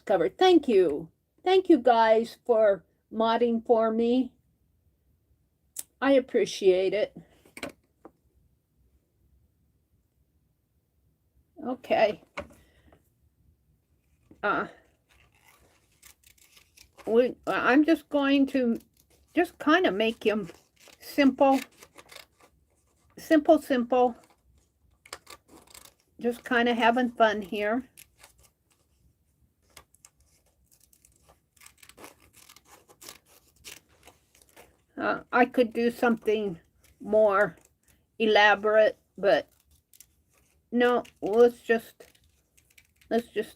covered. Thank you. Thank you guys for modding for me. I appreciate it. Okay. I'm just going to just kind of make him simple. Simple. Just kind of having fun here. I could do something more elaborate, but no, let's just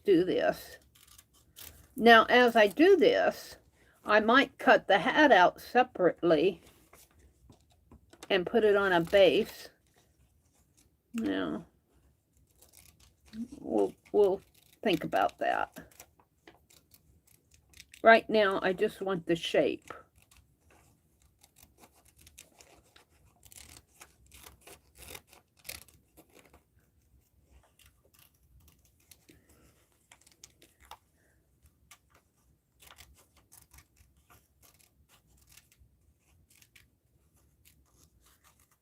do this. Now, as I do this, I might cut the hat out separately and put it on a base. Now, we'll think about that. Right now, I just want the shape.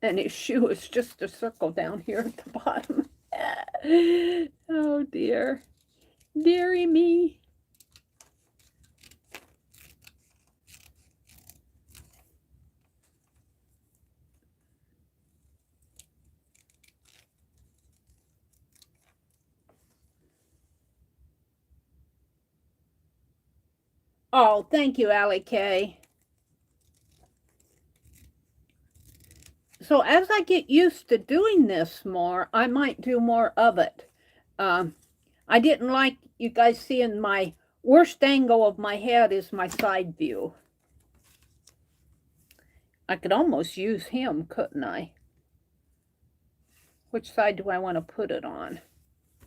And his shoe is just a circle down here at the bottom. Oh dear. Dearie me. Oh, thank you, Allie Kay. So as I get used to doing this more, I might do more of it. I didn't like you guys seeing my worst angle of my head is my side view. I could almost use him, couldn't I? Which side do I want to put it on? I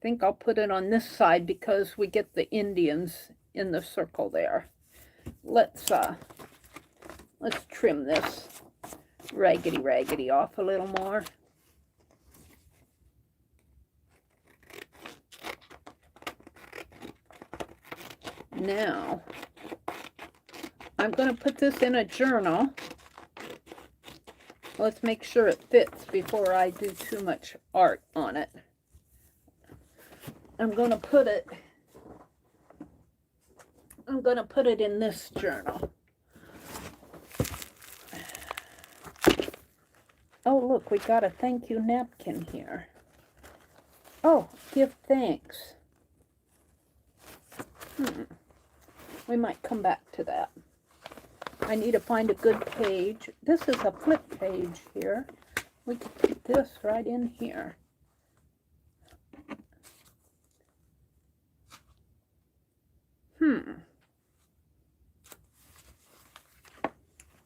think I'll put it on this side because we get the Indians in the circle there. Let's trim this raggedy off a little more. Now, I'm going to put this in a journal. Let's make sure it fits before I do too much art on it. I'm going to put it in this journal. Oh, look, we got a thank you napkin here. Oh, give thanks. We might come back to that. I need to find a good page. This is a flip page here. We could put this right in here.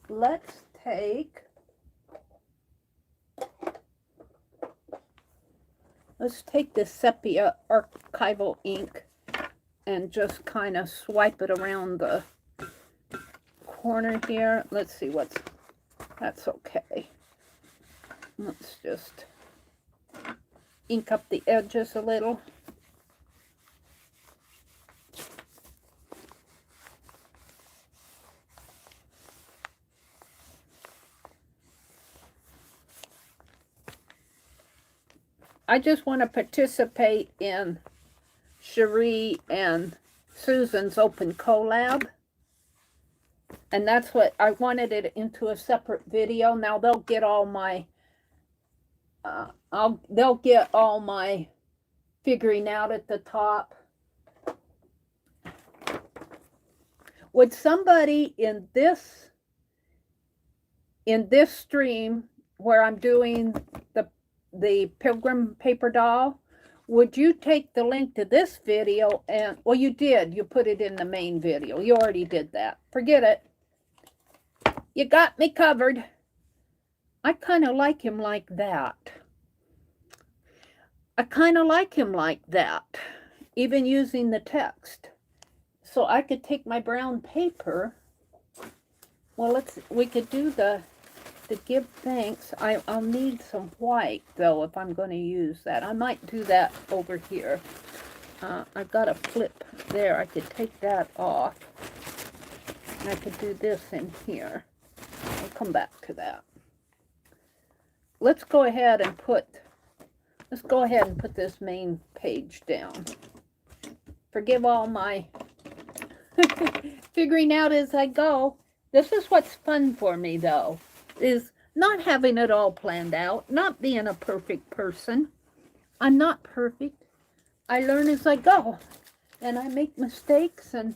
Let's take this sepia archival ink and just kind of swipe it around the corner here. Let's see that's okay. Let's just ink up the edges a little. I just want to participate in Cherie and Susan's open collab. And that's what I wanted it into a separate video. Now they'll get all my they'll get all my figuring out at the top. Would somebody in this stream where I'm doing the Pilgrim paper doll, would you take the link to this video and, well, you did. You put it in the main video. You already did that. Forget it. You got me covered. I kind of like him like that. Even using the text. So I could take my brown paper. Well, we could do the give thanks. I'll need some white, though, if I'm going to use that. I might do that over here. I've got a flip there. I could take that off. And I could do this in here. I'll come back to that. Let's go ahead and put this main page down. Forgive all my figuring out as I go. This is what's fun for me, though, is not having it all planned out, not being a perfect person. I'm not perfect. I learn as I go, and I make mistakes. And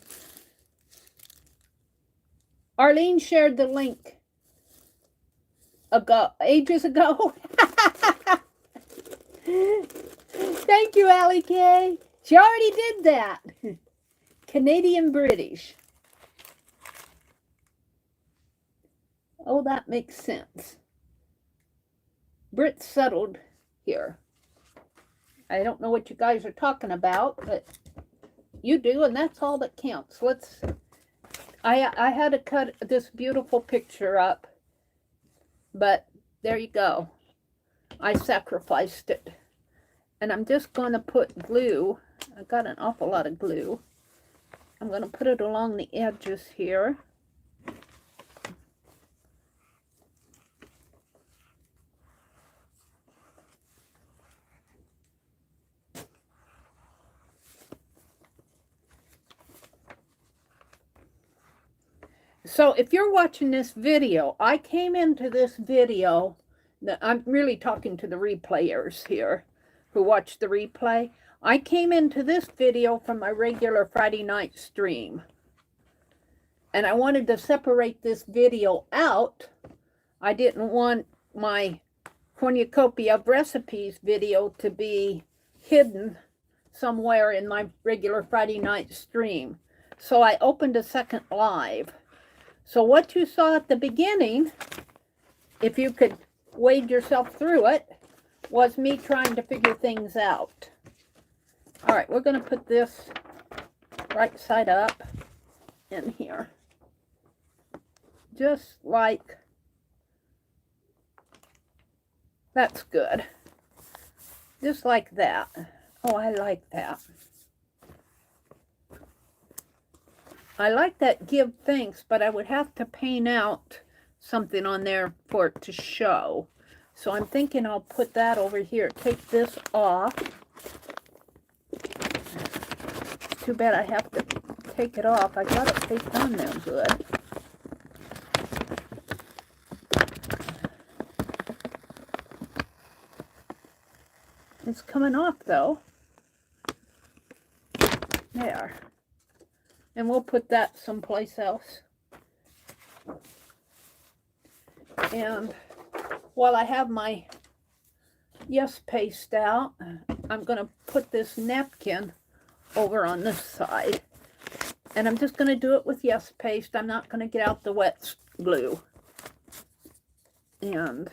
Arlene shared the link ages ago. Thank you, Allie Kay. She already did that. Canadian British. Oh, that makes sense. Brits settled here. I don't know what you guys are talking about, but you do, and that's all that counts. I had to cut this beautiful picture up, but there you go. I sacrificed it. And I'm just going to put glue. I got an awful lot of glue. I'm going to put it along the edges here. So if you're watching this video, I came into this video, I'm really talking to the replayers here who watch the replay. I came into this video from my regular Friday night stream. And I wanted to separate this video out. I didn't want my cornucopia of recipes video to be hidden somewhere in my regular Friday night stream. So I opened a second live. So what you saw at the beginning, if you could wade yourself through it, was me trying to figure things out. All right, we're going to put this right side up in here. Just like, that's good. Just like that. Oh, I like that. I like that give thanks, but I would have to paint out something on there for it to show. So I'm thinking I'll put that over here. Take this off. Too bad I have to take it off. I got it taped on there good. It's coming off though. There. And we'll put that someplace else. And while I have my yes paste out, I'm going to put this napkin over on this side. And I'm just going to do it with yes paste. I'm not going to get out the wet glue. And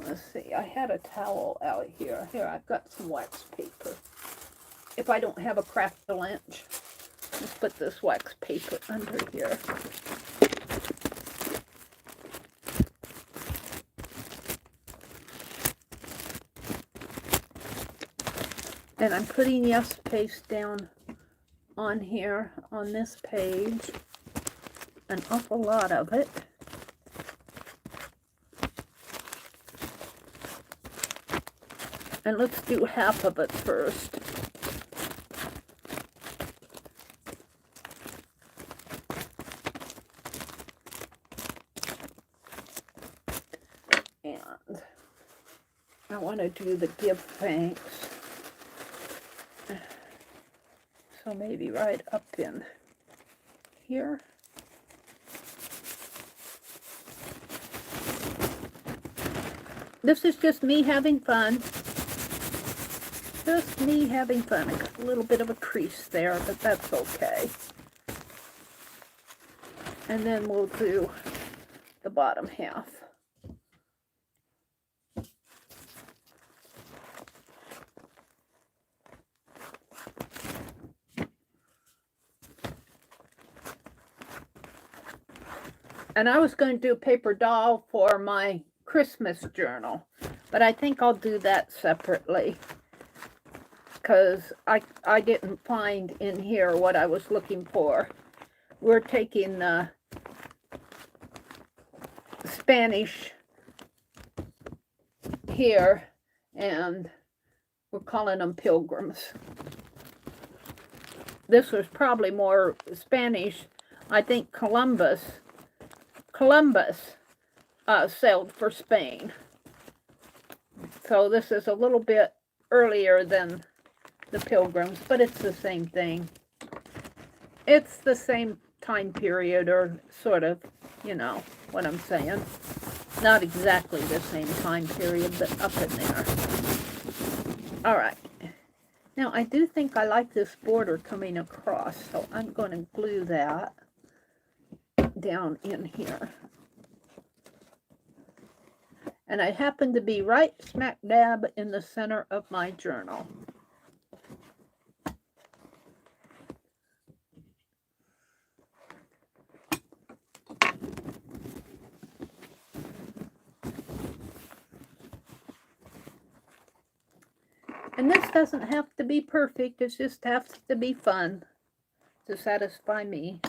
let's see, I had a towel out here. Here, I've got some wax paper. If I don't have a craft lunch, let's put this wax paper under here. And I'm putting yes paste down on here, on this page. An awful lot of it. And let's do half of it first. And I want to do the give thanks. So maybe right up in here. This is just me having fun. Just me having fun. I got a little bit of a crease there, but that's okay. And then we'll do the bottom half. And I was going to do a paper doll for my Christmas journal, but I think I'll do that separately because I didn't find in here what I was looking for. We're taking the Spanish here and we're calling them pilgrims. this was probably more Spanish. I think Columbus sailed for Spain. So this is a little bit earlier than the Pilgrims, but it's the same thing. It's the same time period, or sort of, you know what I'm saying. Not exactly the same time period, but up in there. All right. Now, I do think I like this border coming across, so I'm going to glue that down in here. And I happen to be right smack dab in the center of my journal. And this doesn't have to be perfect, it just has to be fun to satisfy me.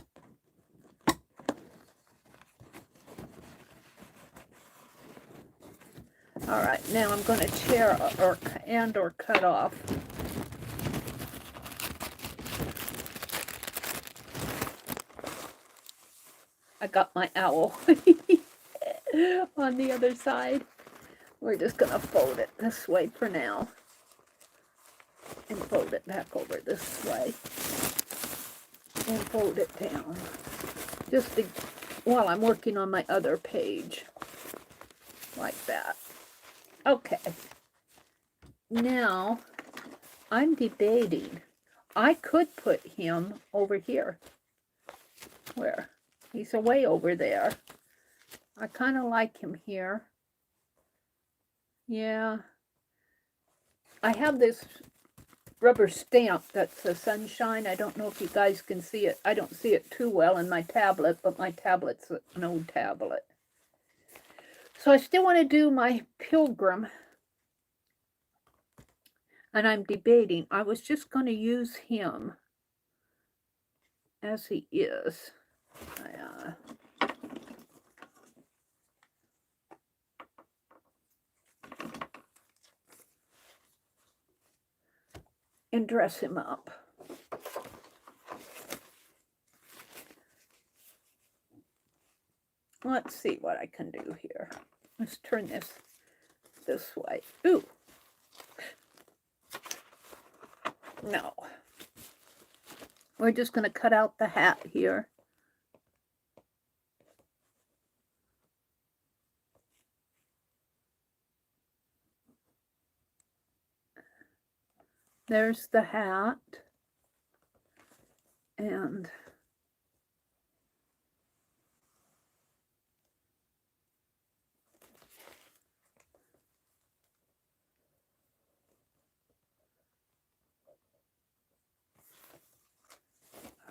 All right, now I'm going to tear or cut off. I got my owl on the other side. We're just going to fold it this way for now. And fold it back over this way. And fold it down. Just to, while I'm working on my other page. Like that. Okay. Now, I'm debating. I could put him over here. Where? He's away over there. I kind of like him here. Yeah. I have this rubber stamp that's the sunshine. I don't know if you guys can see it. I don't see it too well in my tablet, but my tablet's an old tablet. So I still want to do my pilgrim. And I'm debating. I was just going to use him as he is. And dress him up. Let's see what I can do here. Let's turn this way. Ooh. No. We're just going to cut out the hat here. There's the hat. And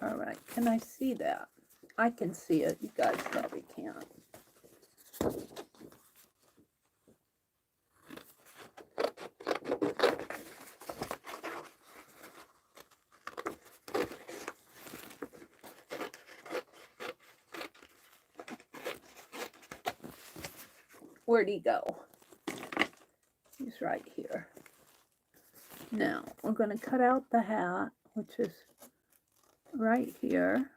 all right, can I see that? I can see it. You guys probably can't. Where'd he go? He's right here. Now, we're going to cut out the hat, which is right here.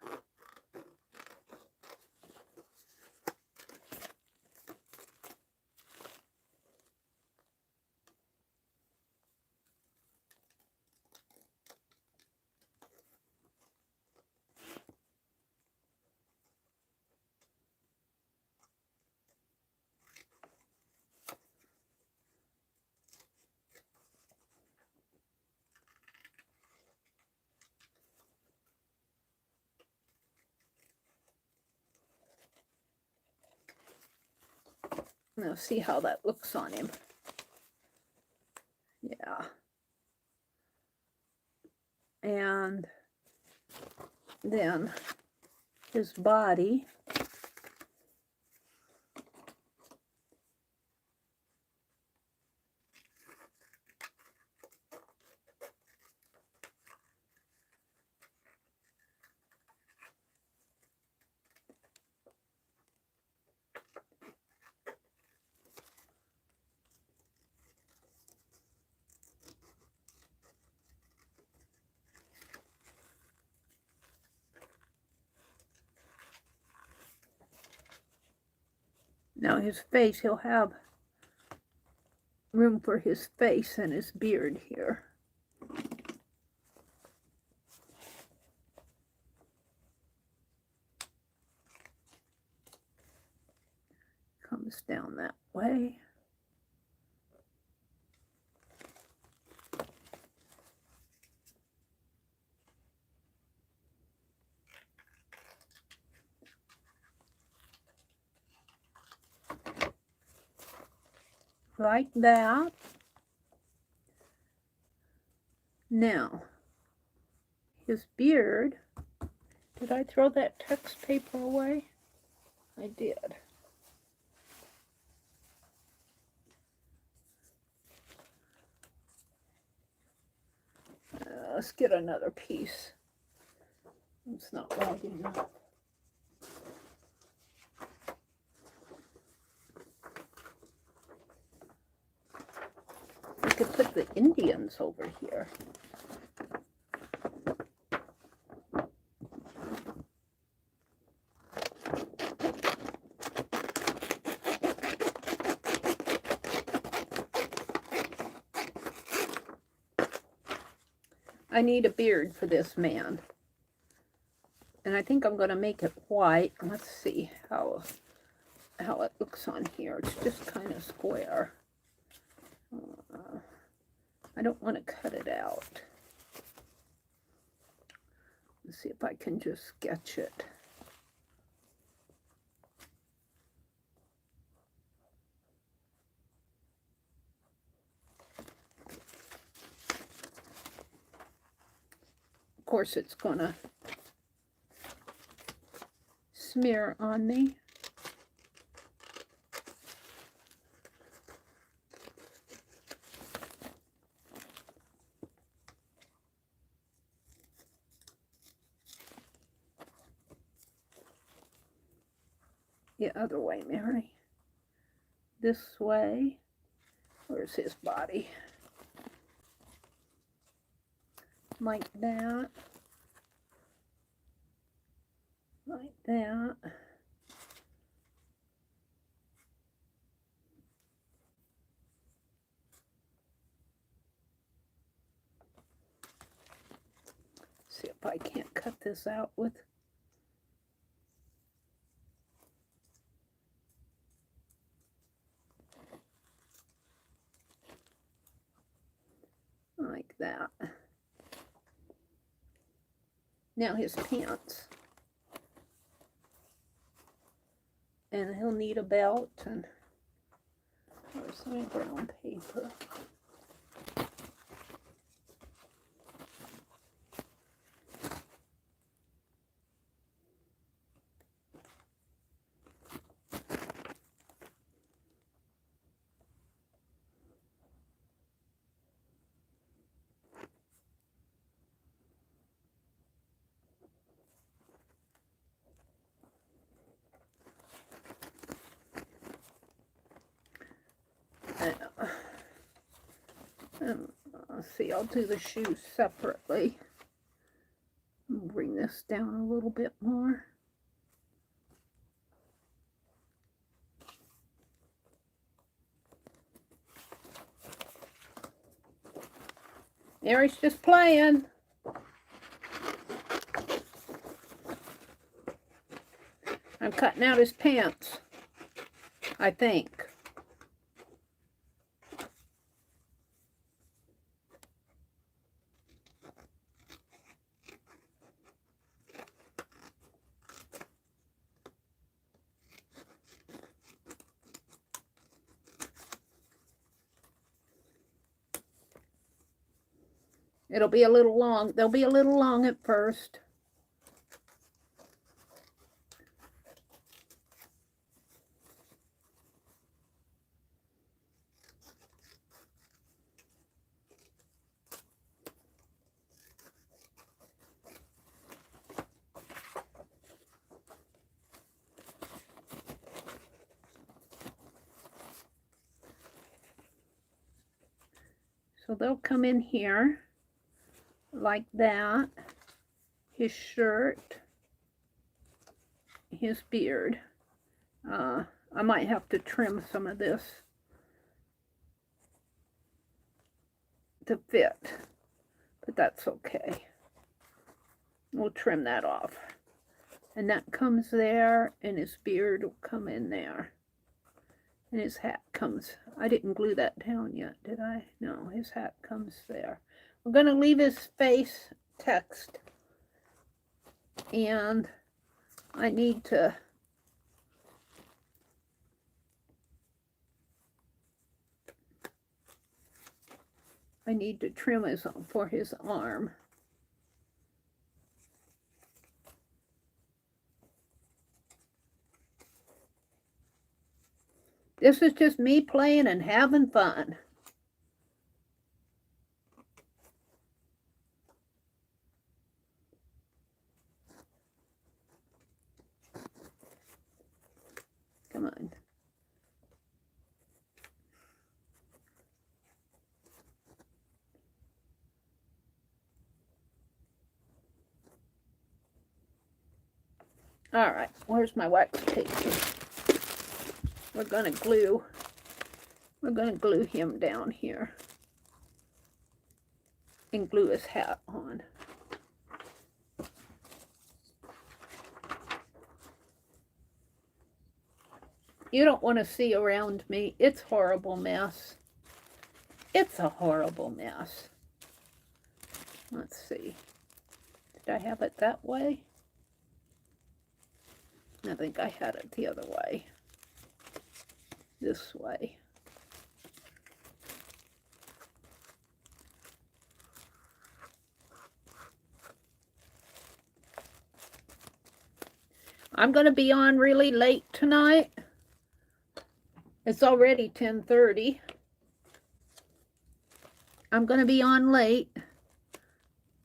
Now see how that looks on him. Yeah. And then his body. Now his face, he'll have room for his face and his beard here. Comes down that way. Like that. Now, his beard, did I throw that text paper away? I did. Let's get another piece. It's not wide enough. We could put the Indians over here. I need a beard for this man. And I think I'm going to make it white. Let's see how it looks on here. It's just kind of square. I don't want to cut it out. Let's see if I can just sketch it. Of course, it's going to smear on me. The other way, Meri. This way. Where's his body? Like that. Like that. See if I can't cut this out with like that. Now his pants. And he'll need a belt and or some brown paper. Let's see, I'll do the shoes separately. Bring this down a little bit more. Meri's just playing. I'm cutting out his pants, I think. It'll be a little long. They'll be a little long at first. So they'll come in here like that. His shirt, his beard. I might have to trim some of this to fit, but that's okay. We'll trim that off. And that comes there, and his beard will come in there. And his hat comes, I didn't glue that down yet, did I? No, his hat comes there. We're going to leave his face text. And I need to trim for his arm. This is just me playing and having fun. Come on. All right, where's my wax tape? We're gonna glue him down here and glue his hat on. You don't want to see around me. It's a horrible mess. It's a horrible mess. Let's see. Did I have it that way? I think I had it the other way. This way. I'm going to be on really late tonight. It's already 10:30. I'm going to be on late.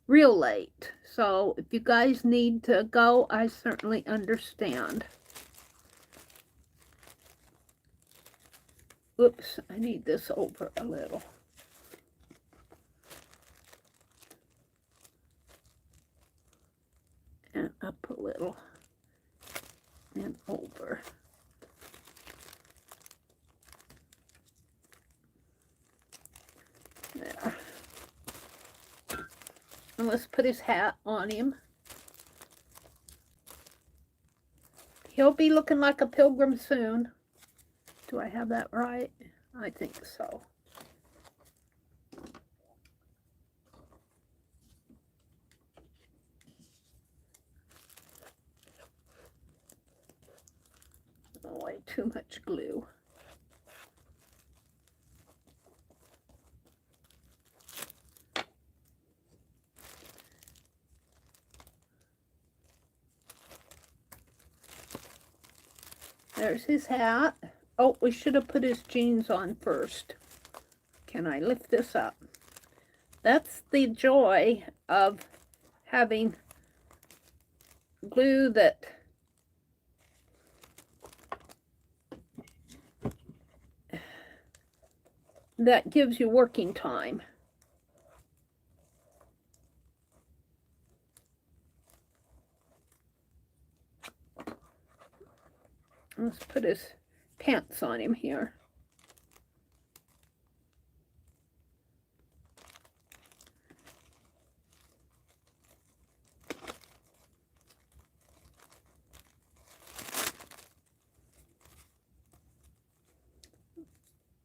Real late. So if you guys need to go, I certainly understand. Oops, I need this over a little. And up a little. And over. There. And let's put his hat on him. He'll be looking like a pilgrim soon. Do I have that right? I think so. Oh, way too much glue. There's his hat. Oh, we should have put his jeans on first. Can I lift this up? That's the joy of having glue that gives you working time. Let's put his pants on him here.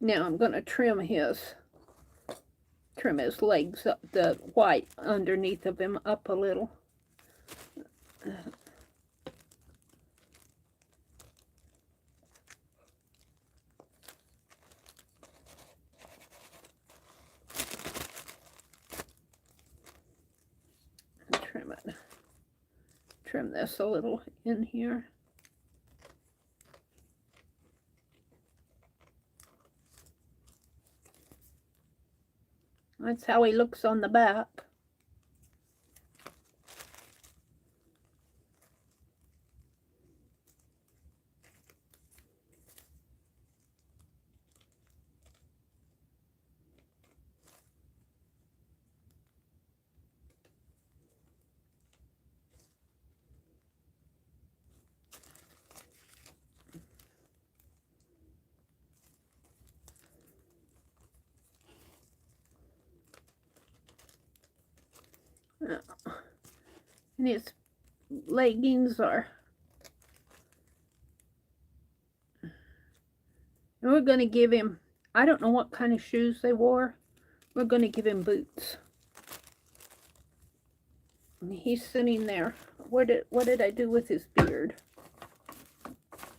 Now I'm going to trim his legs up, the white underneath of him up a little. Trim this a little in here. That's how he looks on the back. And his leggings are... And we're going to give him, I don't know what kind of shoes they wore. We're going to give him boots. And he's sitting there. What did I do with his beard?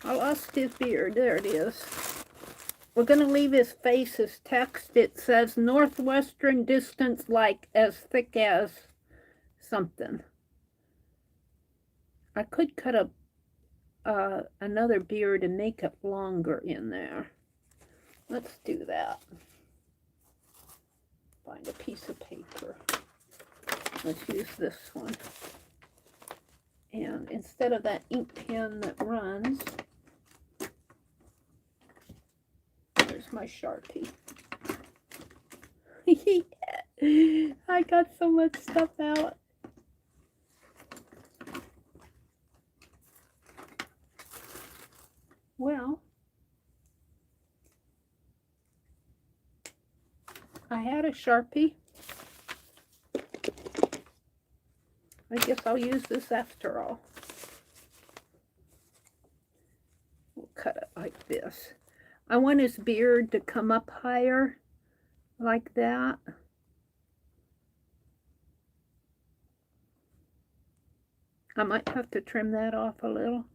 I lost his beard. There it is. We're going to leave his face as text. It says northwestern distance like as thick as something. I could cut another beard and make it longer in there. Let's do that. Find a piece of paper. Let's use this one. And instead of that ink pen that runs, there's my Sharpie. I got so much stuff out. Well, I had a Sharpie. I guess I'll use this after all. We'll cut it like this. I want his beard to come up higher, like that. I might have to trim that off a little.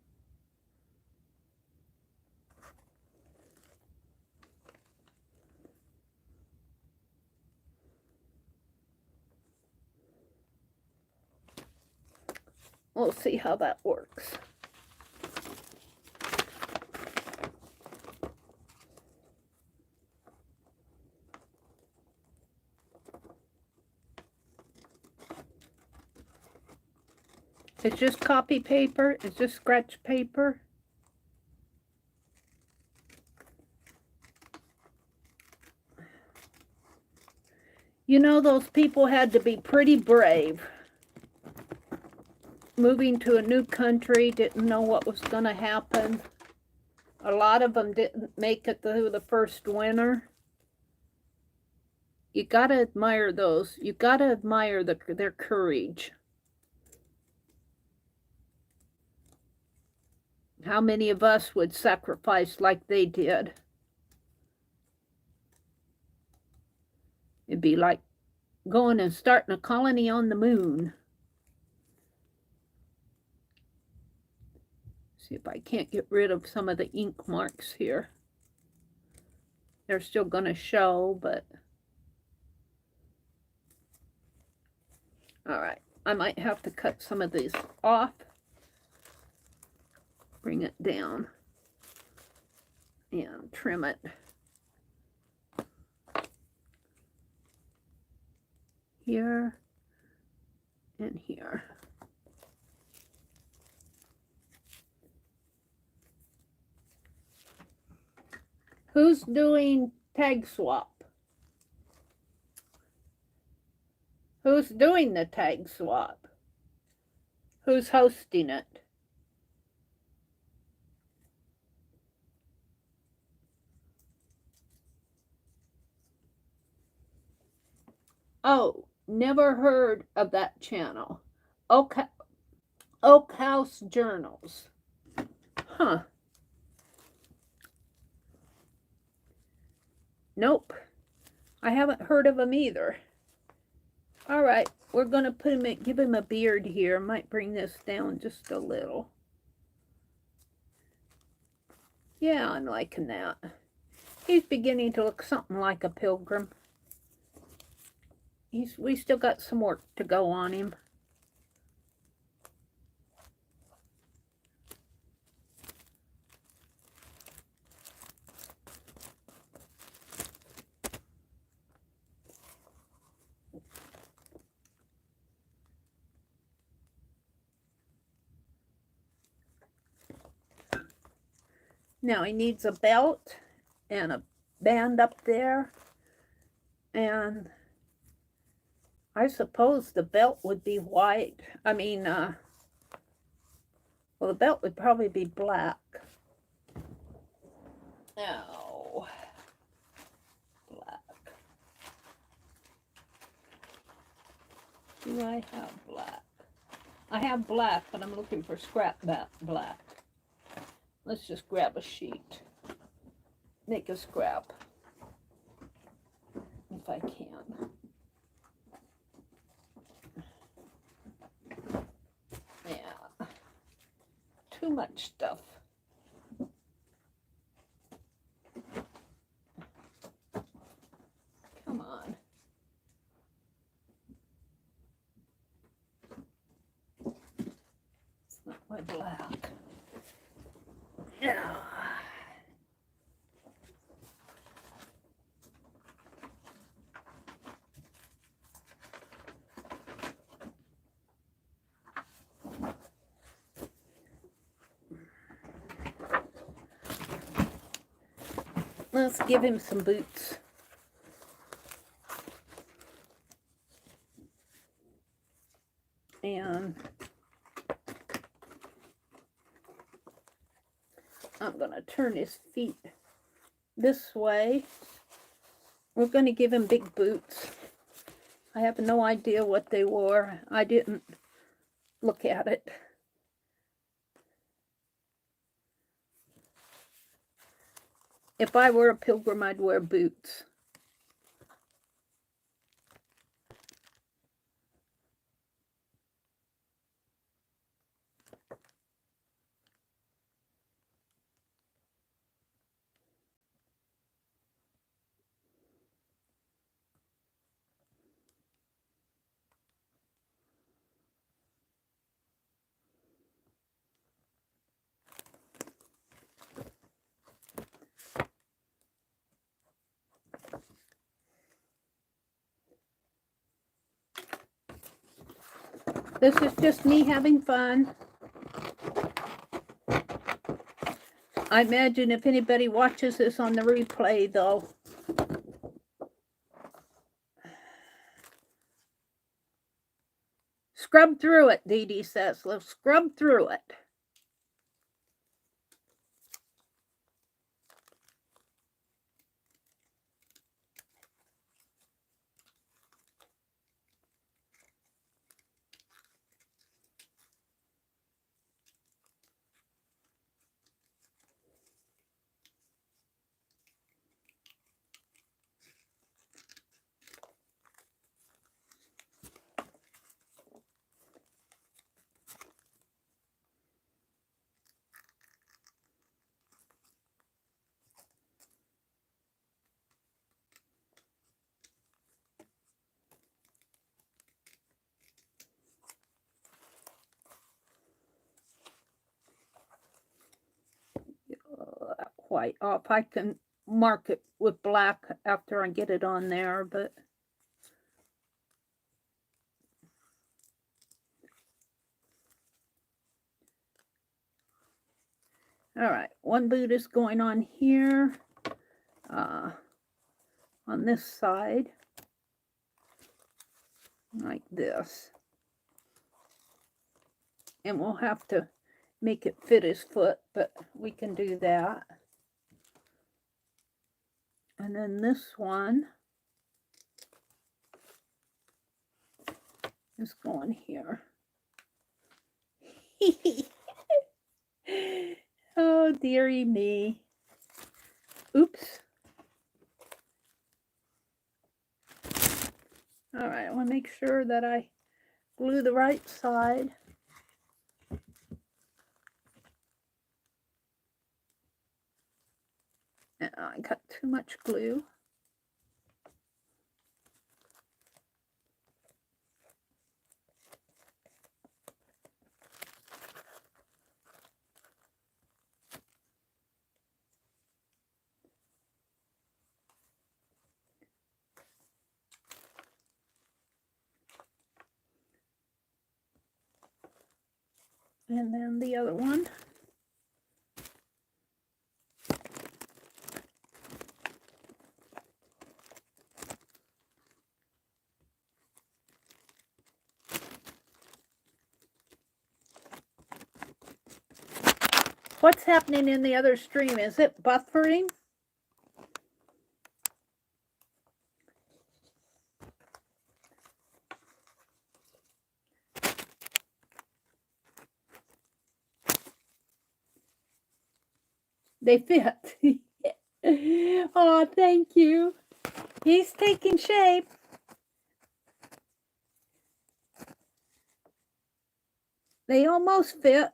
We'll see how that works. It's just copy paper. It's just scratch paper. You know, those people had to be pretty brave. Moving to a new country, didn't know what was going to happen. A lot of them didn't make it through the first winter. You got to admire those. You got to admire their courage. How many of us would sacrifice like they did? It'd be like going and starting a colony on the moon. See if I can't get rid of some of the ink marks here. They're still going to show, but... All right, I might have to cut some of these off. Bring it down and trim it. Here and here. Who's doing tag swap? Who's doing the tag swap? Who's hosting it? Oh, never heard of that channel. Oak House Journals. Huh. Nope. I haven't heard of him either. All right, we're going to put him, give him a beard here. Might bring this down just a little. Yeah, I'm liking that. He's beginning to look something like a pilgrim. We still got some work to go on him. Now he needs a belt and a band up there. And I suppose the belt would be white. I mean, well, the belt would probably be black. No. Black. Do I have black? I have black, but I'm looking for scrap black. Let's just grab a sheet. Make a scrap. If I can. Yeah. Too much stuff. Come on. It's not my black. Yeah. Let's give him some boots. And I'm going to turn his feet this way. We're going to give him big boots. I have no idea what they wore. I didn't look at it. If I were a pilgrim, I'd wear boots. This is just me having fun. I imagine if anybody watches this on the replay, though, scrub through it, Dee Dee says. Let's scrub through it. White off. I can mark it with black after I get it on there, but all right, one boot is going on here, on this side, like this, and we'll have to make it fit his foot, but we can do that. And then this one is going here. Oh, dearie me. Oops. All right, I want to make sure that I glue the right side. I got too much glue. And then the other one. What's happening in the other stream? Is it buffering? They fit. Oh, thank you. He's taking shape. They almost fit.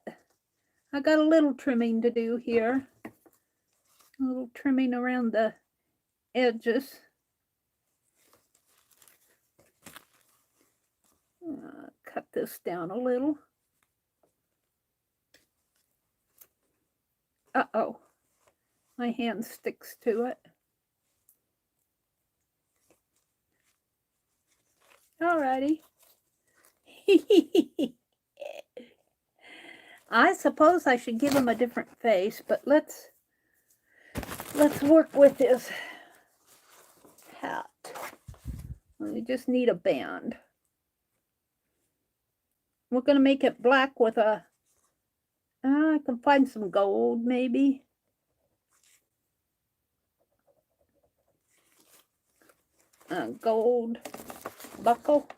I got a little trimming to do here. A little trimming around the edges. Cut this down a little. Uh-oh. My hand sticks to it. Alrighty. I suppose I should give him a different face, but let's work with his hat. We just need a band. We're going to make it black with a, I can find some gold maybe. A gold buckle.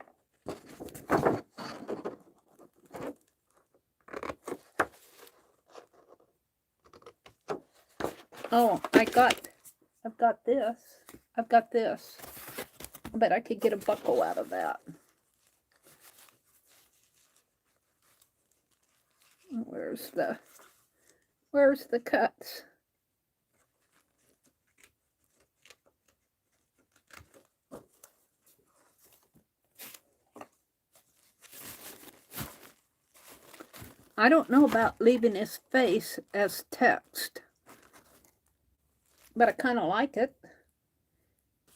Oh, I've got this. I've got this. I bet I could get a buckle out of that. Where's the cuts? I don't know about leaving his face as text, but I kind of like it.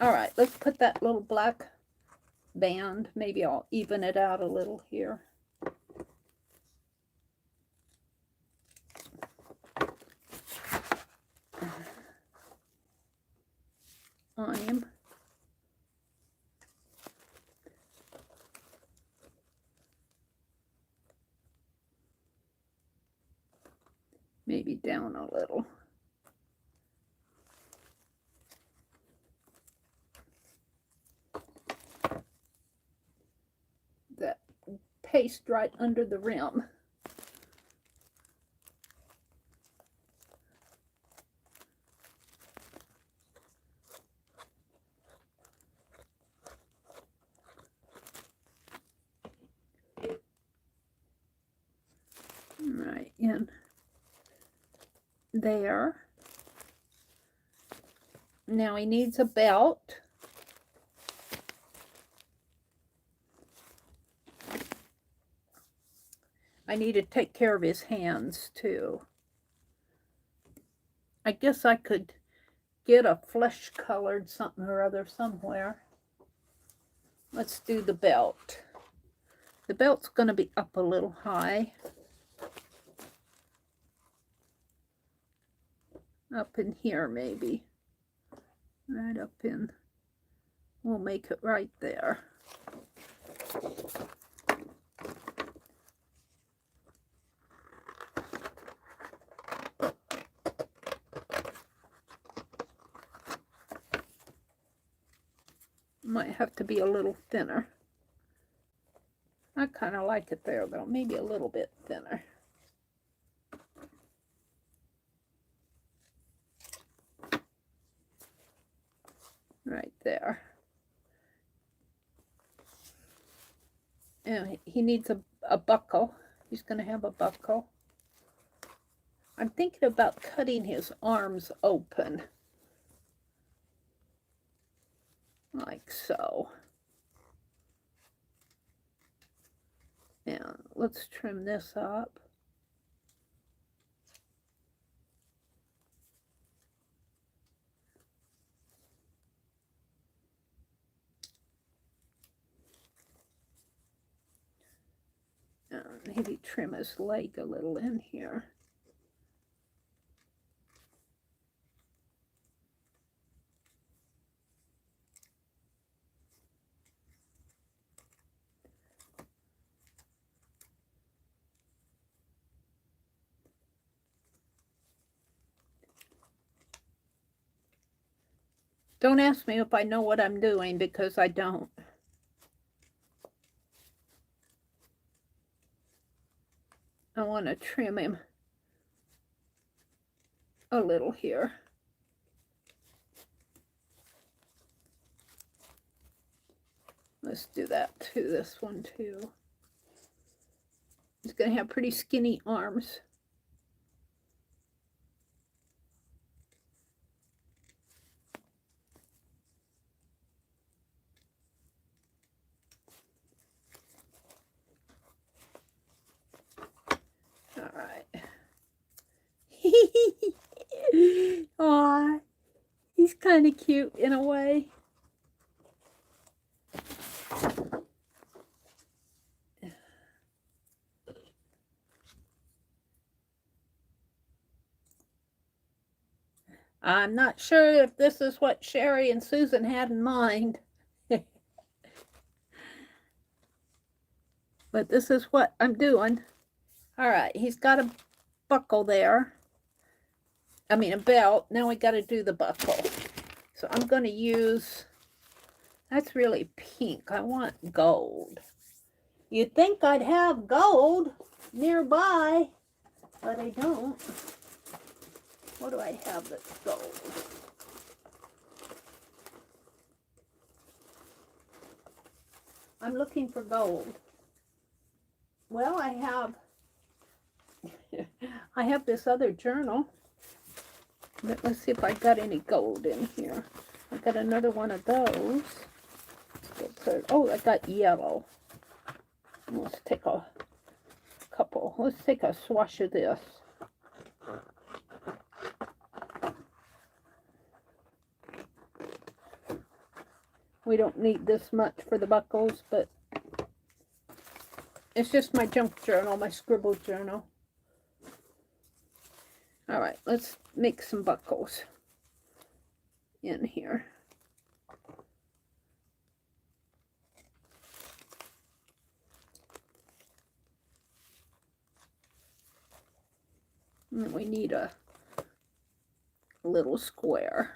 All right, let's put that little black band. Maybe I'll even it out a little here. On him. Maybe down a little. That paste right under the rim. Right in there. Now he needs a belt. I need to take care of his hands too. I guess I could get a flesh colored something or other somewhere. Let's do the belt. The belt's going to be up a little high. Up in here maybe. Right up in. We'll make it right there. Might have to be a little thinner. I kind of like it there though, maybe a little bit thinner. Right there. And he needs a buckle. He's going to have a buckle. I'm thinking about cutting his arms open. Like so. And let's trim this up. And maybe trim his leg a little in here. Don't ask me if I know what I'm doing, because I don't. I want to trim him a little here. Let's do that to this one too. It's going to have pretty skinny arms. All right. Aw, he's kind of cute in a way. I'm not sure if this is what Sherry and Susan had in mind. But this is what I'm doing. All right, he's got a buckle there. I mean, a belt. Now we got to do the buckle. So I'm going to use, that's really pink. I want gold. You'd think I'd have gold nearby, but I don't. What do I have that's gold? I'm looking for gold. Well, I have this other journal. But let's see if I got any gold in here. I got another one of those. Oh, I got yellow. Let's take a couple. Let's take a swash of this. We don't need this much for the buckles, but it's just my junk journal, my scribble journal. All right, let's make some buckles in here. And we need a little square.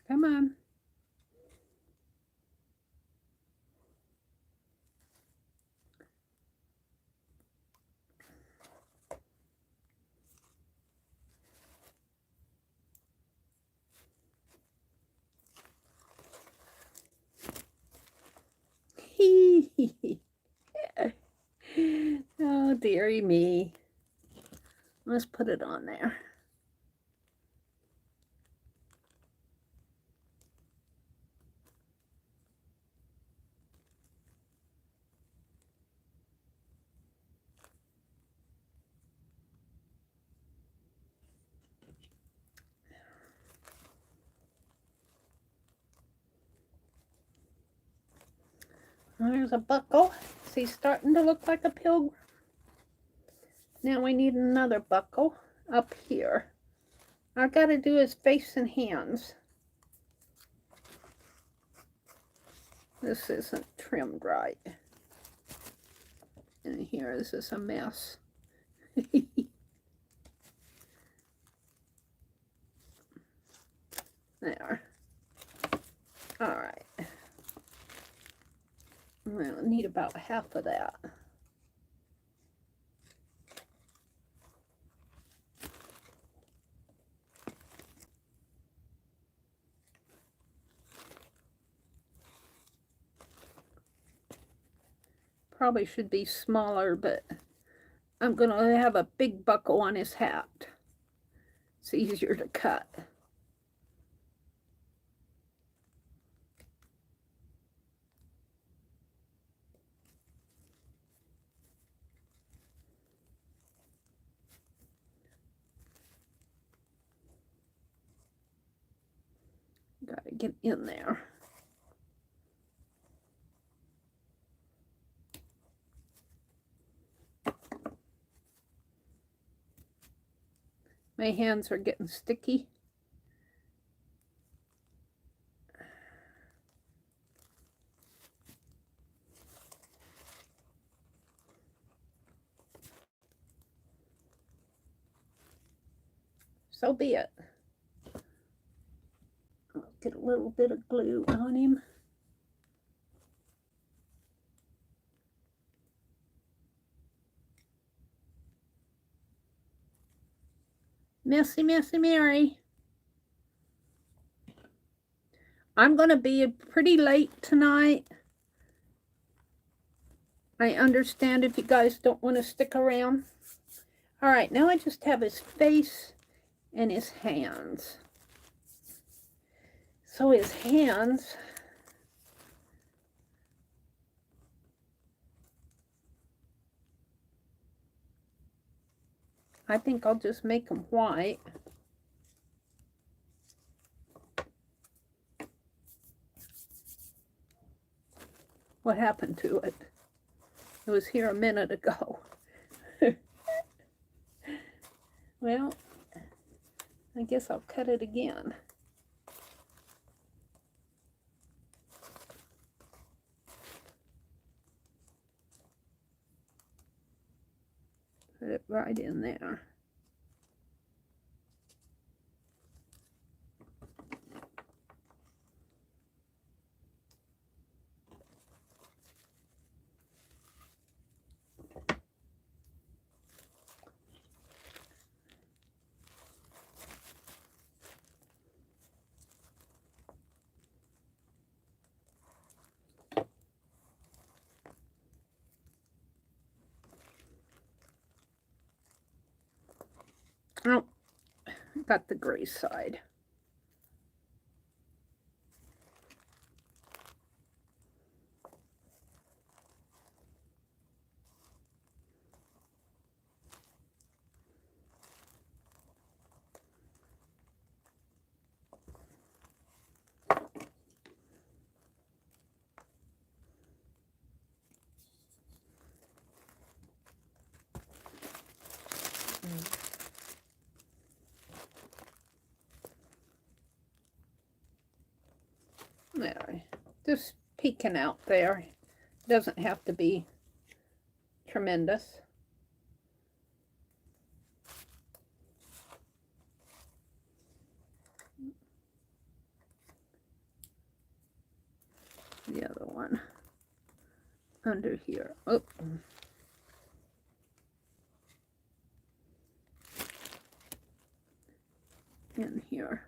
Come on. Oh, dearie me. Let's put it on there. There's a buckle. See, starting to look like a pilgrim. Now we need another buckle up here. All I got to do is face and hands. This isn't trimmed right. And here is just a mess. There. All right. We'll need about half of that. Probably should be smaller, but I'm going to have a big buckle on his hat. It's easier to cut. Got to get in there. My hands are getting sticky. so be it. I'll get a little bit of glue on him. Messy, messy Meri. I'm going to be pretty late tonight. I understand if you guys don't want to stick around. All right, now I just have his face and his hands. So his hands, I think I'll just make them white. What happened to it? It was here a minute ago. Well, I guess I'll cut it again. Put it right in there. Oh, got the gray side. There, just peeking out there. Doesn't have to be tremendous. The other one under here. Oh. In here.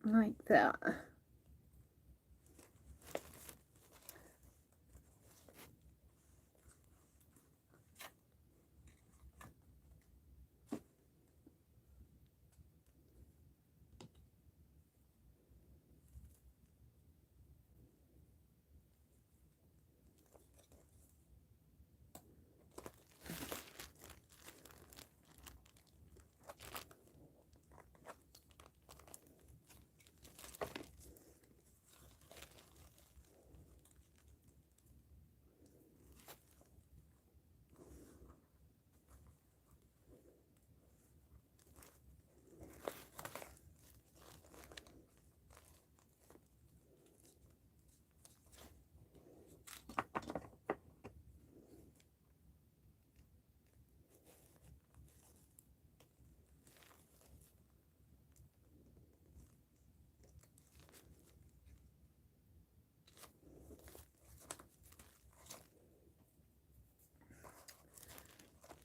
Like that.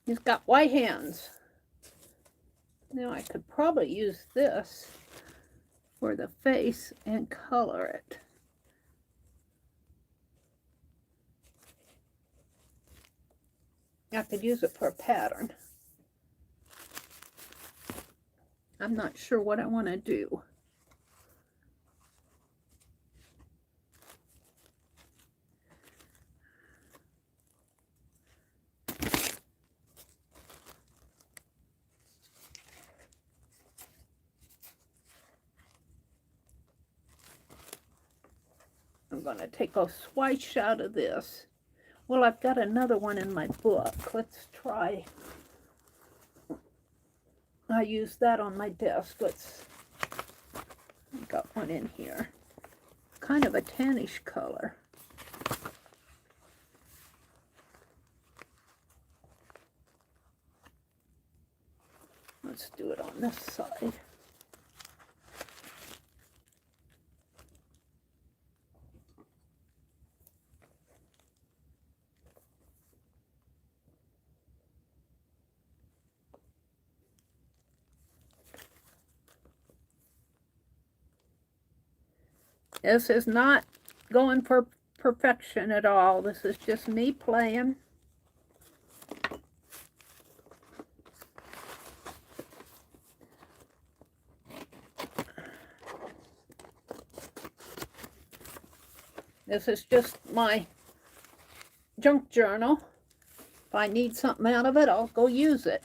He's got white hands. Now I could probably use this for the face and color it. I could use it for a pattern. I'm not sure what I want to do. I'm going to take a swatch out of this. Well, I've got another one in my book. Let's try. I use that on my desk. I've got one in here. Kind of a tannish color. Let's do it on this side. This is not going for perfection at all. This is just me playing. This is just my junk journal. If I need something out of it, I'll go use it.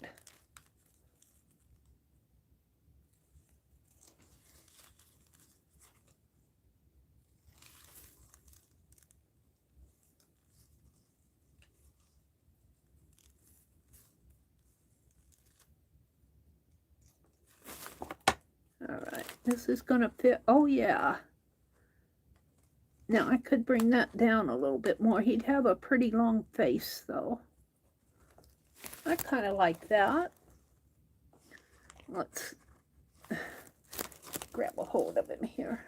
All right, this is going to fit. Oh, yeah. Now, I could bring that down a little bit more. He'd have a pretty long face, though. I kind of like that. Let's grab a hold of him here.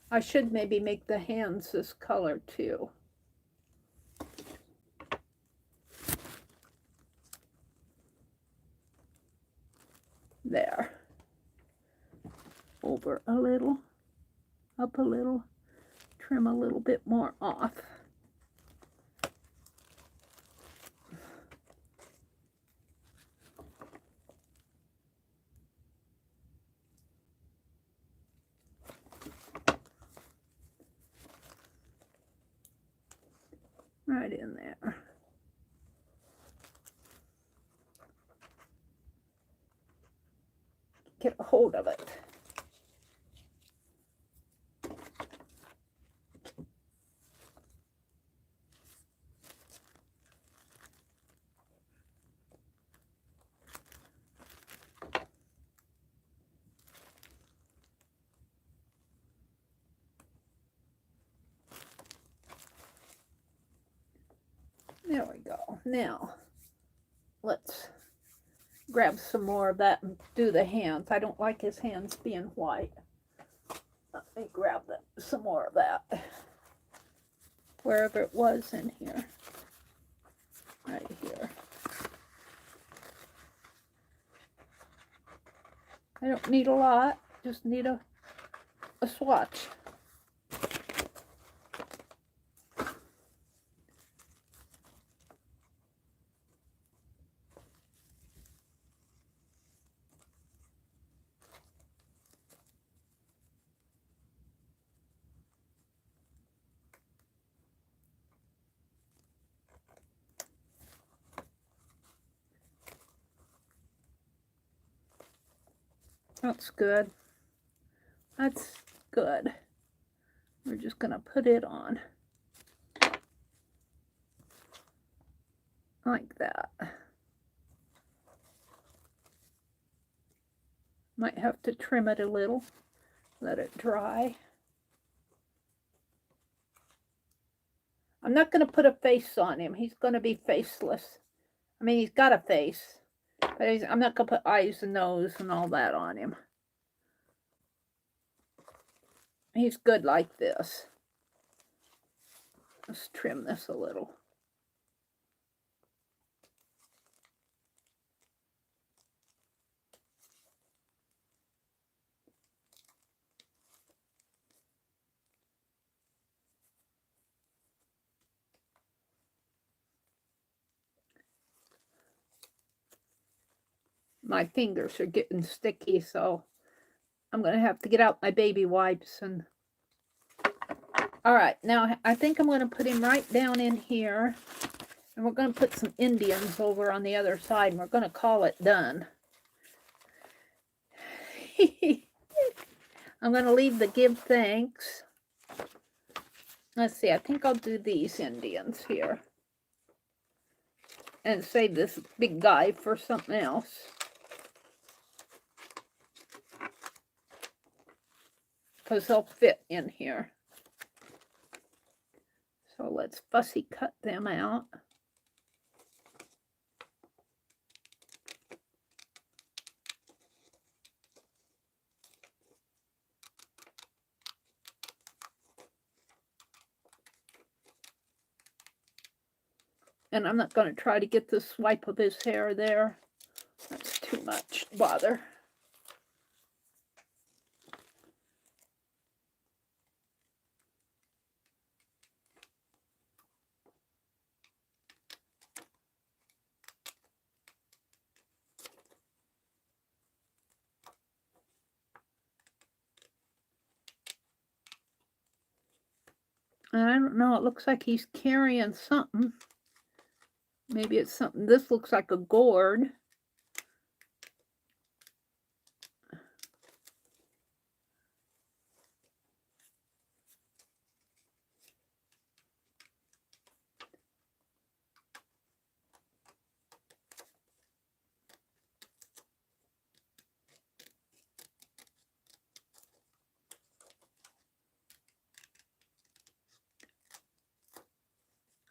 I should maybe make the hands this color, too. There. Over a little, up a little, trim a little bit more off. Right in there. Get a hold of it. There we go. Now, let's grab some more of that and do the hands. I don't like his hands being white. Let me grab some more of that. Wherever it was in here. Right here. I don't need a lot. Just need a swatch. That's good. That's good. We're just going to put it on. Like that. Might have to trim it a little. Let it dry. I'm not going to put a face on him. He's going to be faceless. I mean, he's got a face. But I'm not going to put eyes and nose and all that on him. He's good like this. Let's trim this a little. My fingers are getting sticky, so I'm going to have to get out my baby wipes. And all right, now I think I'm going to put him right down in here. And we're going to put some Indians over on the other side. And we're going to call it done. I'm going to leave the give thanks. Let's see, I think I'll do these Indians here. And save this big guy for something else. Because they'll fit in here. So let's fussy cut them out. And I'm not going to try to get the swipe of his hair there. That's too much bother. I don't know, it looks like he's carrying something. Maybe it's something, this looks like a gourd.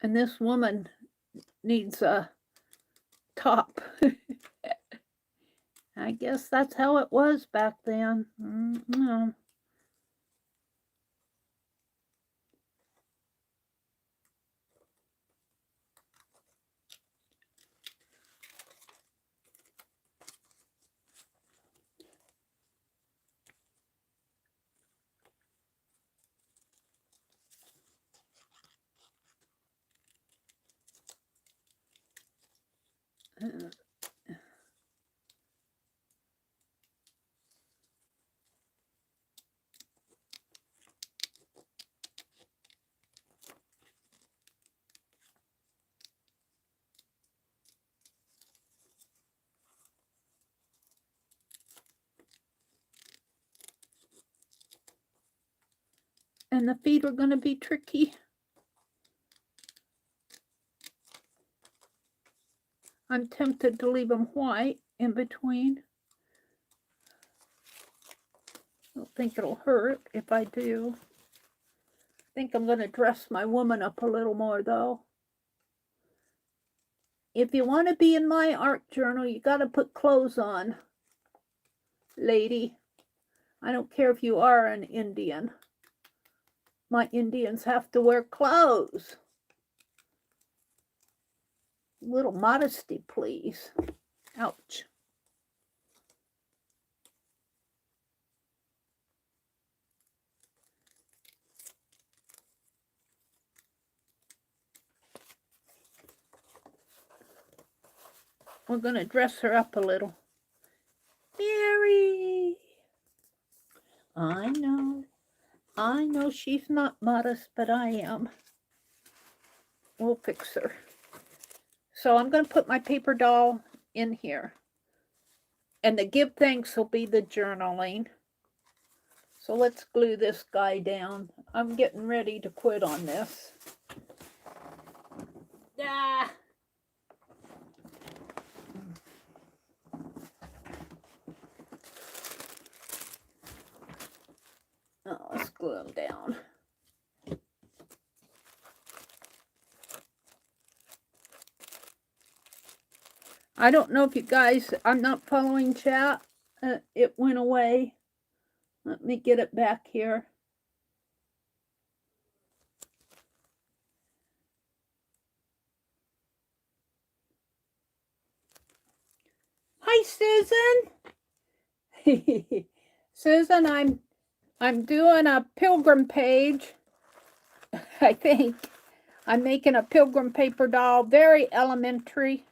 And this woman needs a top. I guess that's how it was back then. No. And the feet are going to be tricky. I'm tempted to leave them white in between. I don't think it'll hurt if I do. I think I'm going to dress my woman up a little more, though. If you want to be in my art journal, you got to put clothes on, lady. I don't care if you are an Indian. My Indians have to wear clothes. A little modesty, please. Ouch. We're going to dress her up a little. Meri! I know she's not modest, but I am. We'll fix her. So I'm going to put my paper doll in here. And the give thanks will be the journaling. So let's glue this guy down. I'm getting ready to quit on this. Ah! Oh, let's glue him down. I don't know if you guys, I'm not following chat. It went away. Let me get it back here. Hi, Susan. Susan, I'm doing a pilgrim page. I think I'm making a pilgrim paper doll. Very elementary.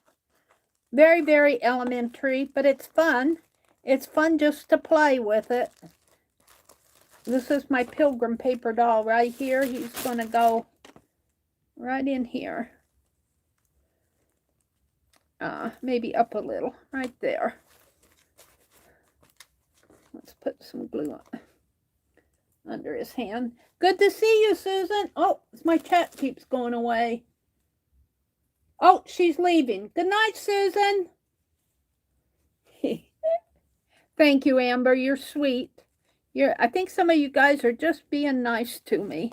Very, very elementary, but it's fun. It's fun just to play with it. This is my pilgrim paper doll right here. He's going to go right in here. Maybe up a little, right there. Let's put some glue on under his hand. Good to see you, Susan. Oh, my chat keeps going away. Oh, she's leaving. Good night, Susan. Thank you, Amber. You're sweet. I think some of you guys are just being nice to me.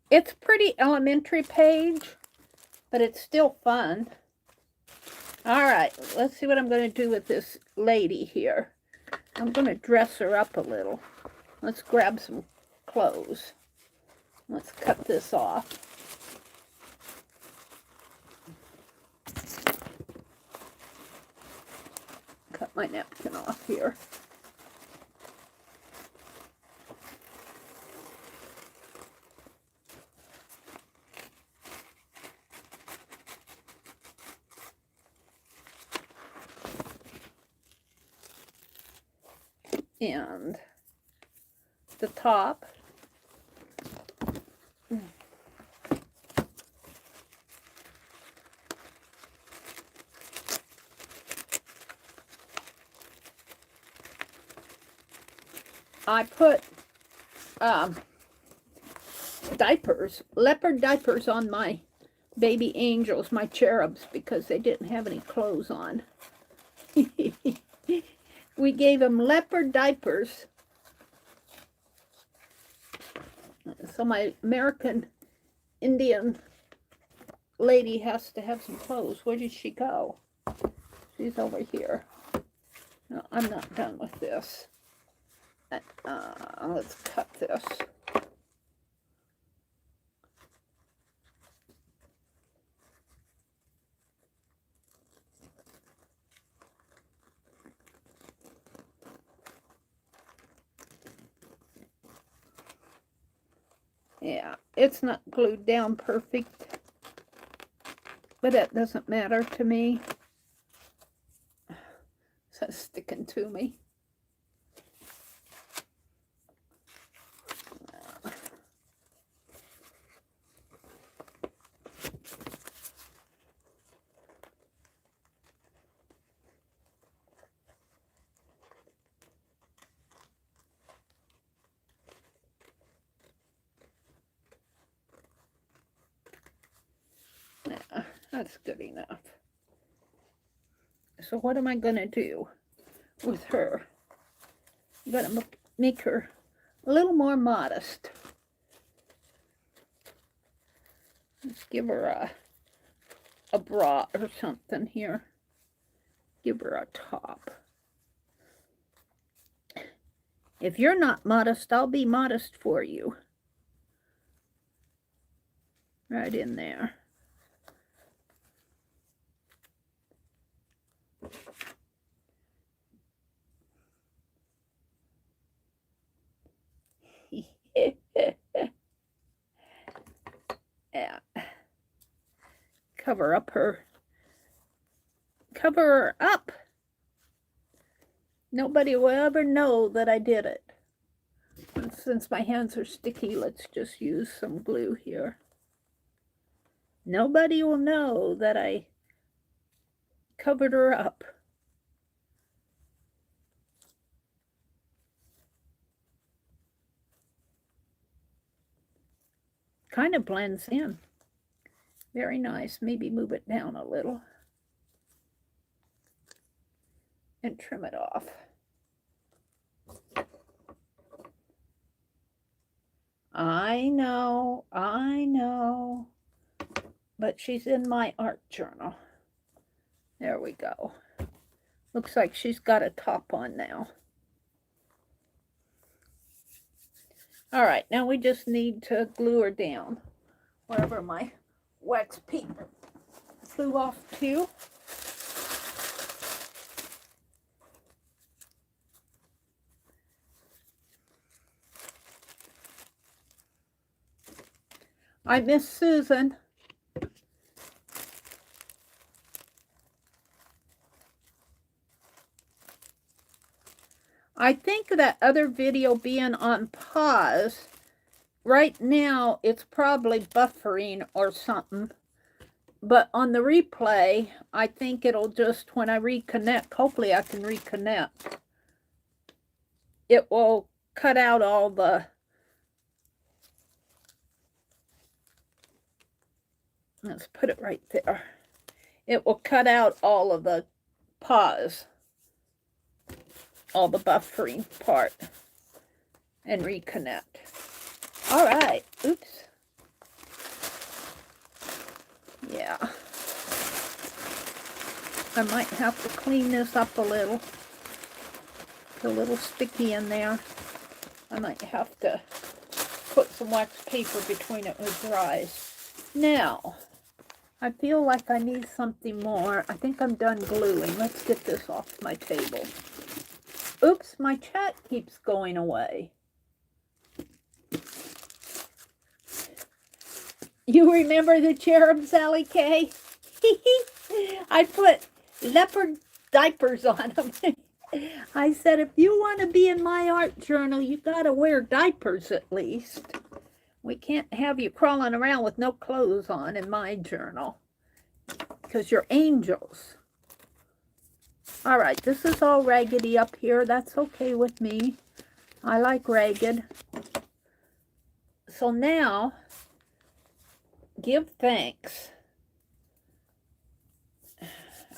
It's a pretty elementary page, but it's still fun. All right, let's see what I'm going to do with this lady here. I'm going to dress her up a little. Let's grab some clothes. Let's cut this off. cut my napkin off here. And the top. I put diapers, leopard diapers on my baby angels, my cherubs, because they didn't have any clothes on. We gave them leopard diapers. So my American Indian lady has to have some clothes. Where did she go? She's over here. No, I'm not done with this. Let's cut this. Yeah, it's not glued down perfect, but that doesn't matter to me. It's sticking to me. Yeah, that's good enough. So what am I going to do with her? I'm going to make her a little more modest. Let's give her a bra or something here. Give her a top. If you're not modest, I'll be modest for you. Right in there. Yeah. Cover her up. Nobody will ever know that I did it. And since my hands are sticky, let's just use some glue here. Nobody will know that I covered her up. Kind of blends in. Very nice. Maybe move it down a little. And trim it off. I know. But she's in my art journal. There we go. Looks like she's got a top on now. All right, now we just need to glue her down. Wherever my wax paper flew off to. I miss Susan. I think that other video being on pause, right now it's probably buffering or something. But on the replay, I think it'll just, when I reconnect, hopefully I can reconnect, it will cut out all the, let's put it right there. It will cut out all of the pause, all the buffering part, and reconnect. All right, oops. Yeah. I might have to clean this up a little. It's a little sticky in there. I might have to put some wax paper between it when it dries. Now, I feel like I need something more. I think I'm done gluing. Let's get this off my table. Oops, my chat keeps going away. You remember the cherub, Sally K? I put leopard diapers on them. I said, if you want to be in my art journal, you got to wear diapers at least. We can't have you crawling around with no clothes on in my journal, because you're angels. All right, this is all raggedy up here. That's okay with me. I like ragged. So now, give thanks.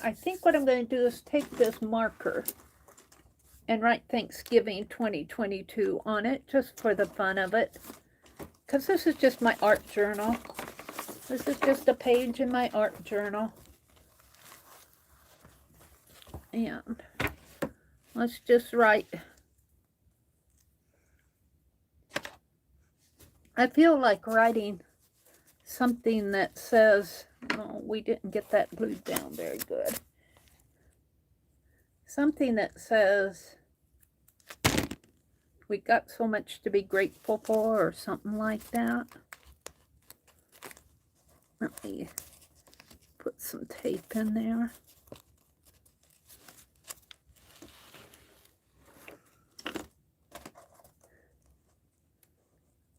I think what I'm going to do is take this marker and write Thanksgiving 2022 on it, just for the fun of it. Because this is just my art journal. This is just a page in my art journal. And let's just write. I feel like writing something that says, oh, we didn't get that glued down very good. Something that says, we got so much to be grateful for, or something like that. Let me put some tape in there.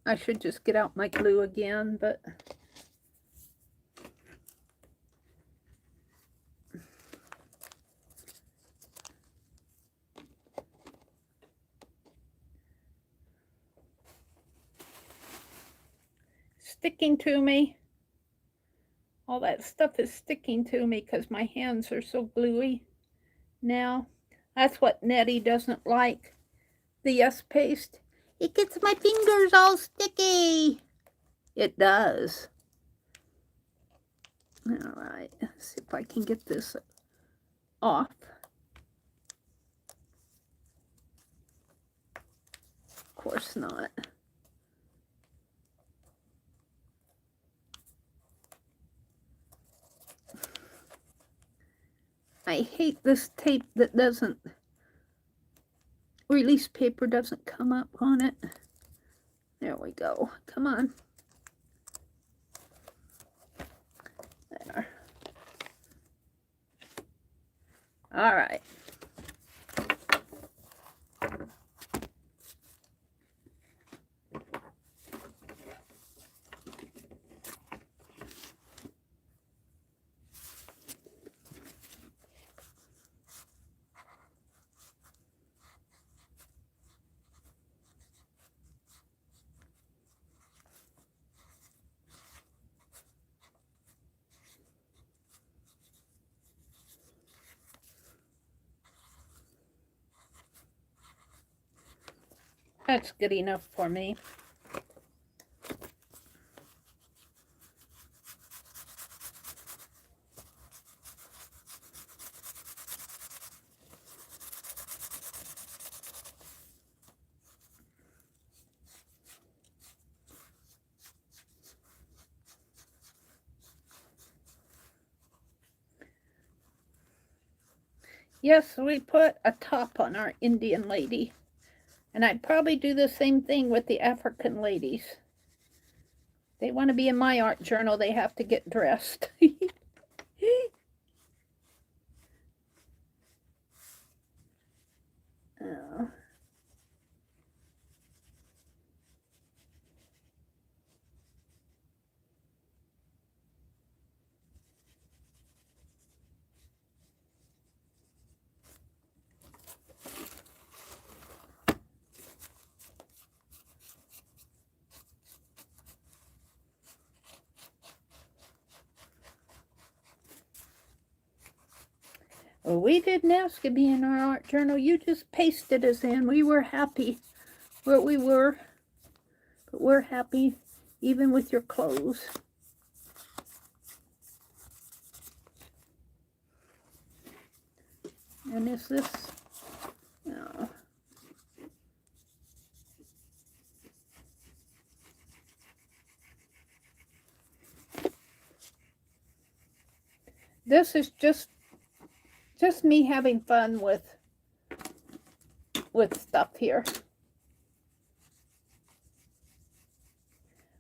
I should just get out my glue again, but sticking to me. All that stuff is sticking to me because my hands are so gluey now. That's what Nettie doesn't like. The Yes paste. It gets my fingers all sticky. It does. All right, let's see if I can get this off. Of course not. I hate this tape that doesn't, release paper doesn't come up on it. There we go. Come on. There. All right. That's good enough for me. Yes, we put a top on our Indian lady. And I'd probably do the same thing with the African ladies. They want to be in my art journal, they have to get dressed. Oh. Well, we didn't ask to be in our art journal. You just pasted us in. We were happy where we were. But we're happy even with your clothes. And is this... No. this is just me having fun with stuff here.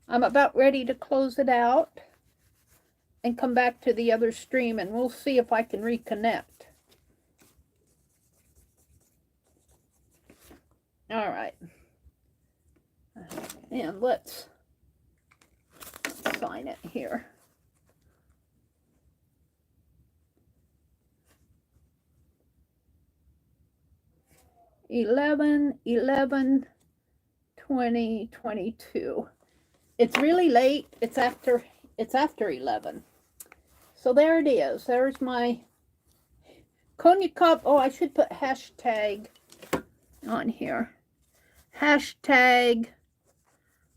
I'm about ready to close it out and come back to the other stream, and we'll see if I can reconnect. All right. And let's sign it here. (11/11/2022). It's really late. It's after 11. So there it is. There's my cornucopia. Oh, I should put hashtag on here. Hashtag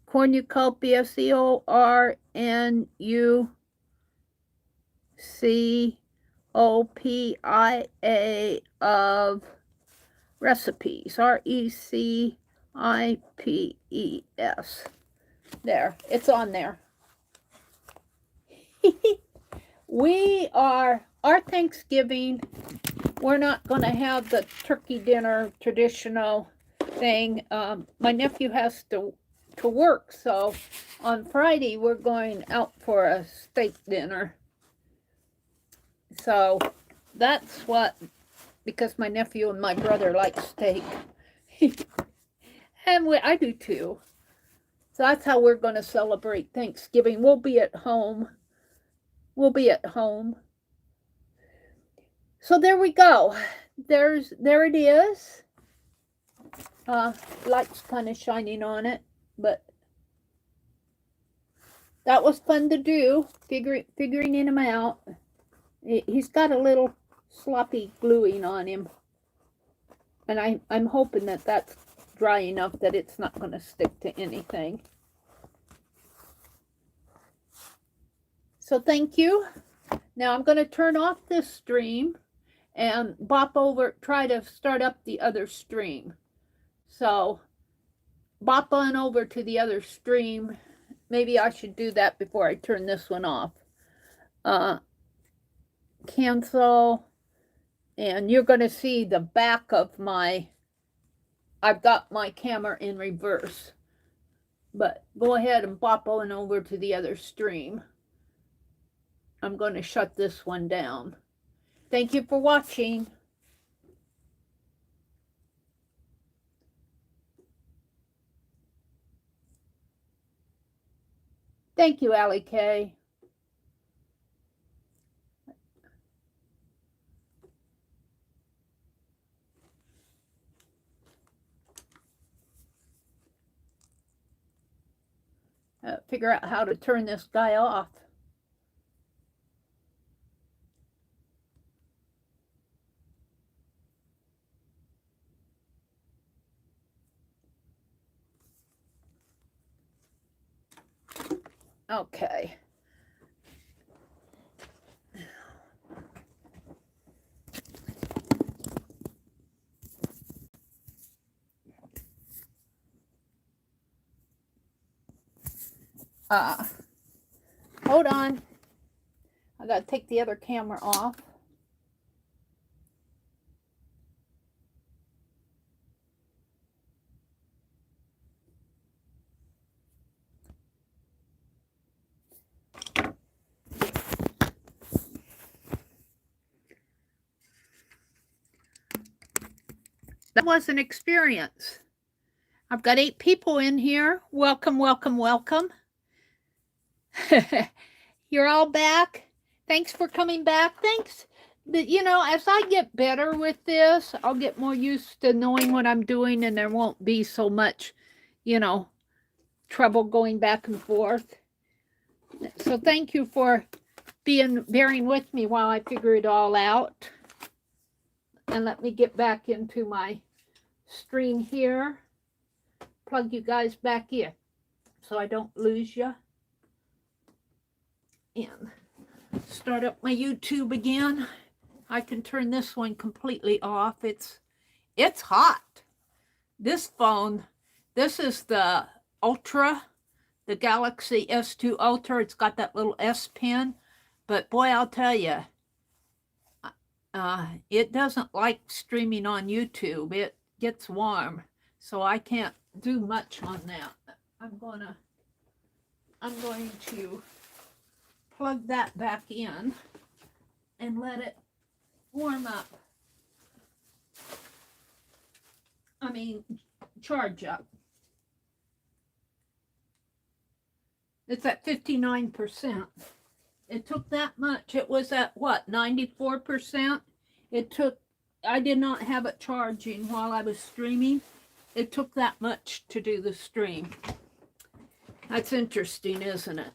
cornucopia, CORNUCOPIA of recipes. RECIPES. There, it's on there. Our Thanksgiving, we're not going to have the turkey dinner traditional thing. My nephew has to work, so on Friday we're going out for a steak dinner. So that's what, because my nephew and my brother like steak. And I do too. So that's how we're going to celebrate Thanksgiving. We'll be at home. So there we go. There it is. Light's kind of shining on it, but that was fun to do, figuring him out. He's got a little sloppy gluing on him, and I'm hoping that that's dry enough that it's not going to stick to anything. So thank you. Now I'm going to turn off this stream and bop over, try to start up the other stream. So bop on over to the other stream. Maybe I should do that before I turn this one off. Cancel. And you're going to see the back of I've got my camera in reverse. But go ahead and bop on over to the other stream. I'm going to shut this one down. Thank you for watching. Thank you, Allie K. Figure out how to turn this guy off. Okay. Hold on. I gotta take the other camera off. That was an experience. I've got 8 people in here. Welcome, welcome, welcome. You're all back. Thanks for coming back. Thanks. You know, as I get better with this, I'll get more used to knowing what I'm doing, and there won't be so much, you know, trouble going back and forth. So thank you for bearing with me while I figure it all out. And let me get back into my stream here. Plug you guys back in so I don't lose you. And start up my YouTube again. I can turn this one completely off. It's hot. This phone, this is the Ultra, the Galaxy S2 Ultra. It's got that little S Pen. But boy, I'll tell you, It doesn't like streaming on YouTube. It gets warm, so I can't do much on that. I'm going to plug that back in and let it warm up. I mean, charge up. It's at 59%. It took that much. It was at what, 94%? I did not have it charging while I was streaming. It took that much to do the stream. That's interesting, isn't it?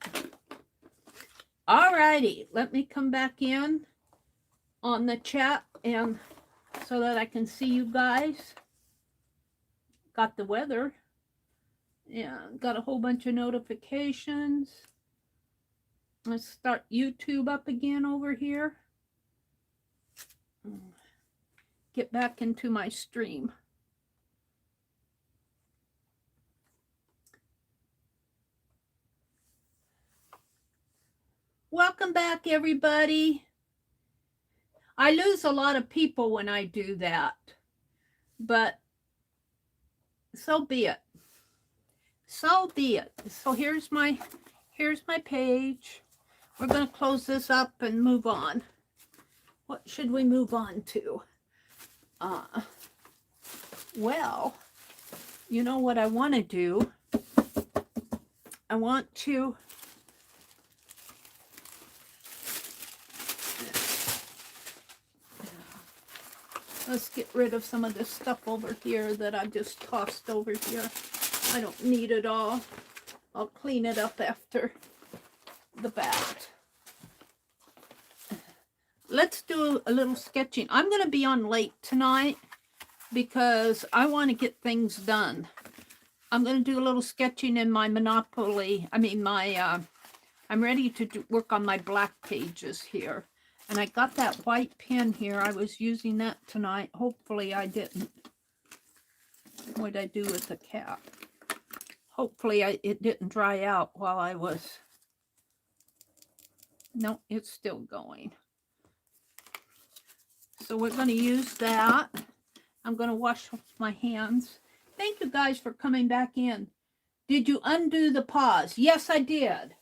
Alrighty, let me come back in on the chat and so that I can see you guys. Got the weather. Yeah, got a whole bunch of notifications. Let's start YouTube up again over here. Get back into my stream. Welcome back, everybody. I lose a lot of people when I do that, but so be it. So be it. So here's my page. We're going to close this up and move on. What should we move on to? Well, you know what I want to do? I want to let's get rid of some of this stuff over here that I just tossed over here. I don't need it all. I'll clean it up after the bat. Let's do a little sketching. I'm going to be on late tonight because I want to get things done. I'm going to do a little sketching in my Monopoly. I mean, I'm ready to work on my black pages here. And I got that white pen here. I was using that tonight. Hopefully I didn't. What did I do with the cap? Hopefully it didn't dry out while I was... No, it's still going. So we're going to use that. I'm going to wash my hands. Thank you guys for coming back in. Did you undo the pause? Yes, I did.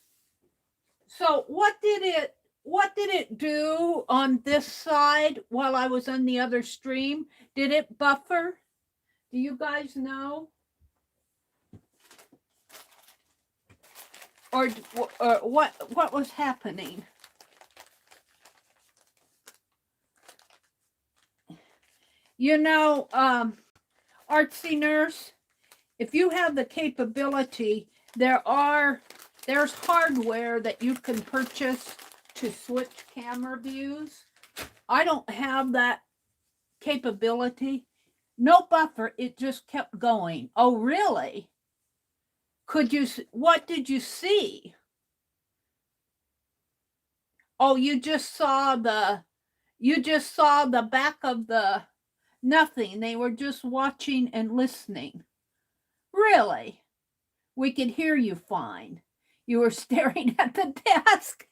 So what did it do on this side while I was on the other stream? Did it buffer? Do you guys know? Or what was happening? You know, Artsy Nurse, if you have the capability, there's hardware that you can purchase to switch camera views. I don't have that capability. No buffer, it just kept going. Oh, really? What did you see? Oh, you just saw the back of the nothing. They were just watching and listening. Really? We could hear you fine. You were staring at the desk.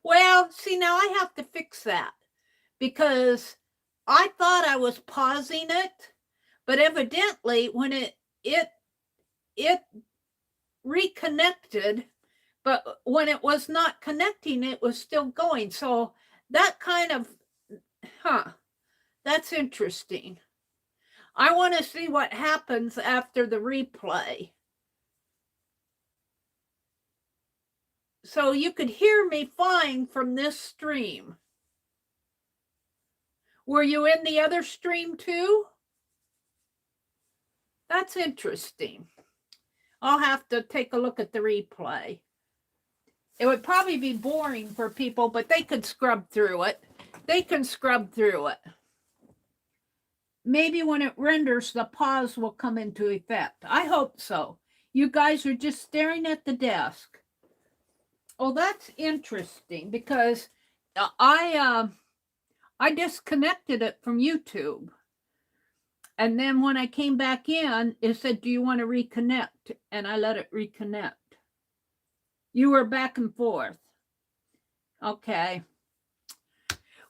Well, see, now I have to fix that because I thought I was pausing it, but evidently when it reconnected, but when it was not connecting, it was still going. So that kind of, that's interesting. I want to see what happens after the replay. So you could hear me fine from this stream. Were you in the other stream too? That's interesting. I'll have to take a look at the replay. It would probably be boring for people, but they could scrub through it. They can scrub through it. Maybe when it renders, the pause will come into effect. I hope so. You guys are just staring at the desk. Oh, that's interesting because I disconnected it from YouTube. And then when I came back in, it said, do you want to reconnect? And I let it reconnect. You were back and forth. Okay.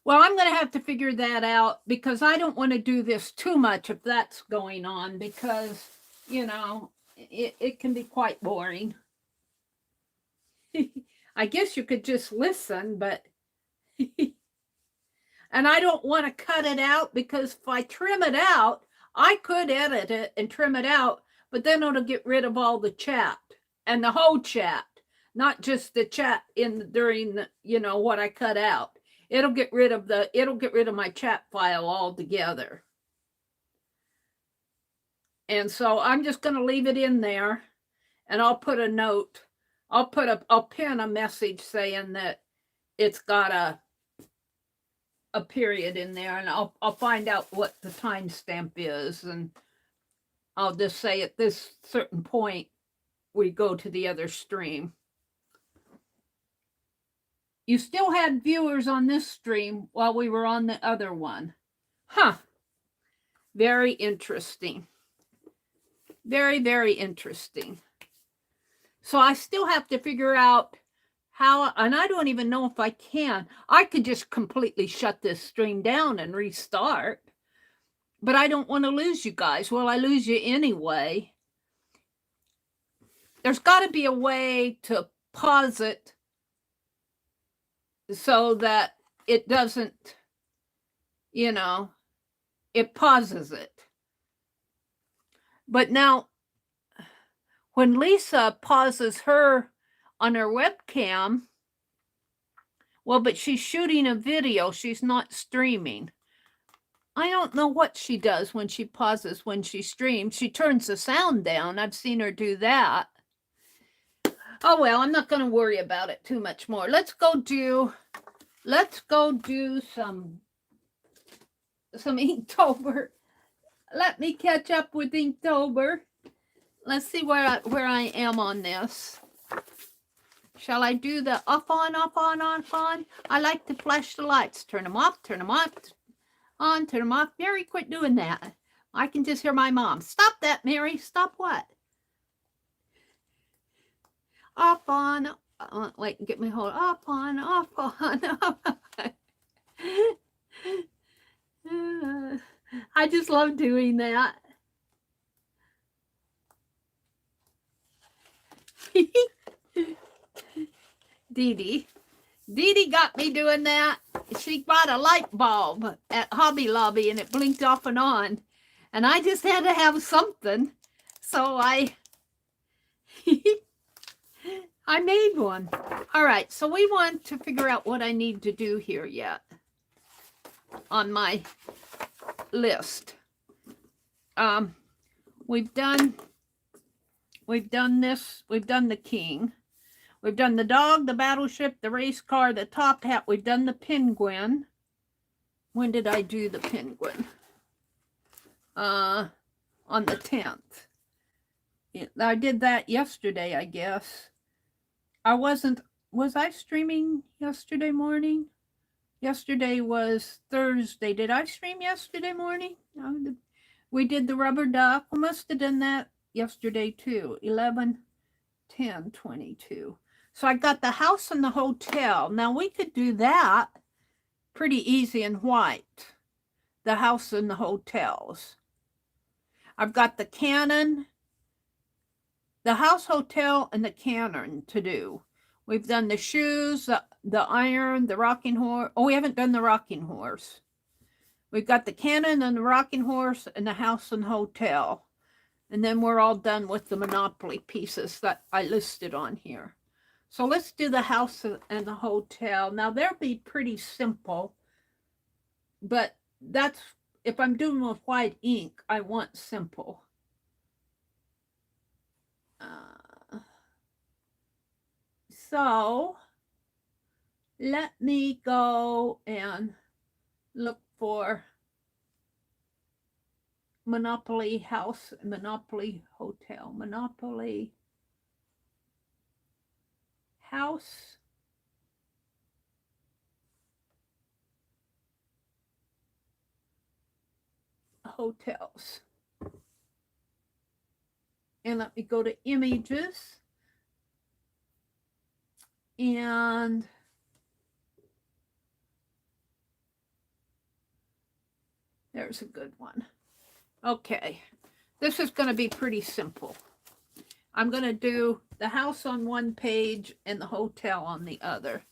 Well, I'm going to have to figure that out because I don't want to do this too much if that's going on because, you know, it can be quite boring. I guess you could just listen, but and I don't want to cut it out because if I trim it out, I could edit it and trim it out, but then it'll get rid of all the chat and the whole chat, not just the chat in during the, you know, what I cut out. It'll get rid of my chat file altogether. And so I'm just going to leave it in there, and I'll put a note. I'll pin a message saying that it's got a period in there, and I'll find out what the timestamp is, and I'll just say at this certain point we go to the other stream. You still had viewers on this stream while we were on the other one. Huh. Very interesting. Very, very interesting. So I still have to figure out how, and I don't even know if I can. I could just completely shut this stream down and restart, but I don't want to lose you guys. Well, I lose you anyway. There's got to be a way to pause it so that it doesn't, you know, it pauses it. But now, when Lisa pauses her on her webcam, well, but she's shooting a video, she's not streaming. I don't know what she does when she pauses when she streams. She turns the sound down. I've seen her do that. Oh, well, I'm not going to worry about it too much more. Let's go do some Inktober. Let me catch up with Inktober. Let's see where I am on this. Shall I do the off, on, off, on, off, on? I like to flash the lights. Turn them off, on, turn them off. Meri, quit doing that. I can just hear my mom. Stop that, Meri. Stop what? Off, on. Wait, get me hold. Off, on, off, on, off. I just love doing that. Dee Dee got me doing that. She bought a light bulb at Hobby Lobby and it blinked off and on. And I just had to have something. So I made one. All right, so we want to figure out what I need to do here yet on my list. We've done this. We've done the king. We've done the dog, the battleship, the race car, the top hat. We've done the penguin. When did I do the penguin? On the 10th. I did that yesterday, I guess. Was I streaming yesterday morning? Yesterday was Thursday. Did I stream yesterday morning? We did the rubber duck. We must have done that yesterday too. 11/10/22. So I got the house and the hotel. Now we could do that pretty easy in white. The house and the hotels. I've got the cannon, the house, hotel, and the cannon to do. We've done the shoes, the iron, the rocking horse. Oh, we haven't done the rocking horse. We've got the cannon and the rocking horse and the house and hotel. And then we're all done with the Monopoly pieces that I listed on here. So let's do the house and the hotel. Now, they'll be pretty simple, but that's, if I'm doing with white ink, I want simple. So let me go and look for Monopoly house, Monopoly hotel, Monopoly house, hotels. And let me go to images. And There's a good one. Okay, this is going to be pretty simple. I'm going to do the house on one page and the hotel on the other.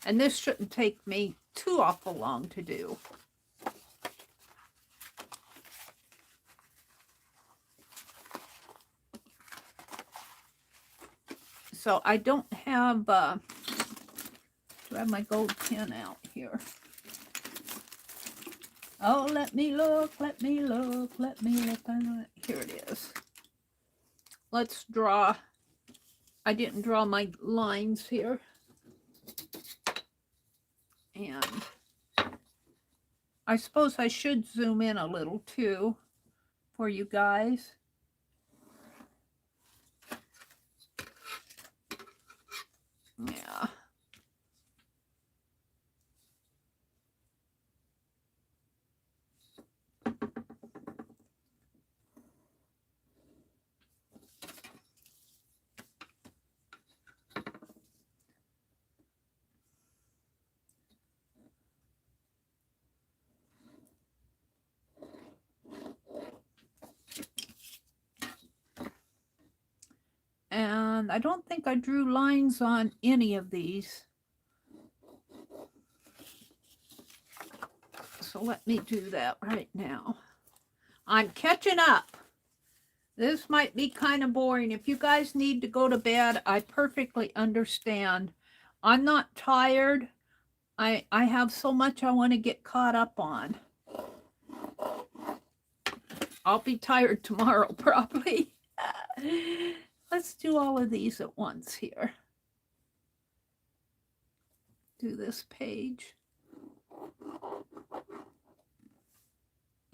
And this shouldn't take me too awful long to do. So I don't have, do I have my gold pen out here? Oh, let me look, let me look, let me look. Here it is. Let's draw. I didn't draw my lines here. And I suppose I should zoom in a little too for you guys. Yeah. And I don't think I drew lines on any of these. So let me do that right now. I'm catching up. This might be kind of boring. If you guys need to go to bed, I perfectly understand. I'm not tired. I have so much I want to get caught up on. I'll be tired tomorrow probably. Let's do all of these at once here. Do this page.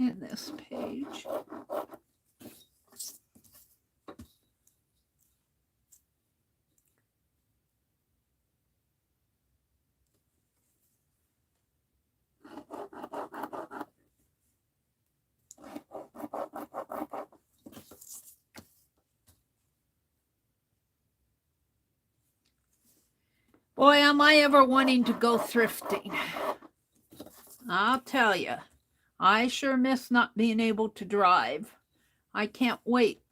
And this page. Boy, am I ever wanting to go thrifting. I'll tell you, I sure miss not being able to drive. I can't wait.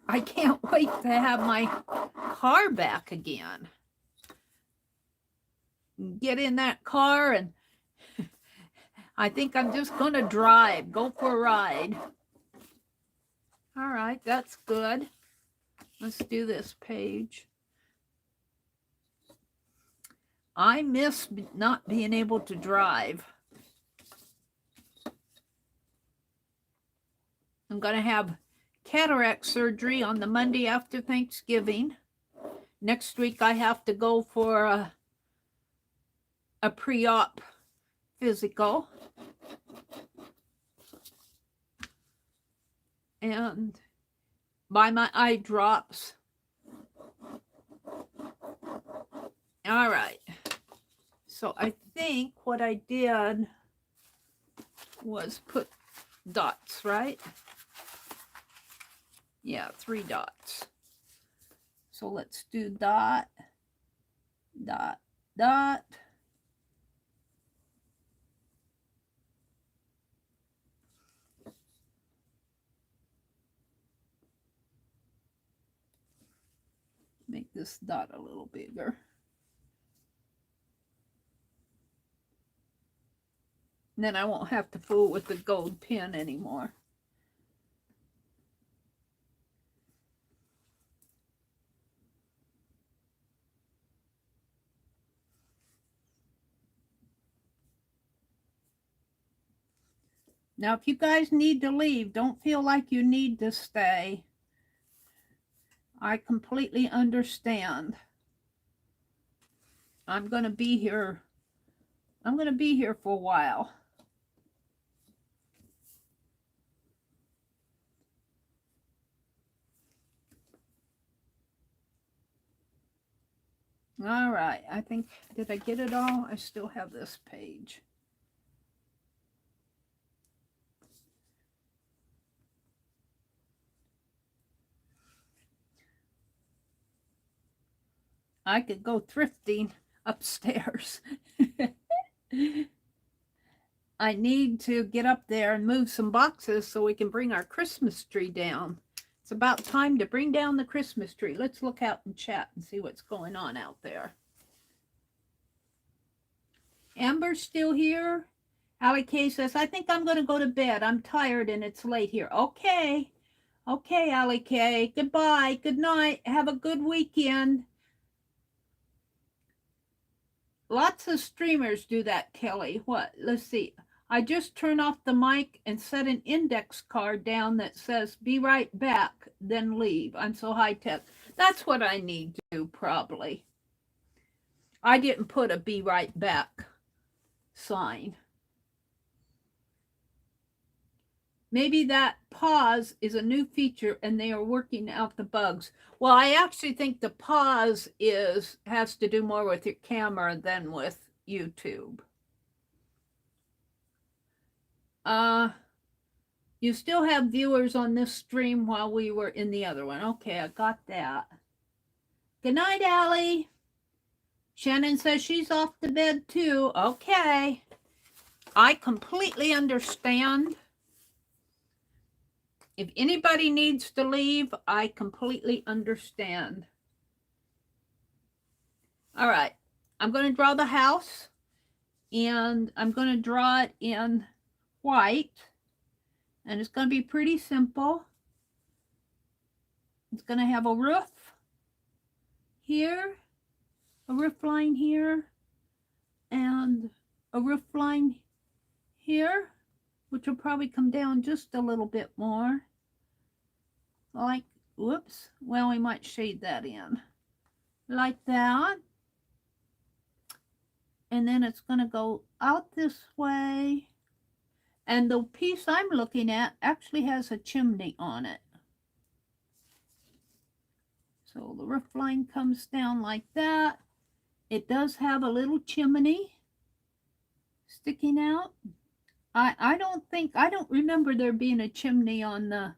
I can't wait to have my car back again. Get in that car and I think I'm just going to drive, go for a ride. All right, that's good. Let's do this page. I miss not being able to drive. I'm going to have cataract surgery on the Monday after Thanksgiving. Next week I have to go for a pre-op physical. And buy my eye drops. All right. So I think what I did was put dots, right? Yeah, 3 dots. So let's do dot, dot, dot. Make this dot a little bigger. And then I won't have to fool with the gold pen anymore. Now, if you guys need to leave, don't feel like you need to stay. I completely understand. I'm going to be here. I'm going to be here for a while. All right. I think, did I get it all? I still have this page. I could go thrifting upstairs. I need to get up there and move some boxes so we can bring our Christmas tree down. It's about time to bring down the Christmas tree. Let's look out and chat and see what's going on out there. Amber's still here. Allie K says, I think I'm going to go to bed. I'm tired and it's late here. Okay. Okay, Allie K. Goodbye. Good night. Have a good weekend. Lots of streamers do that, Kelly. What? Let's see. I just turn off the mic and set an index card down that says, be right back, then leave. I'm so high tech. That's what I need to do, probably. I didn't put a be right back sign. Maybe that pause is a new feature and they are working out the bugs. Well, I actually think the pause has to do more with your camera than with YouTube. You still have viewers on this stream while we were in the other one. Okay, I got that. Good night, Allie. Shannon says she's off to bed too. Okay. I completely understand. If anybody needs to leave, I completely understand. All right. I'm going to draw the house, and I'm going to draw it in white, and it's going to be pretty simple. It's going to have a roof here, a roof line here, and a roof line here, which will probably come down just a little bit more. Like, whoops, well, we might shade that in. Like that. And then it's going to go out this way. And the piece I'm looking at actually has a chimney on it. So the roof line comes down like that. It does have a little chimney sticking out. I don't remember there being a chimney on the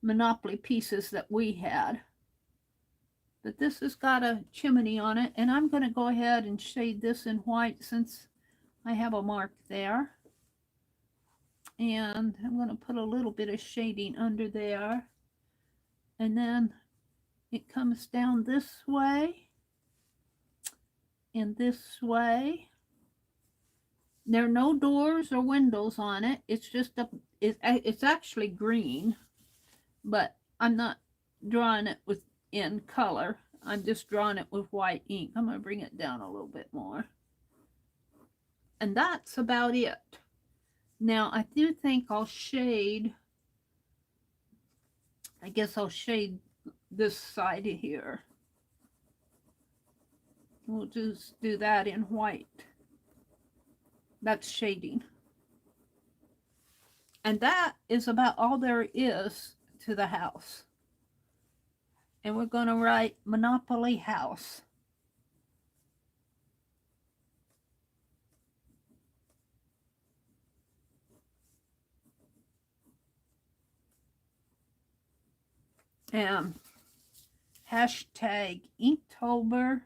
Monopoly pieces that we had. But this has got a chimney on it, and I'm going to go ahead and shade this in white since I have a mark there. And I'm going to put a little bit of shading under there. And then it comes down this way and this way. There are no doors or windows on it. It's just it's actually green, but I'm not drawing it in color. I'm just drawing it with white ink. I'm going to bring it down a little bit more. And that's about it. Now, I do think I'll shade, I guess I'll shade this side here. We'll just do that in white. That's shading. And that is about all there is to the house. And we're going to write Monopoly House. And hashtag Inktober.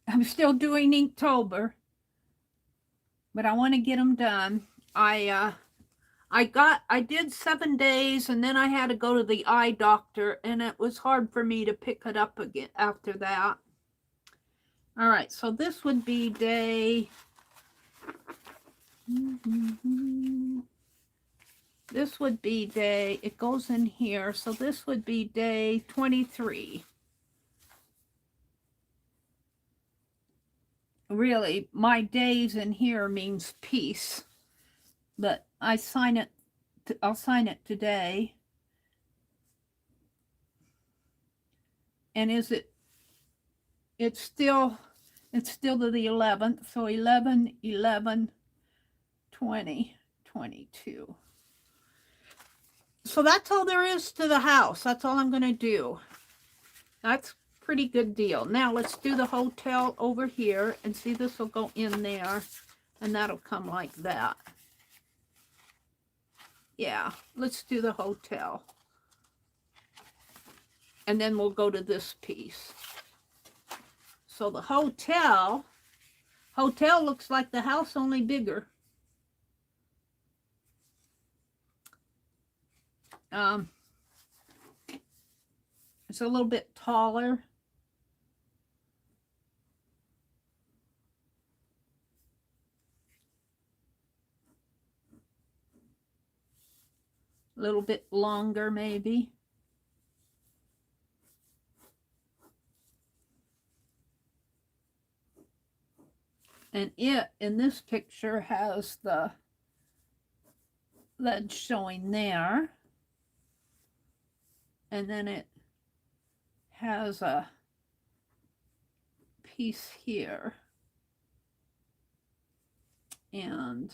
I'm still doing Inktober, but I want to get them done. I did 7 days, and then I had to go to the eye doctor, and it was hard for me to pick it up again after that. All right, so this would be day... This would be day... It goes in here, so this would be day 23. Really, my days in here means peace, but I'll sign it today. And it's still to the 11th, so 11/11/2022. So that's all there is to the house. That's all I'm going to do. That's pretty good deal. Now let's do the hotel over here, and see, this will go in there, and that'll come like that. Yeah, let's do the hotel. And then we'll go to this piece. So the hotel looks like the house, only bigger. It's a little bit taller. A little bit longer, maybe. And it, in this picture, has the ledge showing there. And then it has a piece here. And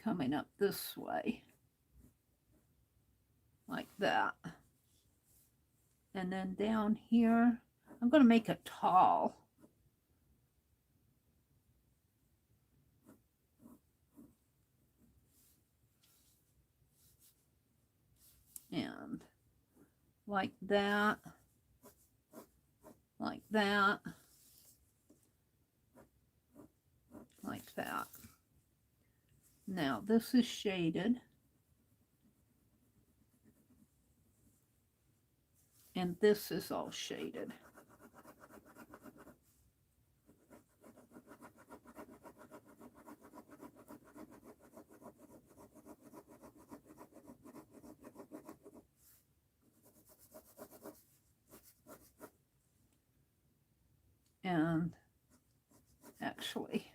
coming up this way. Like that. And then down here, I'm going to make it tall. And like that, like that, like that. Now this is shaded. And this is all shaded. And actually,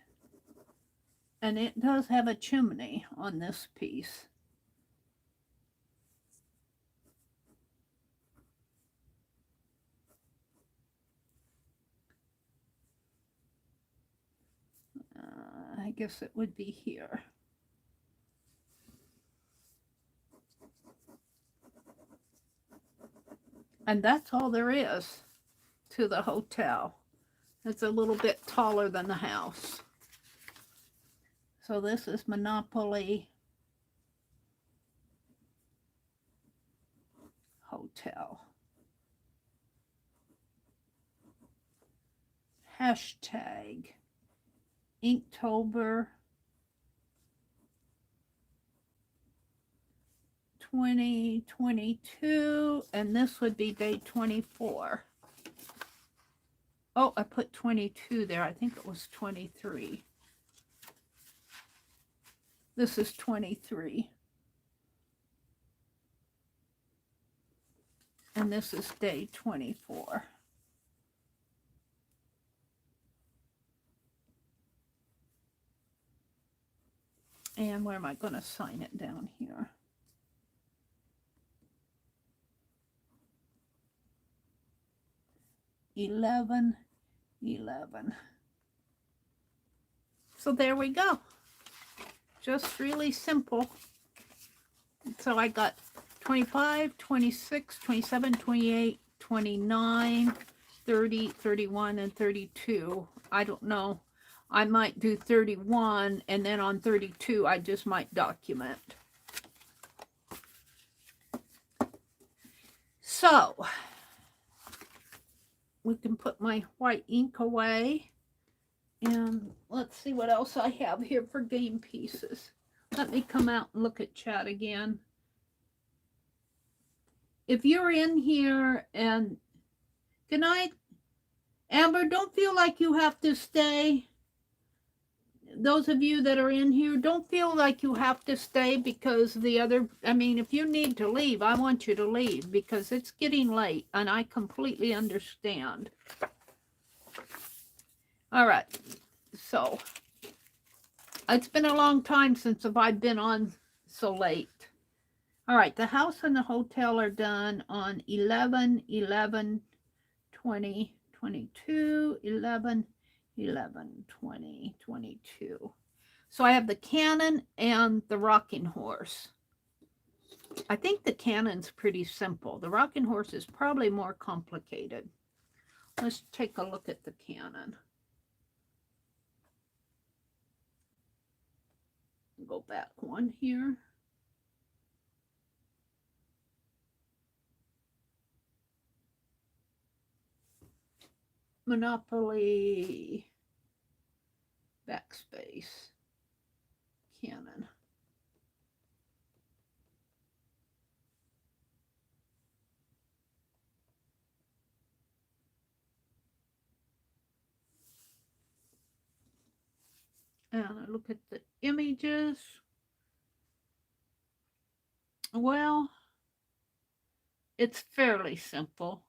and it does have a chimney on this piece. I guess it would be here. And that's all there is to the hotel. It's a little bit taller than the house. So this is Monopoly Hotel. Hashtag Inktober 2022, and this would be day 24. Oh, I put 22 there. I think it was 23. This is 23. And this is day 24. And where am I going to sign it down here? $11.11. So there we go. Just really simple. So I got 25, 26, 27, 28, 29, 30, 31, and 32. I don't know. I might do 31, and then on 32, I just might document. So, we can put my white ink away. And let's see what else I have here for game pieces. Let me come out and look at chat again. If you're in here and... Good night. Amber, don't feel like you have to stay. Those of you that are in here, don't feel like you have to stay because the other, I mean, if you need to leave, I want you to leave because it's getting late and I completely understand. All right, so it's been a long time since I've been on so late. All right, the house and the hotel are done on 11/11/2022, 11/11/2022. So I have the cannon and the rocking horse. I think the cannon's pretty simple. The rocking horse is probably more complicated. Let's take a look at the cannon. Go back one here. Monopoly, backspace, Canon. And I look at the images. Well, it's fairly simple.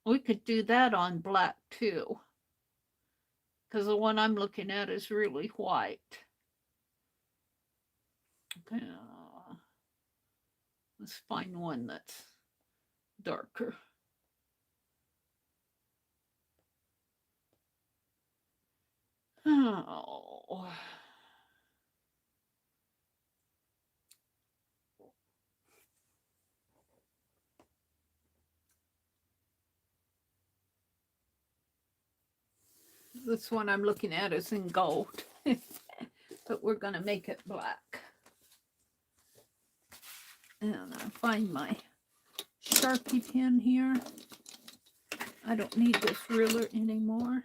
We could do that on black too, because the one I'm looking at is really white. Let's find one that's darker. Oh. This one I'm looking at is in gold, but we're going to make it black. And I'll find my Sharpie pen here. I don't need this ruler anymore.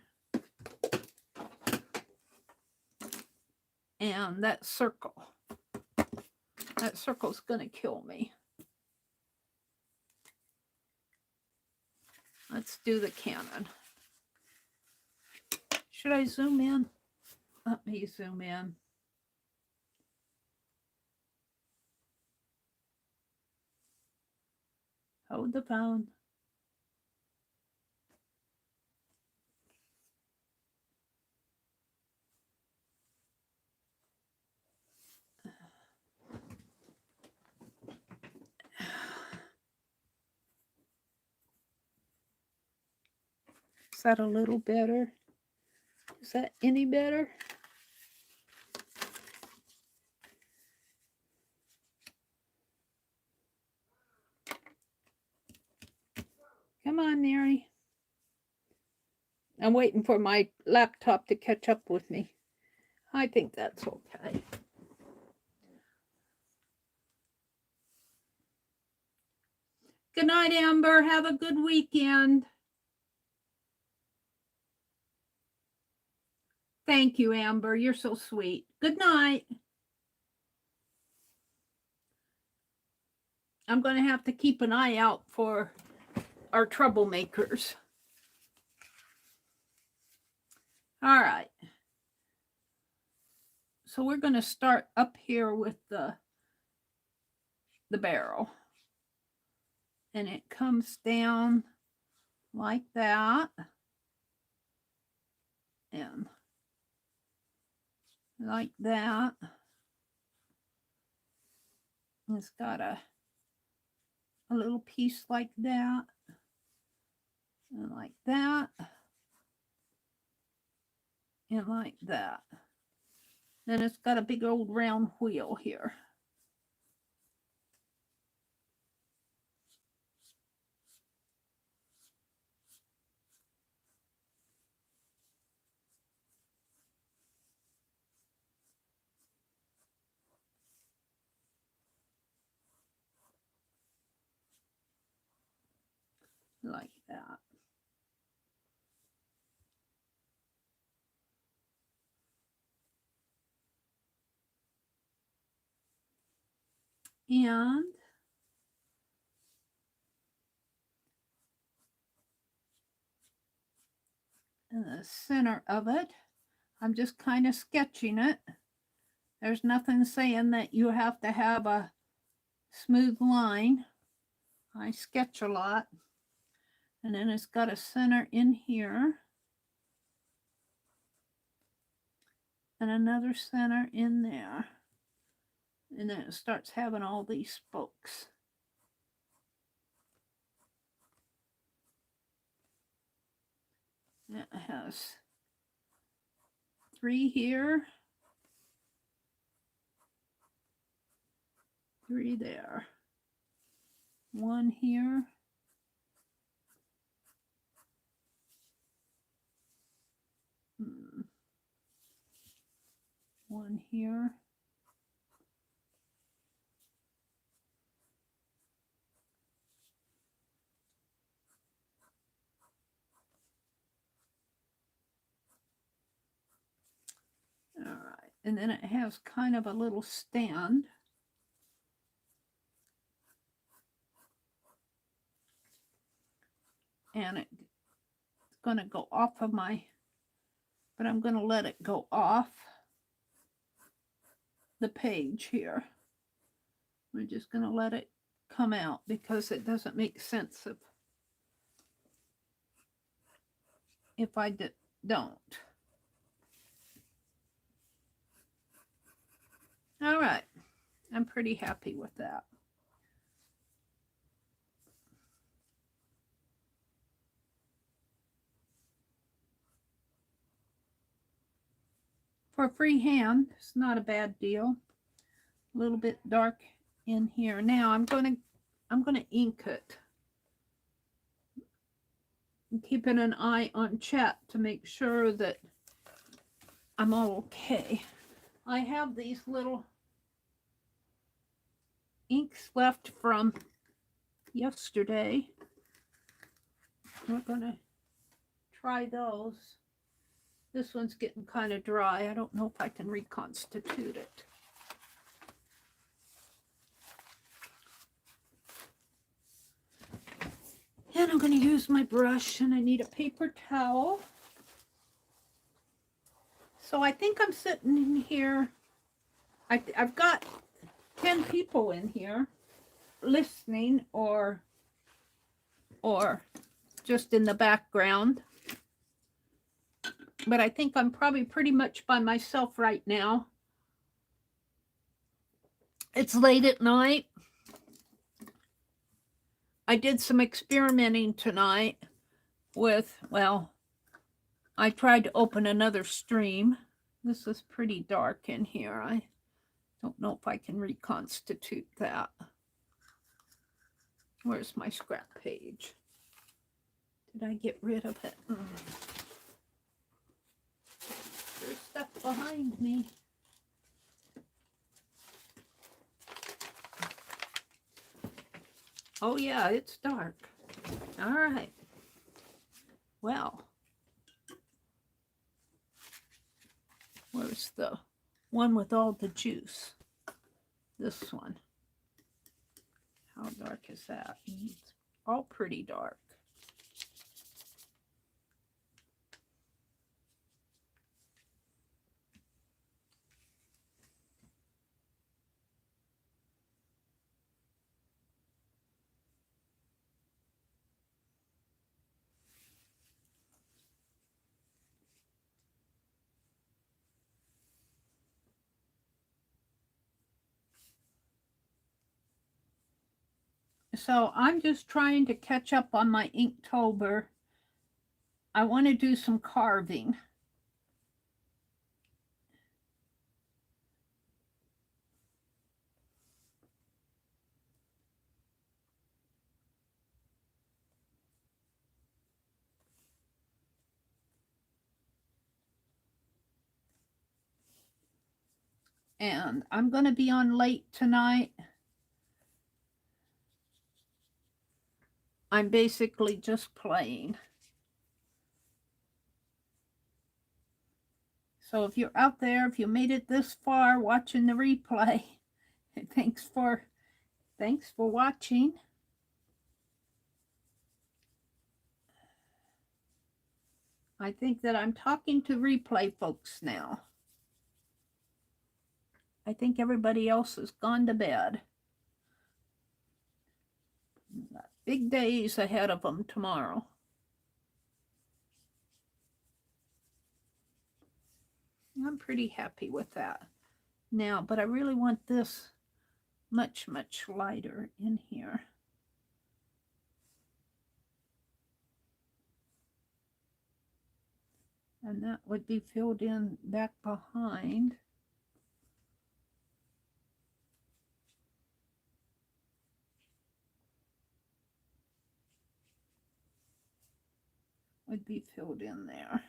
And that circle's going to kill me. Let's do the Canon. Should I zoom in? Let me zoom in. Hold the phone. Is that a little better? Is that any better? Come on, Meri. I'm waiting for my laptop to catch up with me. I think that's okay. Good night, Amber. Have a good weekend. Thank you, Amber. You're so sweet. Good night. I'm going to have to keep an eye out for our troublemakers. All right. So we're going to start up here with the barrel. And it comes down like that. And like that. And it's got a little piece like that. And like that. And like that. Then it's got a big old round wheel here. Like that. And in the center of it, I'm just kind of sketching it. There's nothing saying that you have to have a smooth line. I sketch a lot. And then it's got a center in here. And another center in there. And then it starts having all these spokes. It has 3 here. 3 there. 1 here. One here. And then it has kind of a little stand. And it's going to go off of my, but I'm going to let it go off the page here. We're just going to let it come out because it doesn't make sense if I don't. All right, I'm pretty happy with that. For freehand, it's not a bad deal. A little bit dark in here. Now I'm gonna ink it. I'm keeping an eye on chat to make sure that I'm all okay. I have these little inks left from yesterday. We're gonna try those. This one's getting kind of dry. I don't know if I can reconstitute it. And I'm going to use my brush, and I need a paper towel. So I think I'm sitting in here. I've got 10 people in here listening or just in the background. But I think I'm probably pretty much by myself right now. It's late at night. I did some experimenting tonight with, well, I tried to open another stream. This is pretty dark in here. I don't know if I can reconstitute that. Where's my scrap page? Did I get rid of it? There's stuff behind me. Oh yeah, it's dark. All right. Well, where's the one with all the juice? This one. How dark is that? It's all pretty dark. So I'm just trying to catch up on my Inktober. I want to do some carving. And I'm going to be on late tonight. I'm basically just playing. So if you're out there, if you made it this far watching the replay, thanks for watching. I think that I'm talking to replay folks now. I think everybody else has gone to bed. Got big days ahead of them tomorrow. I'm pretty happy with that now, but I really want this much, much lighter in here. And that would be filled in back behind. Would be filled in there.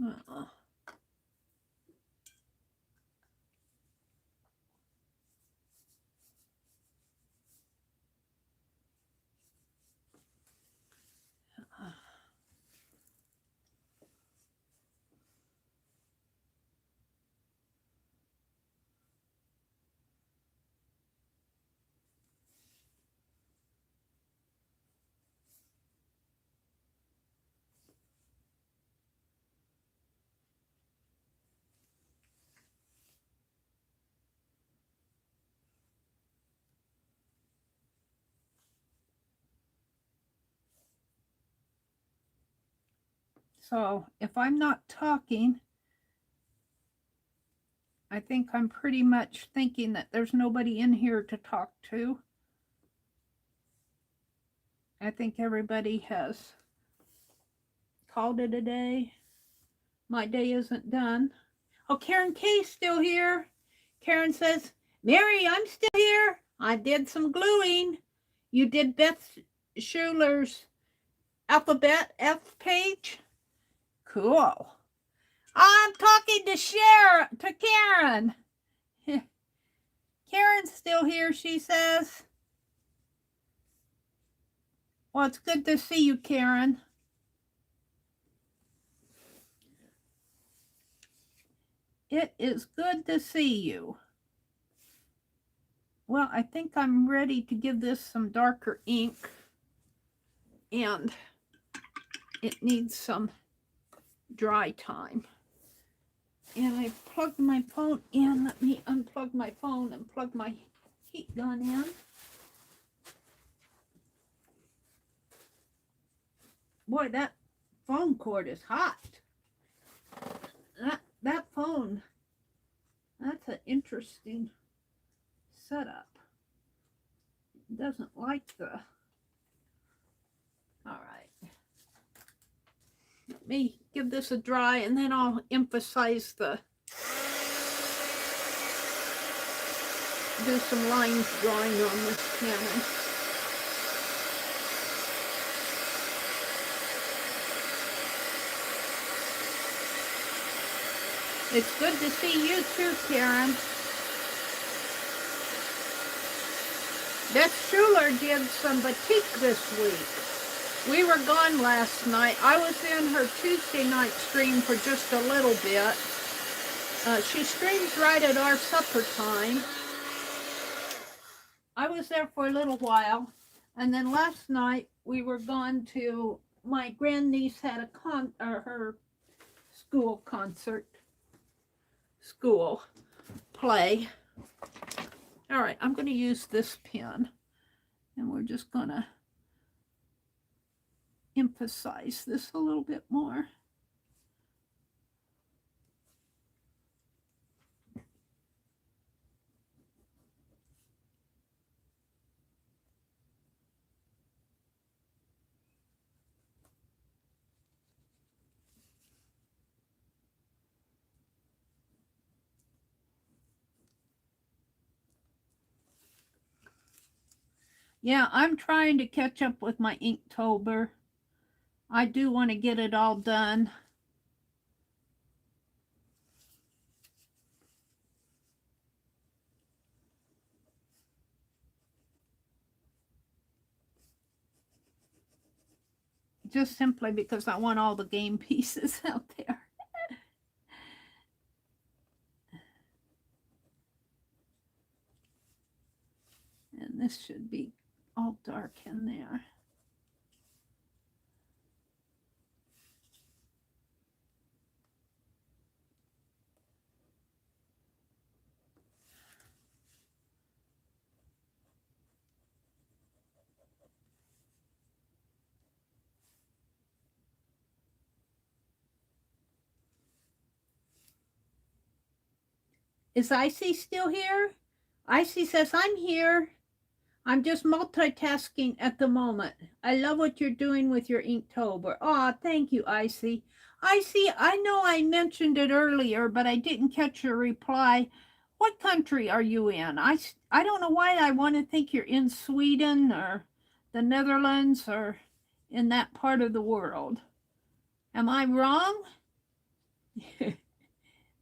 Uh-uh. So if I'm not talking, I think I'm pretty much thinking that there's nobody in here to talk to. I think everybody has called it a day. My day isn't done. Oh, Karen K's still here. Karen says, Meri, I'm still here. I did some gluing. You did Beth Schuler's alphabet F page? Cool. I'm talking to Karen. Karen's still here, she says. Well, it's good to see you, Karen. It is good to see you. Well, I think I'm ready to give this some darker ink. And it needs some dry time. And I plugged my phone in. Let me unplug my phone and plug my heat gun in. Boy, that phone cord is hot. That phone, that's an interesting setup. It doesn't like the... All right. Let me give this a dry and then I'll emphasize the... Do some lines drawing on this cannon. It's good to see you too, Karen. Beth Schuler did some batik this week. We were gone last night. I was in her Tuesday night stream for just a little bit. She streams right at our supper time. I was there for a little while. And then last night we were gone to, my grandniece had her school concert. School play. All right, I'm going to use this pen and we're just going to emphasize this a little bit more. Yeah, I'm trying to catch up with my Inktober. I do want to get it all done. Just simply because I want all the game pieces out there. And this should be all dark in there. Is Icy still here? Icy says, I'm here. I'm just multitasking at the moment. I love what you're doing with your Inktober. Aw, thank you, Icy. Icy, I know I mentioned it earlier, but I didn't catch your reply. What country are you in? I don't know why I want to think you're in Sweden or the Netherlands or in that part of the world. Am I wrong?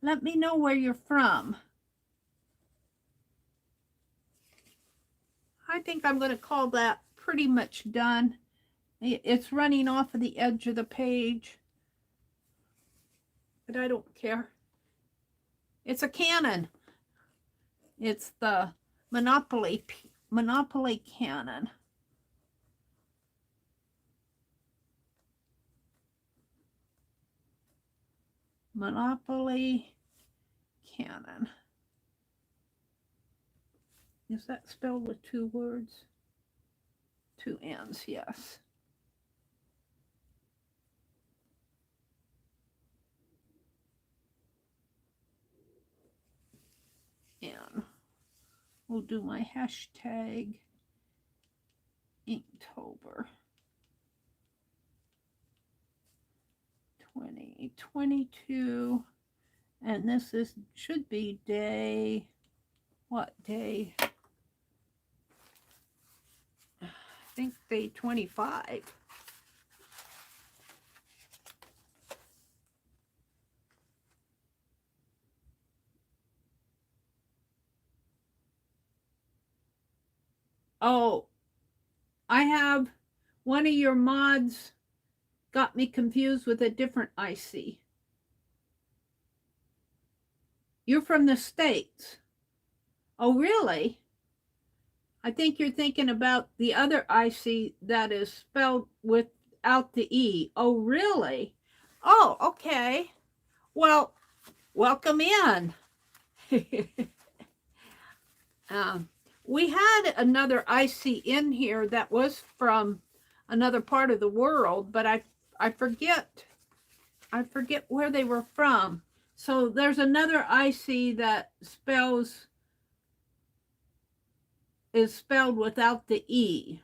Let me know where you're from. I think I'm going to call that pretty much done. It's running off of the edge of the page, but I don't care. It's a Canon. It's the Monopoly Canon. Monopoly Canon. Is that spelled with 2 words? 2 N's, yes. And we'll do my hashtag Inktober 2022. And this should be day, what day? I think day 25. Oh, I have one of your mods got me confused with a different IC. You're from the States. Oh, really? I think you're thinking about the other IC that is spelled without the E. Oh, really? Oh, okay. Well, welcome in. We had another IC in here that was from another part of the world, but I forget where they were from. So there's another IC that is spelled without the E.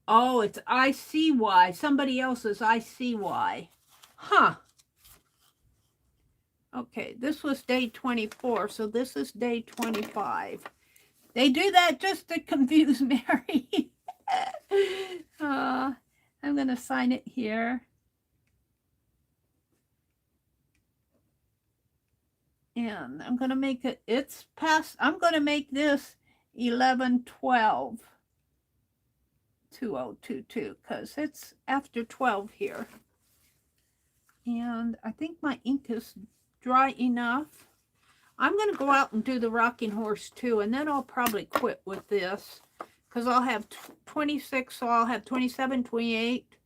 Oh, it's ICY. Somebody else's ICY. Huh. Okay, this was day 24, so this is day 25. They do that just to confuse Meri. I'm going to sign it here. And I'm going to make it, I'm going to make this 11/12/2022 because it's after 12 here. And I think my ink is dry enough. I'm going to go out and do the rocking horse too, and then I'll probably quit with this because I'll have 26, so I'll have 27, 28,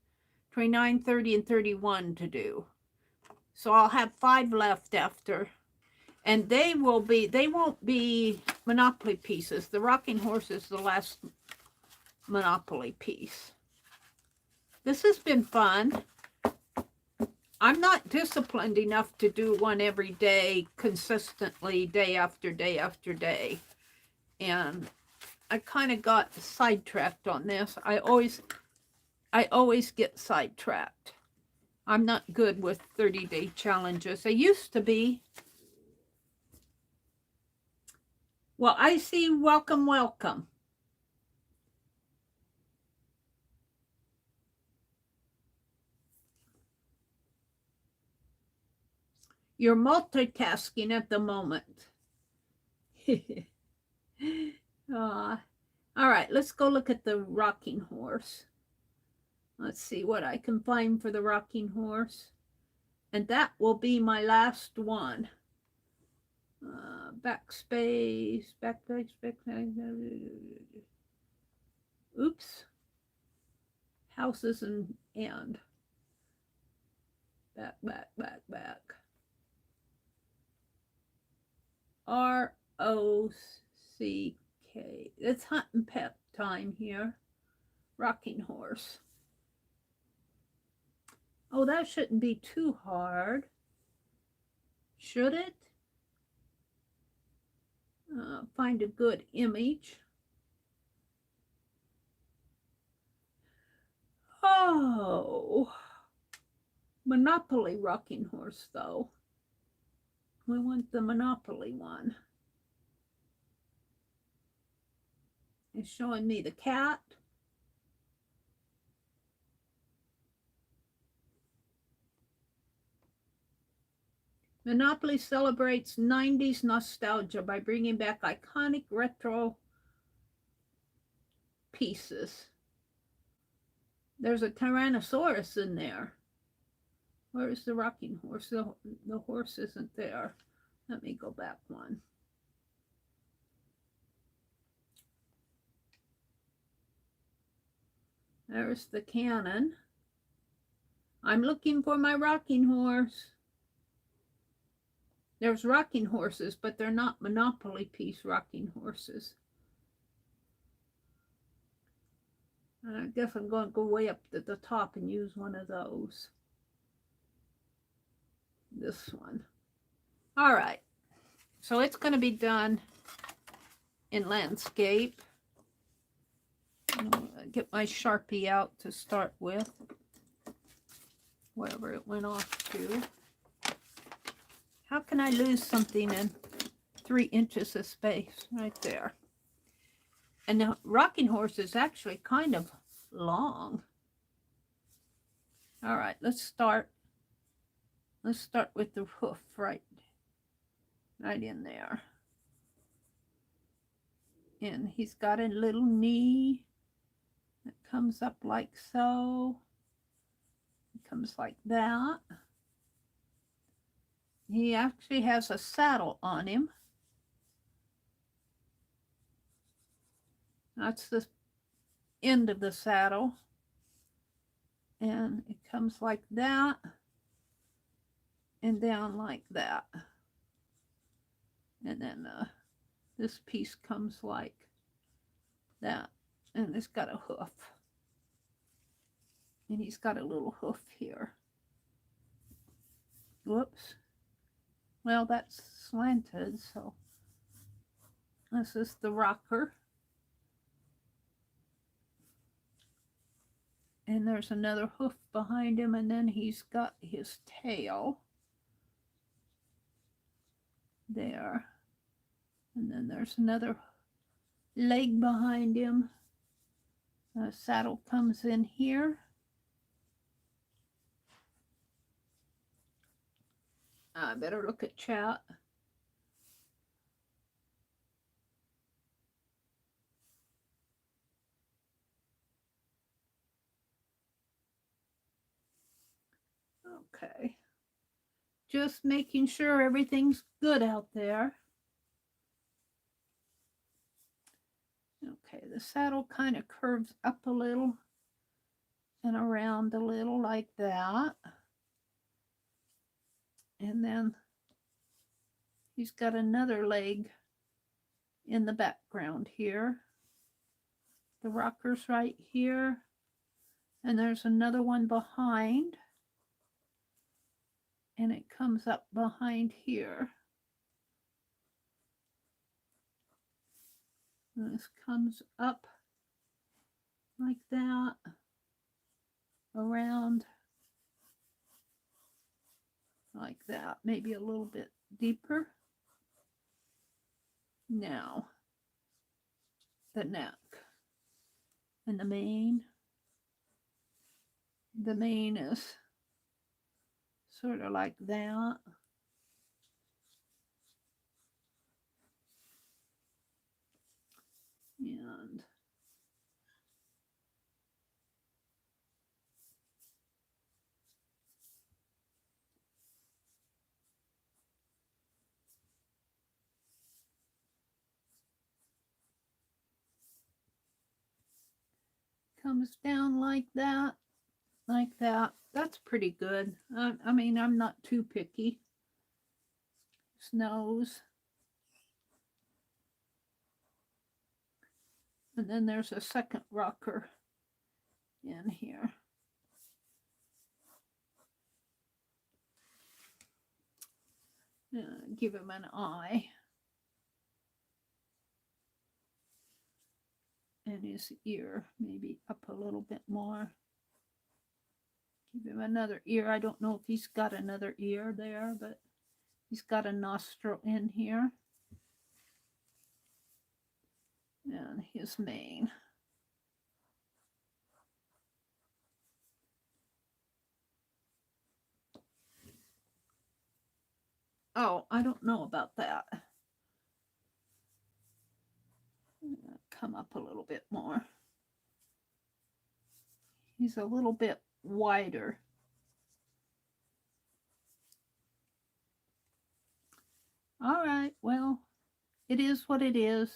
29, 30, and 31 to do. So I'll have 5 left after. And they won't be Monopoly pieces. The rocking horse is the last Monopoly piece. This has been fun. I'm not disciplined enough to do one every day consistently, day after day after day. And I kind of got sidetracked on this. I always get sidetracked. I'm not good with 30-day challenges. I used to be. Well, I see. Welcome, welcome. You're multitasking at the moment. All right, let's go look at the rocking horse. Let's see what I can find for the rocking horse. And that will be my last one. Backspace. Oops. Houses and back. ROCK. It's hunt and pet time here. Rocking horse. Oh, that shouldn't be too hard. Should it? Find a good image. Oh, Monopoly rocking horse, though. We want the Monopoly one. It's showing me the cat. Monopoly celebrates 90s nostalgia by bringing back iconic retro pieces. There's a Tyrannosaurus in there. Where's the rocking horse? The horse isn't there. Let me go back one. There's the cannon. I'm looking for my rocking horse. There's rocking horses, but they're not Monopoly piece rocking horses. And I guess I'm going to go way up to the top and use one of those. This one. All right. So it's going to be done in landscape. Get my Sharpie out to start with. Wherever it went off to. How can I lose something in 3 inches of space? Right there. And the rocking horse is actually kind of long. All right, let's start. Let's start with the hoof right in there. And he's got a little knee that comes up like so. It comes like that. He actually has a saddle on him. That's the end of the saddle. And it comes like that. And down like that. And then this piece comes like that. And it's got a hoof. And he's got a little hoof here. Whoops. Well, that's slanted, so this is the rocker. And there's another hoof behind him, and then he's got his tail there. And then there's another leg behind him. The saddle comes in here. I better look at chat. Okay. Just making sure everything's good out there. Okay, the saddle kind of curves up a little and around a little like that. And then he's got another leg in the background here. The rocker's right here. And there's another one behind. And it comes up behind here. And this comes up like that, around like that, maybe a little bit deeper. Now, the neck and the mane. The mane is sort of like that. And comes down like that, like that. That's pretty good. I mean, I'm not too picky. His nose. And then there's a second rocker in here. Give him an eye. And his ear, maybe up a little bit more. Give him another ear. I don't know if he's got another ear there, but he's got a nostril in here. And his mane. Oh, I don't know about that. Come up a little bit more. He's a little bit wider. All right, well, it is what it is.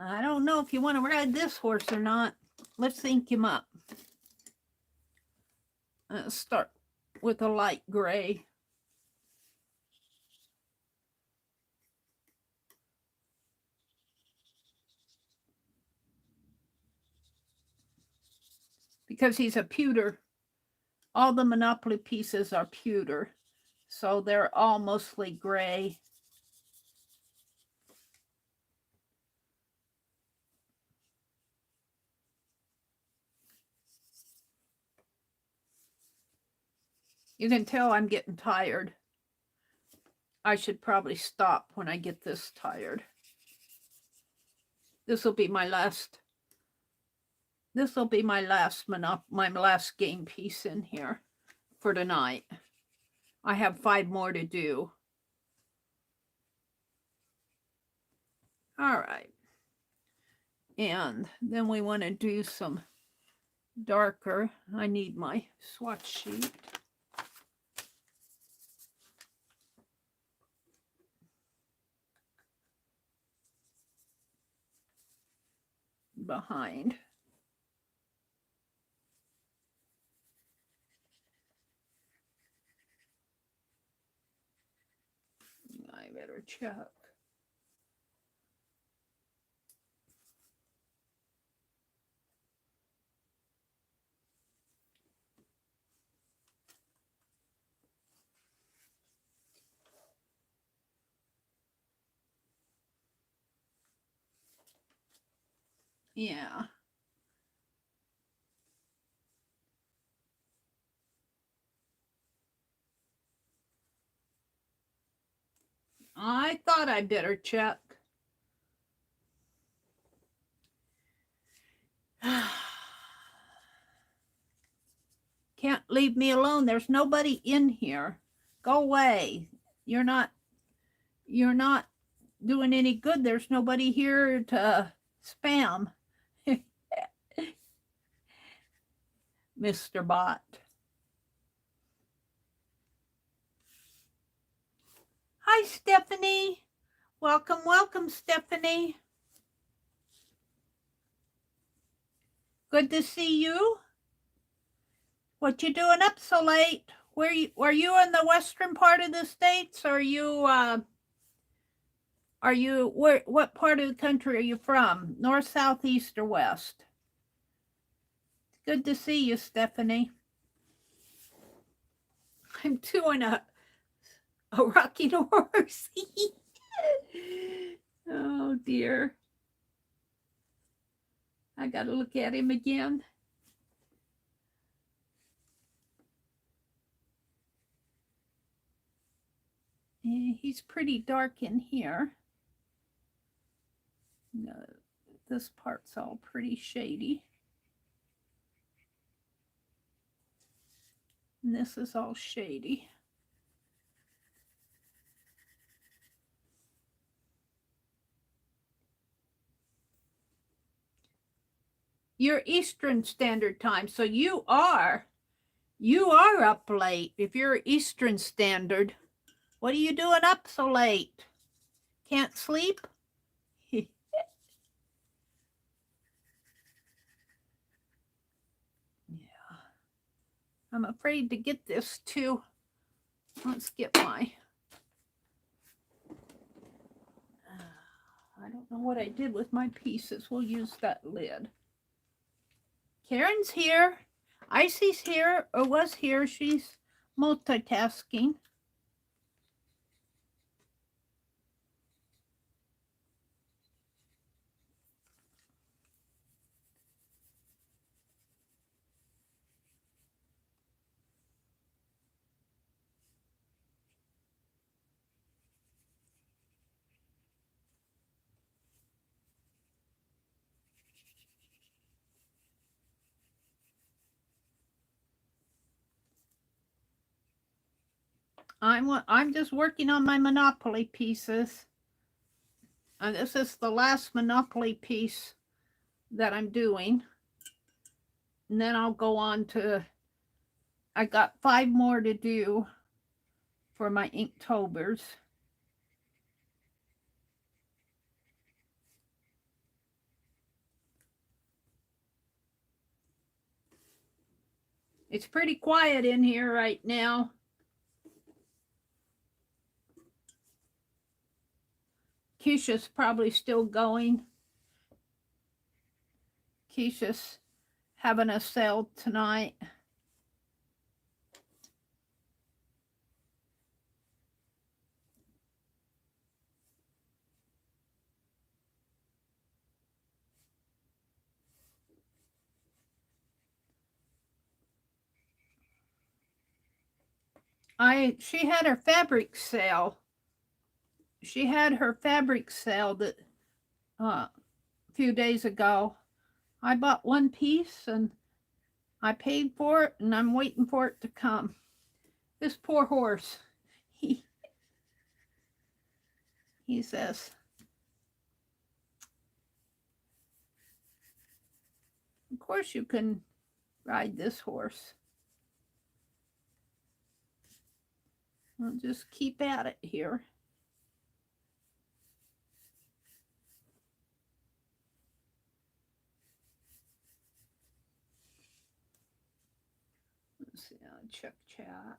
I don't know if you want to ride this horse or not. Let's ink him up. Start with a light gray. Because he's a pewter. All the Monopoly pieces are pewter. So they're all mostly gray. You can tell I'm getting tired. I should probably stop when I get this tired. This will be my last. This will be my last game piece in here for tonight. I have 5 more to do. All right. And then we want to do some darker. I need my swatch sheet. Behind. I better check. Yeah. I thought I'd better check. Can't leave me alone. There's nobody in here. Go away. You're not doing any good. There's nobody here to spam. Mr. Bot. Hi, Stephanie. Welcome, welcome, Stephanie. Good to see you. What you doing up so late? Were you in the western part of the States? Or what part of the country are you from? North, south, east, or west? Good to see you, Stephanie. I'm doing a rocking horse. Oh dear. I gotta look at him again. He's pretty dark in here. No, this part's all pretty shady. And this is all shady. You're Eastern Standard Time, so you are up late. If you're Eastern Standard, what are you doing up so late? Can't sleep? Yeah. I'm afraid to get this too. Let's get my... I don't know what I did with my pieces. We'll use that lid. Karen's here. Icy's here, or was here. She's multitasking. I'm just working on my Monopoly pieces. And this is the last Monopoly piece that I'm doing. And then I'll go on to, I got 5 more to do for my Inktober's. It's pretty quiet in here right now. Keisha's probably still going. Keisha's having a sale tonight. She had her fabric sale. She had her fabric sale that a few days ago. I bought 1 piece and I paid for it, and I'm waiting for it to come. This poor horse, he says, of course you can ride this horse. I'll just keep at it here. Let's see, I'll check chat.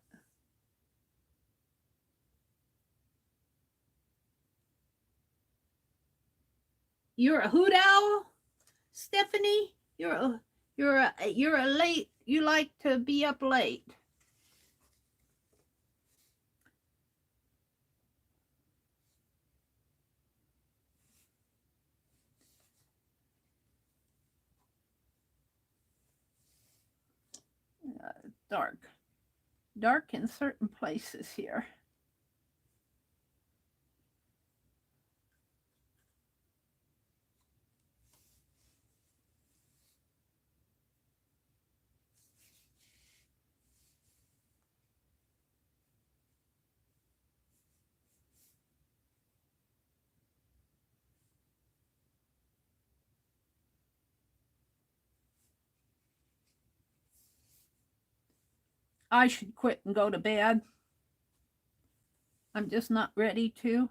You're a hoot owl, Stephanie? You're a late, you like to be up late. Dark in certain places here. I should quit and go to bed. I'm just not ready to.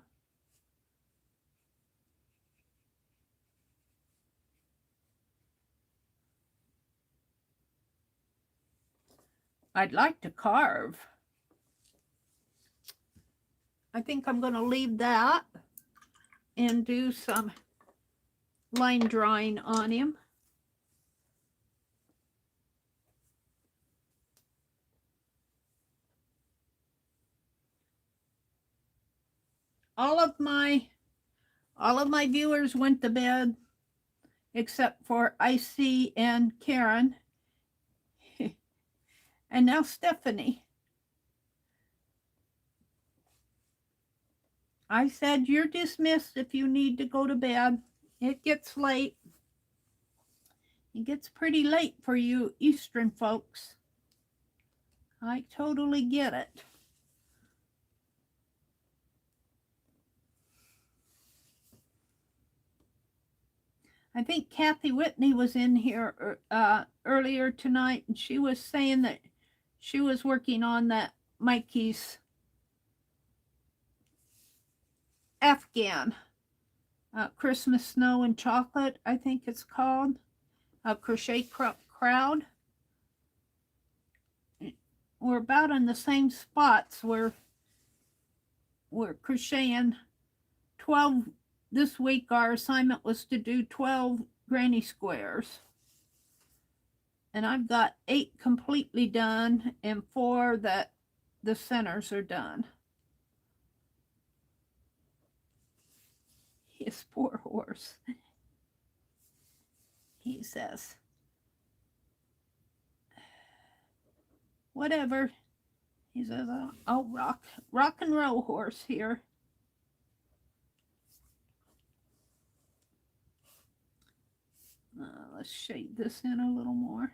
I'd like to carve. I think I'm going to leave that and do some line drawing on him. All of my viewers went to bed except for Icy and Karen. And now Stephanie. I said you're dismissed if you need to go to bed. It gets late. It gets pretty late for you Eastern folks. I totally get it. I think Kathy Whitney was in here earlier tonight, and she was saying that she was working on that Mikey's Afghan Christmas Snow and Chocolate, I think it's called, a crochet crowd. We're about in the same spots. We're crocheting 12. This week our assignment was to do 12 granny squares. And I've got 8 completely done and 4 that the centers are done. His poor horse. He says, whatever. He says, I'll rock and roll horse here. Let's shade this in a little more.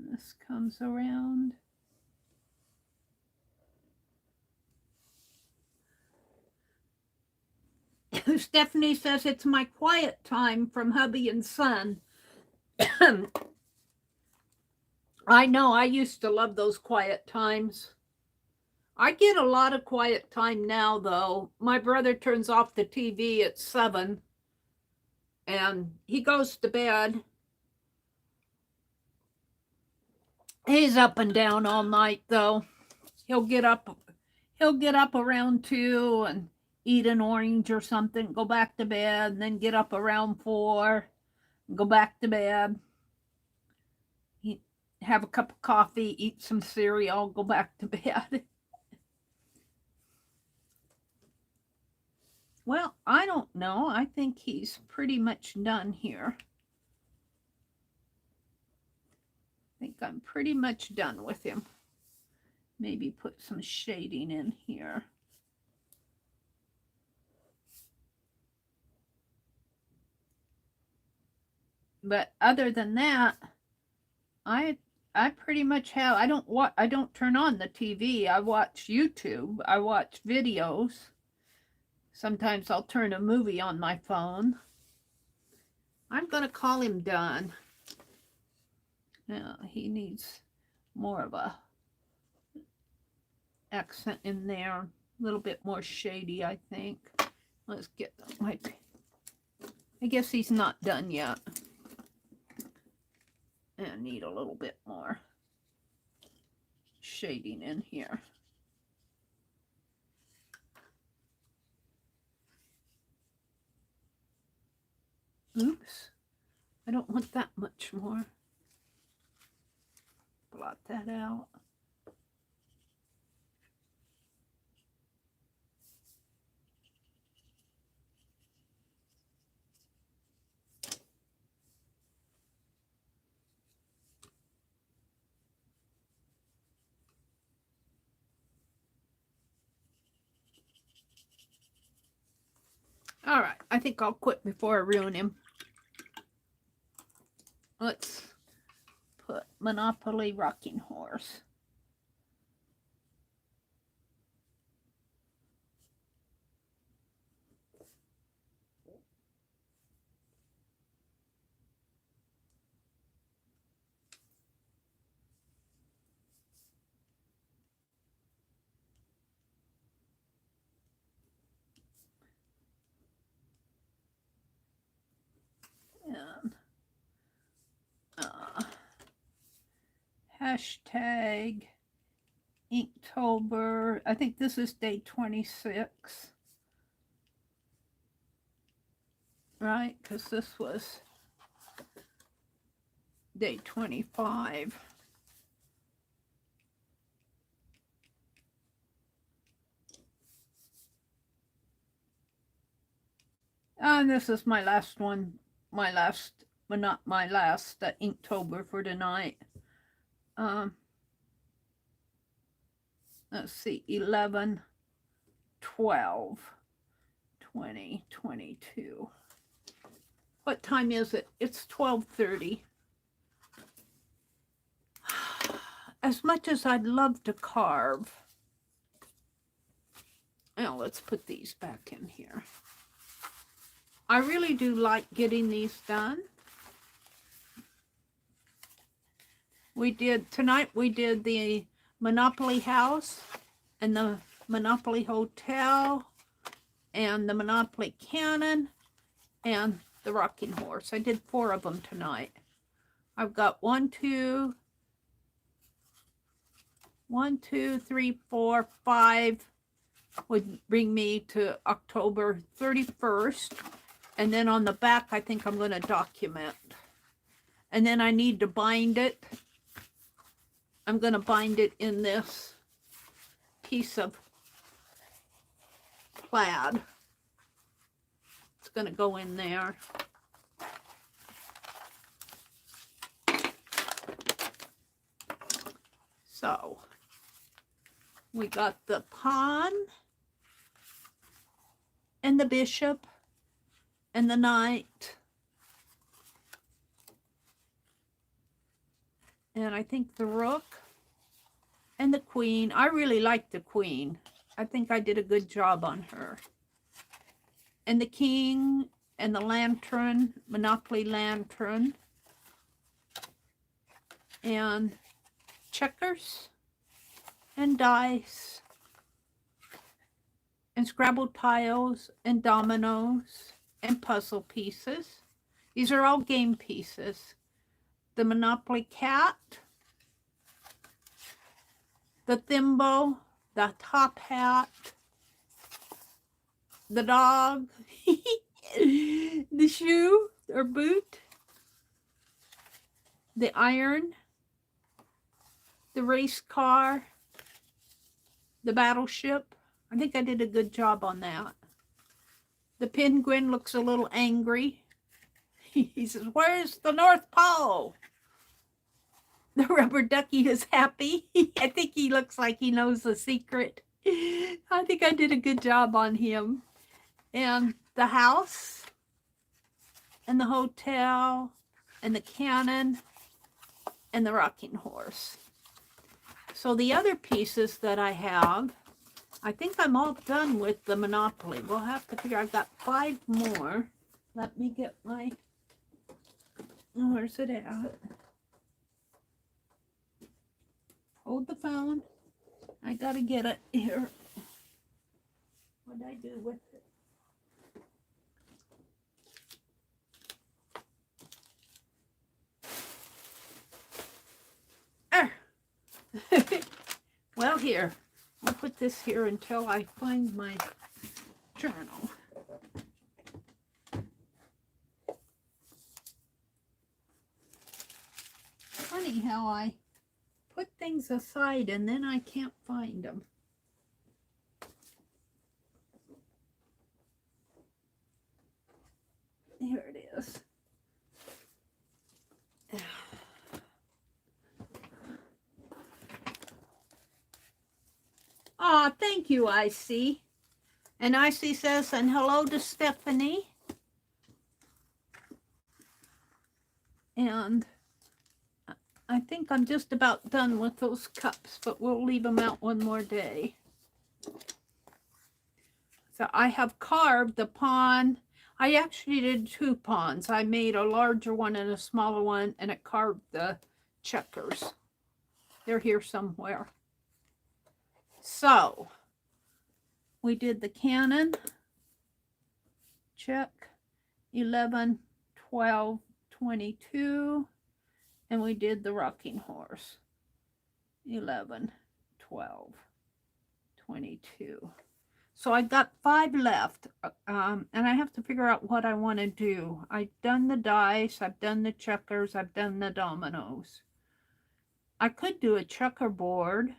This comes around. Stephanie says it's my quiet time from hubby and son. I know, I used to love those quiet times. I get a lot of quiet time now, though. My brother turns off the TV at 7, and he goes to bed. He's up and down all night, though. He'll get up around 2 and eat an orange or something, go back to bed, and then get up around 4 and go back to bed. He have a cup of coffee, eat some cereal, go back to bed. Well, I don't know. I think he's pretty much done here. I think I'm pretty much done with him. Maybe put some shading in here. But other than that, I pretty much have. I don't turn on the TV. I watch YouTube. I watch videos. Sometimes I'll turn a movie on my phone. I'm gonna call him done. Now he needs more of a accent in there, a little bit more shady, I think. Let's get my. I guess he's not done yet. And need a little bit more shading in here. Oops, I don't want that much more. Blot that out. All right, I think I'll quit before I ruin him. Let's put Monopoly Rocking Horse. And hashtag Inktober. I think this is day 26. Right? Because this was day 25. And this is my last one. My last, but not my last, Inktober for tonight. Let's see, 11, 12, 20, 22. What time is it? It's 12:30. As much as I'd love to carve. Now let's put these back in here. I really do like getting these done. Tonight we did the Monopoly House and the Monopoly Hotel and the Monopoly Cannon and the Rocking Horse. I did 4 of them tonight. I've got 1, 2, 3, 4, 5 would bring me to October 31st. And then on the back, I think I'm going to document. And then I need to bind it. I'm going to bind it in this piece of plaid. It's going to go in there. So, we got the pawn and the bishop and the knight And I think the rook and the queen. I really like the queen. I think I did a good job on her. And the king and the lantern, Monopoly lantern. And checkers and dice and Scrabble tiles and dominoes and puzzle pieces. These are all game pieces. The Monopoly cat, the thimble, the top hat, the dog, the shoe or boot, the iron, the race car, the battleship. I think I did a good job on that. The penguin looks a little angry. He says, "Where's the North Pole?" The rubber ducky is happy. I think he looks like he knows the secret. I think I did a good job on him. And the house and the hotel and the cannon and the rocking horse. So the other pieces that I have, I think I'm all done with the Monopoly. We'll have to figure, I've got 5 more. Let me get my, where's it at? Hold the phone. I gotta get it here. What did I do with it? Well, here. I'll put this here until I find my journal. Funny how I put things aside and then I can't find them. Here it is. Aw, thank you, Icy. And Icy says, and hello to Stephanie. And I think I'm just about done with those cups, but we'll leave them out one more day. So I have carved the pawn. I actually did 2 pawns. I made a larger one and a smaller one, and it carved the checkers. They're here somewhere. So we did the cannon, check, 11, 12, 22, and we did the rocking horse, 11, 12, 22. So I got 5 left, and I have to figure out what I want to do. I've done the dice, I've done the checkers, I've done the dominoes. I could do a checkerboard.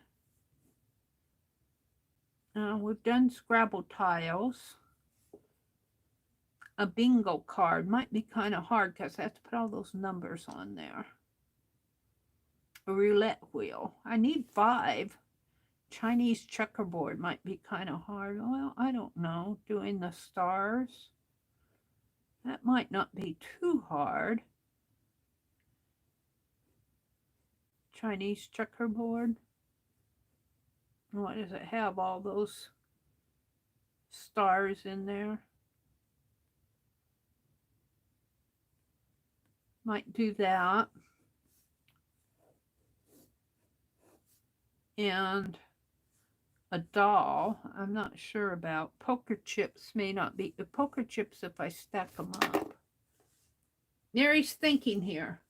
We've done Scrabble tiles. A bingo card might be kind of hard because I have to put all those numbers on there. A roulette wheel. I need 5. Chinese checkerboard might be kind of hard. Well, I don't know. Doing the stars. That might not be too hard. Chinese checkerboard. What does it have? All those stars in there. Might do that. And a doll, I'm not sure about. Poker chips may not be. The poker chips if I stack them up. Meri's thinking here.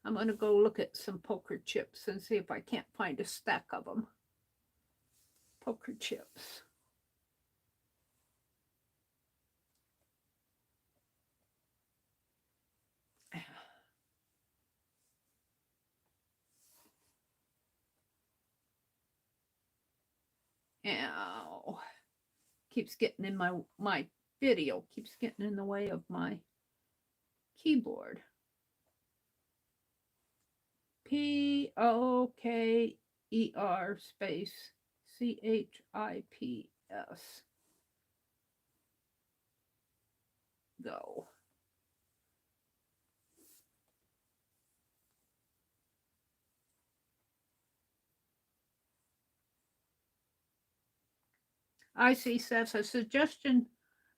I'm going to go look at some poker chips and see if I can't find a stack of them. Poker chips. Ow. Keeps getting in my video. Keeps getting in the way of my keyboard. P-O-K-E-R space C-H-I-P-S. Go. I see says a suggestion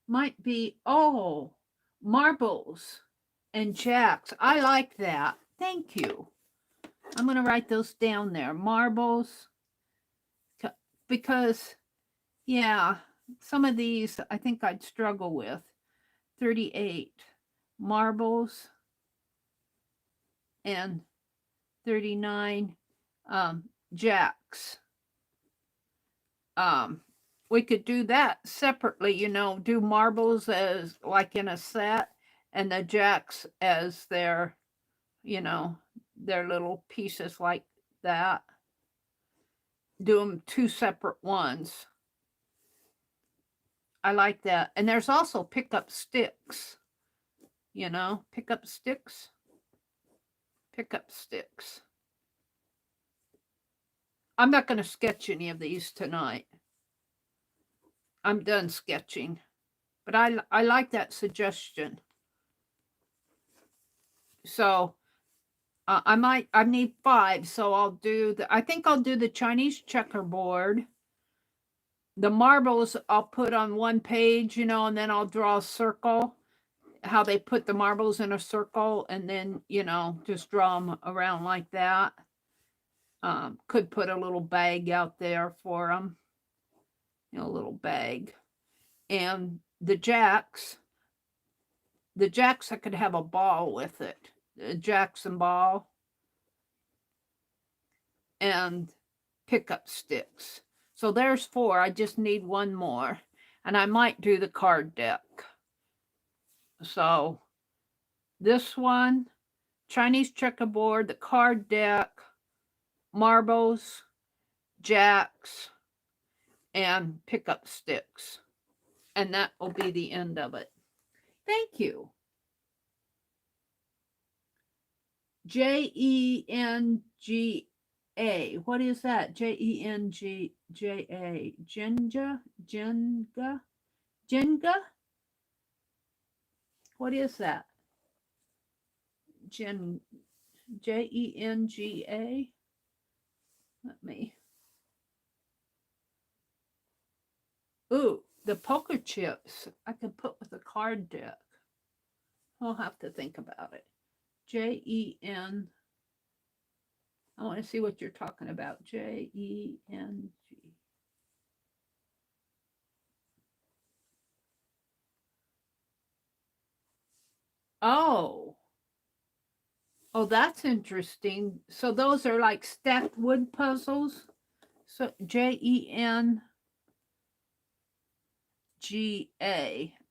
might be, oh, marbles and jacks. I like that. Thank you. I'm going to write those down there. Marbles. Because, yeah, some of these I think I'd struggle with. 38 marbles and 39 jacks. We could do that separately, you know, do marbles as like in a set and the jacks as their, you know, their little pieces like that. Do them two separate ones. I like that. And there's also pick up sticks, you know, pick up sticks. Pick up sticks. I'm not going to sketch any of these tonight. I'm done sketching. But I like that suggestion. So I need 5. So I'll do I think I'll do the Chinese checkerboard. The marbles I'll put on one page, you know, and then I'll draw a circle. How they put the marbles in a circle and then, you know, just draw them around like that. Could put a little bag out there for them. You know, a little bag. And the jacks I could have a ball with it. A Jackson ball. And pick up sticks. So there's 4. I just need one more. And I might do the card deck. So this one, Chinese checkerboard, the card deck, marbles, jacks, and pick up sticks. And that will be the end of it. Thank you. Jenga. What is that? Jenga. Jenga? What is that? Jenga. Let me. Ooh, the poker chips I could put with a card deck. I'll have to think about it. Jen. I want to see what you're talking about. Jeng. Oh, that's interesting. So those are like stacked wood puzzles. So Jenga.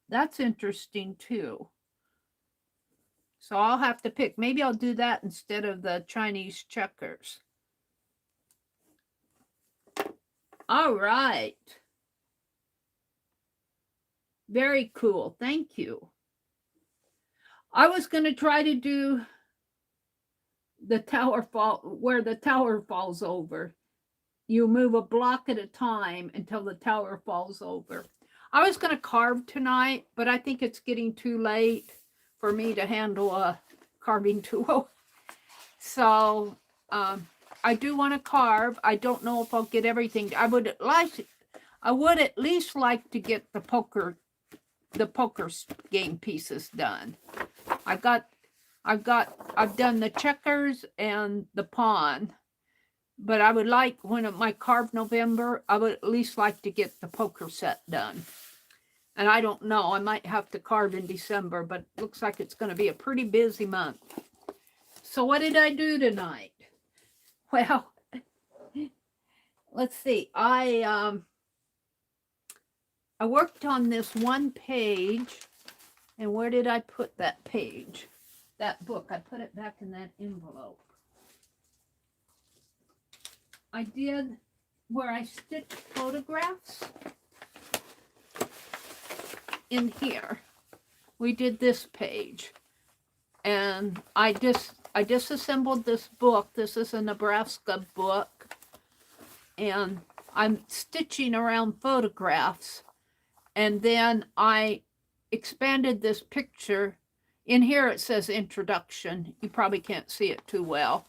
That's interesting too. So I'll have to pick. Maybe I'll do that instead of the Chinese checkers. All right. Very cool. Thank you. I was going to try to do the tower fall where the tower falls over. You move a block at a time until the tower falls over. I was going to carve tonight, but I think it's getting too late for me to handle a carving tool. So I do want to carve. I don't know if I'll get everything. I would at least like to get the poker game pieces done. I've done the checkers and the pawn, but I would like, when my Carve November, I would at least like to get the poker set done. And I don't know, I might have to carve in December, but it looks like it's going to be a pretty busy month. So what did I do tonight? Well, let's see. I worked on this one page. And where did I put that page? That book. I put it back in that envelope. I did where I stitched photographs. In here, we did this page. And I disassembled this book. This is a Nebraska book. And I'm stitching around photographs. And then I expanded this picture. In here it says introduction. You probably can't see it too well.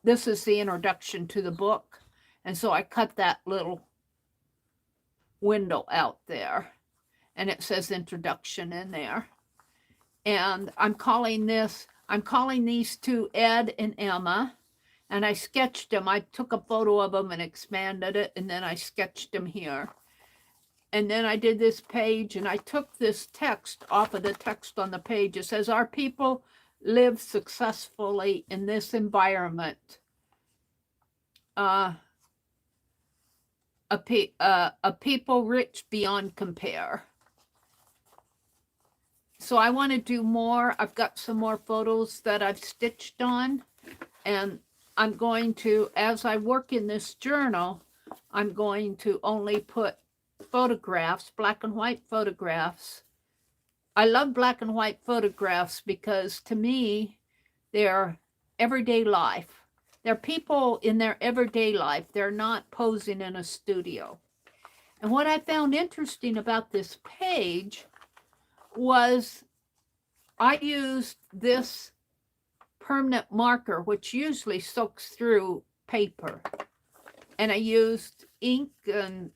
This is the introduction to the book. And so I cut that little window out there. And it says introduction in there. And I'm calling these two Ed and Emma. And I sketched them. I took a photo of them and expanded it. And then I sketched them here. And then I did this page. And I took this text off of the text on the page. It says, our people live successfully in this environment. A people rich beyond compare. So I want to do more. I've got some more photos that I've stitched on. And I'm going to, as I work in this journal, I'm going to only put photographs, black and white photographs. I love black and white photographs because to me, they're everyday life. They're people in their everyday life. They're not posing in a studio. And what I found interesting about this page was I used this permanent marker, which usually soaks through paper. And I used ink and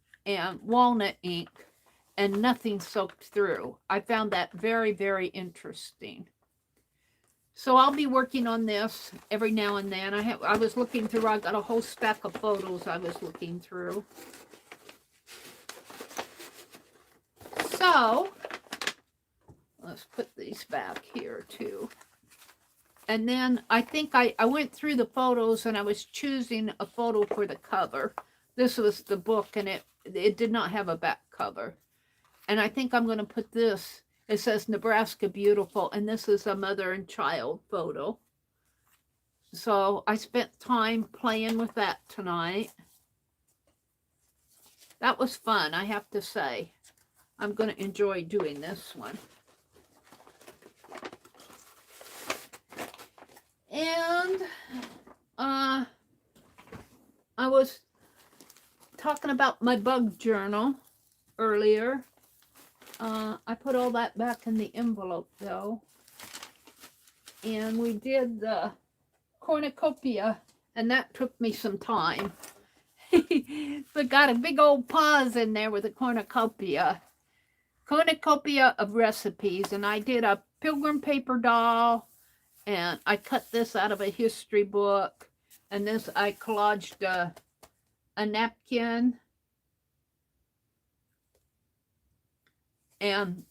walnut ink, and nothing soaked through. I found that very, very interesting. So I'll be working on this every now and then. I was looking through, I got a whole stack of photos I was looking through. So let's put these back here too. And then I think I went through the photos and I was choosing a photo for the cover. This was the book and it did not have a back cover. And I think I'm going to put this. It says Nebraska Beautiful, and this is a mother and child photo. So I spent time playing with that tonight. That was fun, I have to say. I'm going to enjoy doing this one. And I was talking about my bug journal earlier. I put all that back in the envelope though. And we did the cornucopia, and that took me some time. But got a big old pause in there with the cornucopia. Cornucopia of recipes. And I did a pilgrim paper doll. And I cut this out of a history book. And this, I collaged a napkin. And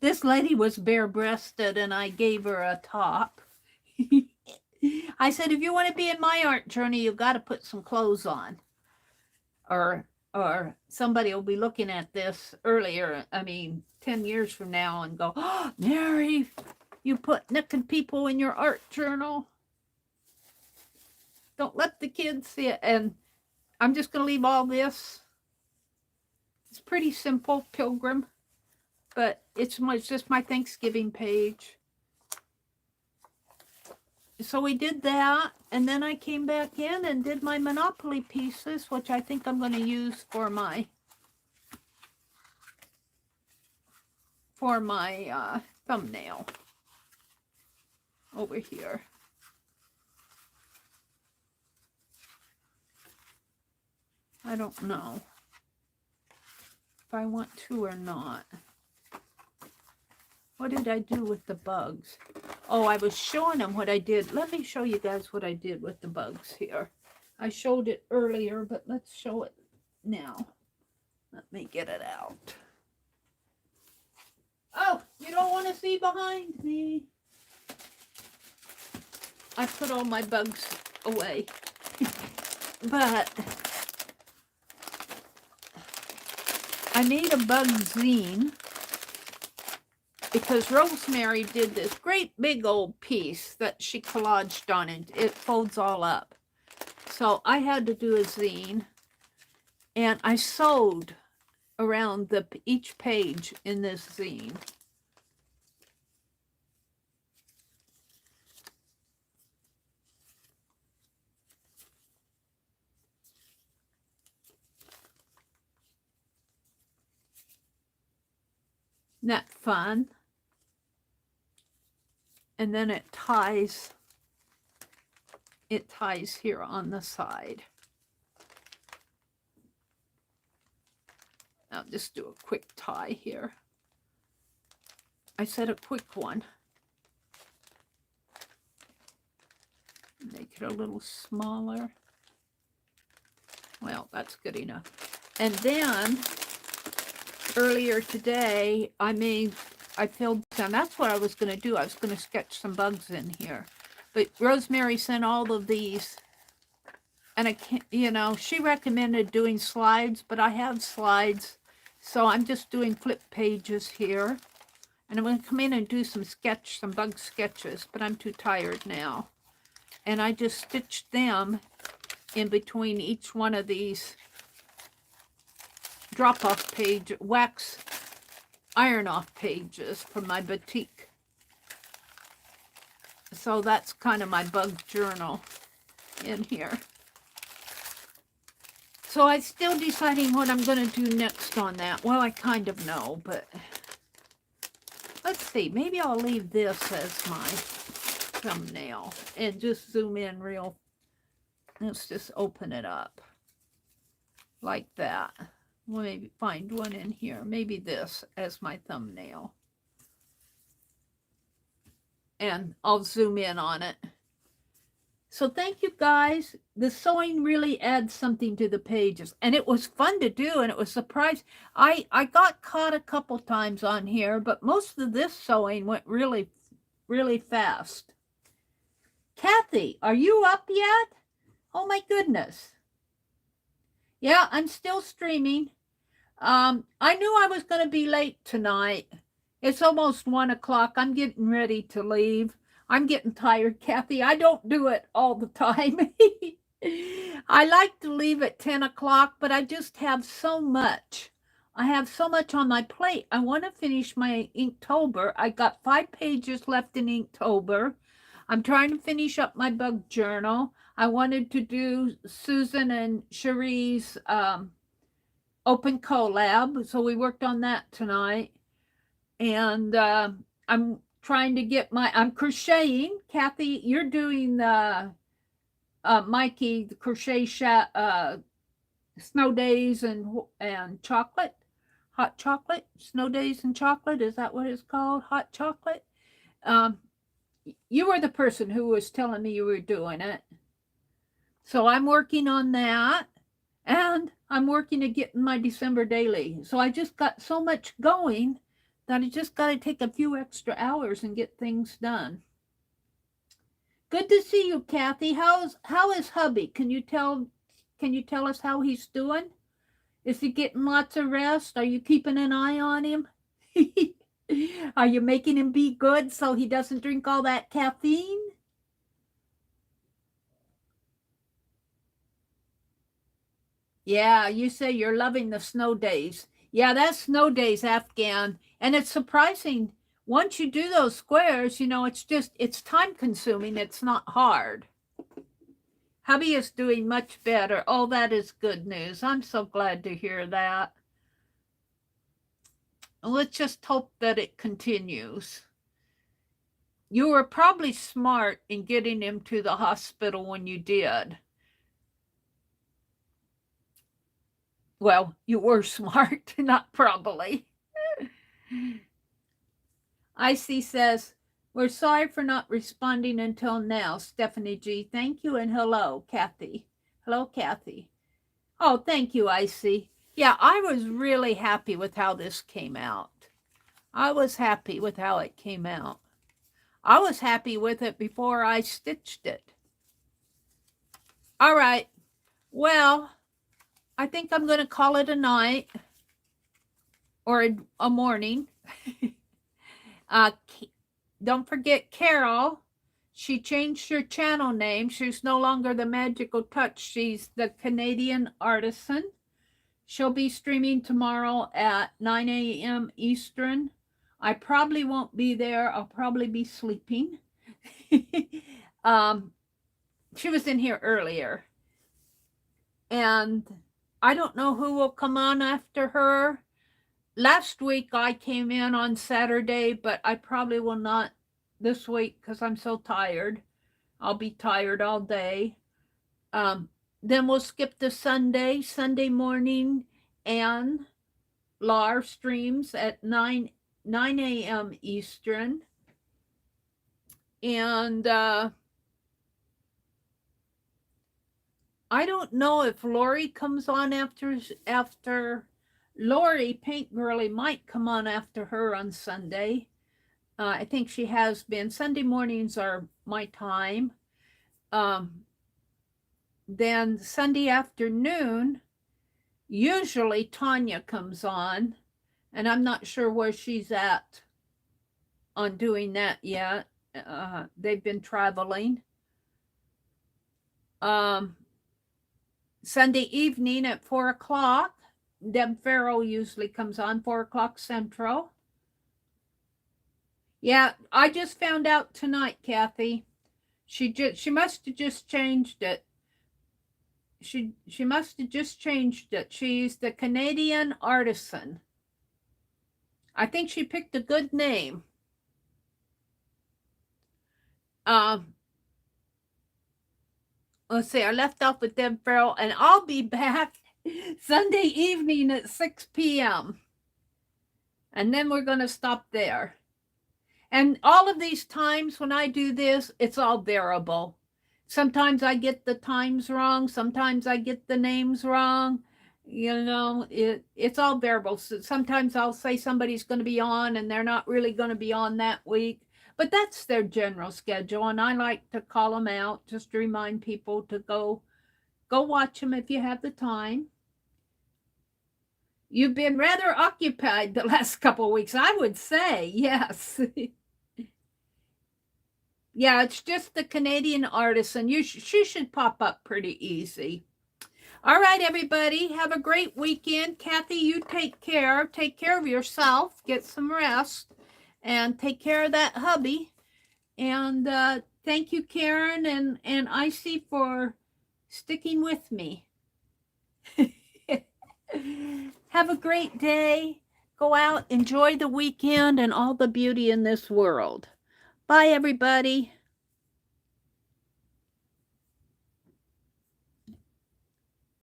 this lady was bare-breasted, and I gave her a top. I said, if you want to be in my art journey, you've got to put some clothes on. Or somebody will be looking at this 10 years from now and go, oh, Meri, you put naked people in your art journal. Don't let the kids see it. And I'm just going to leave all this. It's pretty simple, pilgrim. But it's just my Thanksgiving page. So we did that. And then I came back in and did my Monopoly pieces, which I think I'm going to use for my thumbnail. Over here. I don't know if I want to or not. What did I do with the bugs? Oh, I was showing them what I did. Let me show you guys what I did with the bugs here. I showed it earlier, but let's show it now. Let me get it out. Oh, you don't want to see behind me. I put all my bugs away. But I made a bug zine because Rosemary did this great big old piece that she collaged on it. It folds all up. So I had to do a zine, and I sewed around each page in this zine. Isn't that fun? And then it ties here on the side. I'll just do a quick tie here. I said a quick one. Make it a little smaller. Well, that's good enough. And then earlier today, I filled some. That's what I was going to do. I was going to sketch some bugs in here. But Rosemary sent all of these. And I can't, you know, she recommended doing slides, but I have slides. So I'm just doing flip pages here. And I'm going to come in and do some bug sketches, but I'm too tired now. And I just stitched them in between each one of these drop-off page, wax iron-off pages from my batik. So that's kind of my bug journal in here. So I'm still deciding what I'm going to do next on that. Well, I kind of know, but let's see. Maybe I'll leave this as my thumbnail and just zoom in real. Let's just open it up like that. We'll maybe find one in here. Maybe this as my thumbnail. And I'll zoom in on it. So thank you guys. The sewing really adds something to the pages. And it was fun to do, and it was surprising. I got caught a couple times on here, but most of this sewing went really, really fast. Kathy, are you up yet? Oh my goodness. Yeah, I'm still streaming. I knew I was going to be late tonight. It's almost 1 o'clock. I'm getting ready to leave. I'm getting tired, Kathy. I don't do it all the time. I like to leave at 10 o'clock, but I just have so much. I have so much on my plate. I want to finish my Inktober. I got 5 pages left in Inktober. I'm trying to finish up my bug journal. I wanted to do Susan and Cherie's open collab, so we worked on that tonight. And I'm trying to get I'm crocheting. Kathy, you're doing the Mikey, the crochet snow days and chocolate, hot chocolate, snow days and chocolate. Is that what it's called? Hot chocolate. You were the person who was telling me you were doing it. So I'm working on that, and I'm working to get in my December daily. So I just got so much going that I just got to take a few extra hours and get things done. Good to see you, Kathy. How is hubby? Can you tell us how he's doing? Is he getting lots of rest? Are you keeping an eye on him? Are you making him be good so he doesn't drink all that caffeine? Yeah, you say you're loving the snow days. Yeah, that's snow days, Afghan. And it's surprising. Once you do those squares, you know, it's time consuming. It's not hard. Hubby is doing much better. Oh, that is good news. I'm so glad to hear that. Let's just hope that it continues. You were probably smart in getting him to the hospital when you did. Well, you were smart, not probably. Icy says, we're sorry for not responding until now. Stephanie G, thank you, and hello, Kathy. Hello, Kathy. Oh, thank you, Icy. Yeah, I was really happy with how this came out. I was happy with how it came out. I was happy with it before I stitched it. All right. Well, I think I'm going to call it a night or a morning. Don't forget Carol. She changed her channel name. She's no longer the Magical Touch. She's the Canadian Artisan. She'll be streaming tomorrow at 9 a.m. Eastern. I probably won't be there. I'll probably be sleeping. She was in here earlier. And I don't know who will come on after her. Last week I came in on Saturday, but I probably will not this week because I'm so tired. I'll be tired all day. Then we'll skip to Sunday morning, and live streams at 9 a.m. Eastern. And I don't know if Lori comes on after Lori Paint Girly might come on after her on Sunday. I think she has been. Sunday mornings are my time. Then Sunday afternoon, usually Tanya comes on, and I'm not sure where she's at on doing that yet. They've been traveling. Sunday evening at 4 o'clock, Deb Farrell usually comes on 4 o'clock Central. Yeah, I just found out tonight, Kathy. She must have just changed it. She must have just changed it. She's the Canadian Artisan. I think she picked a good name. Let's see, I left off with Deb Farrell, and I'll be back Sunday evening at 6 p.m. And then we're going to stop there. And all of these times when I do this, it's all variable. Sometimes I get the times wrong. Sometimes I get the names wrong. You know, it's all variable. So sometimes I'll say somebody's going to be on and they're not really going to be on that week. But that's their general schedule. And I like to call them out just to remind people to go watch them if you have the time. You've been rather occupied the last couple of weeks, I would say. Yes. Yeah, it's just the Canadian Artisan. She should pop up pretty easy. All right, everybody. Have a great weekend. Kathy, you take care. Take care of yourself. Get some rest. And take care of that hubby. And thank you, Karen and Icy, for sticking with me. Have a great day. Go out, enjoy the weekend and all the beauty in this world. Bye, everybody.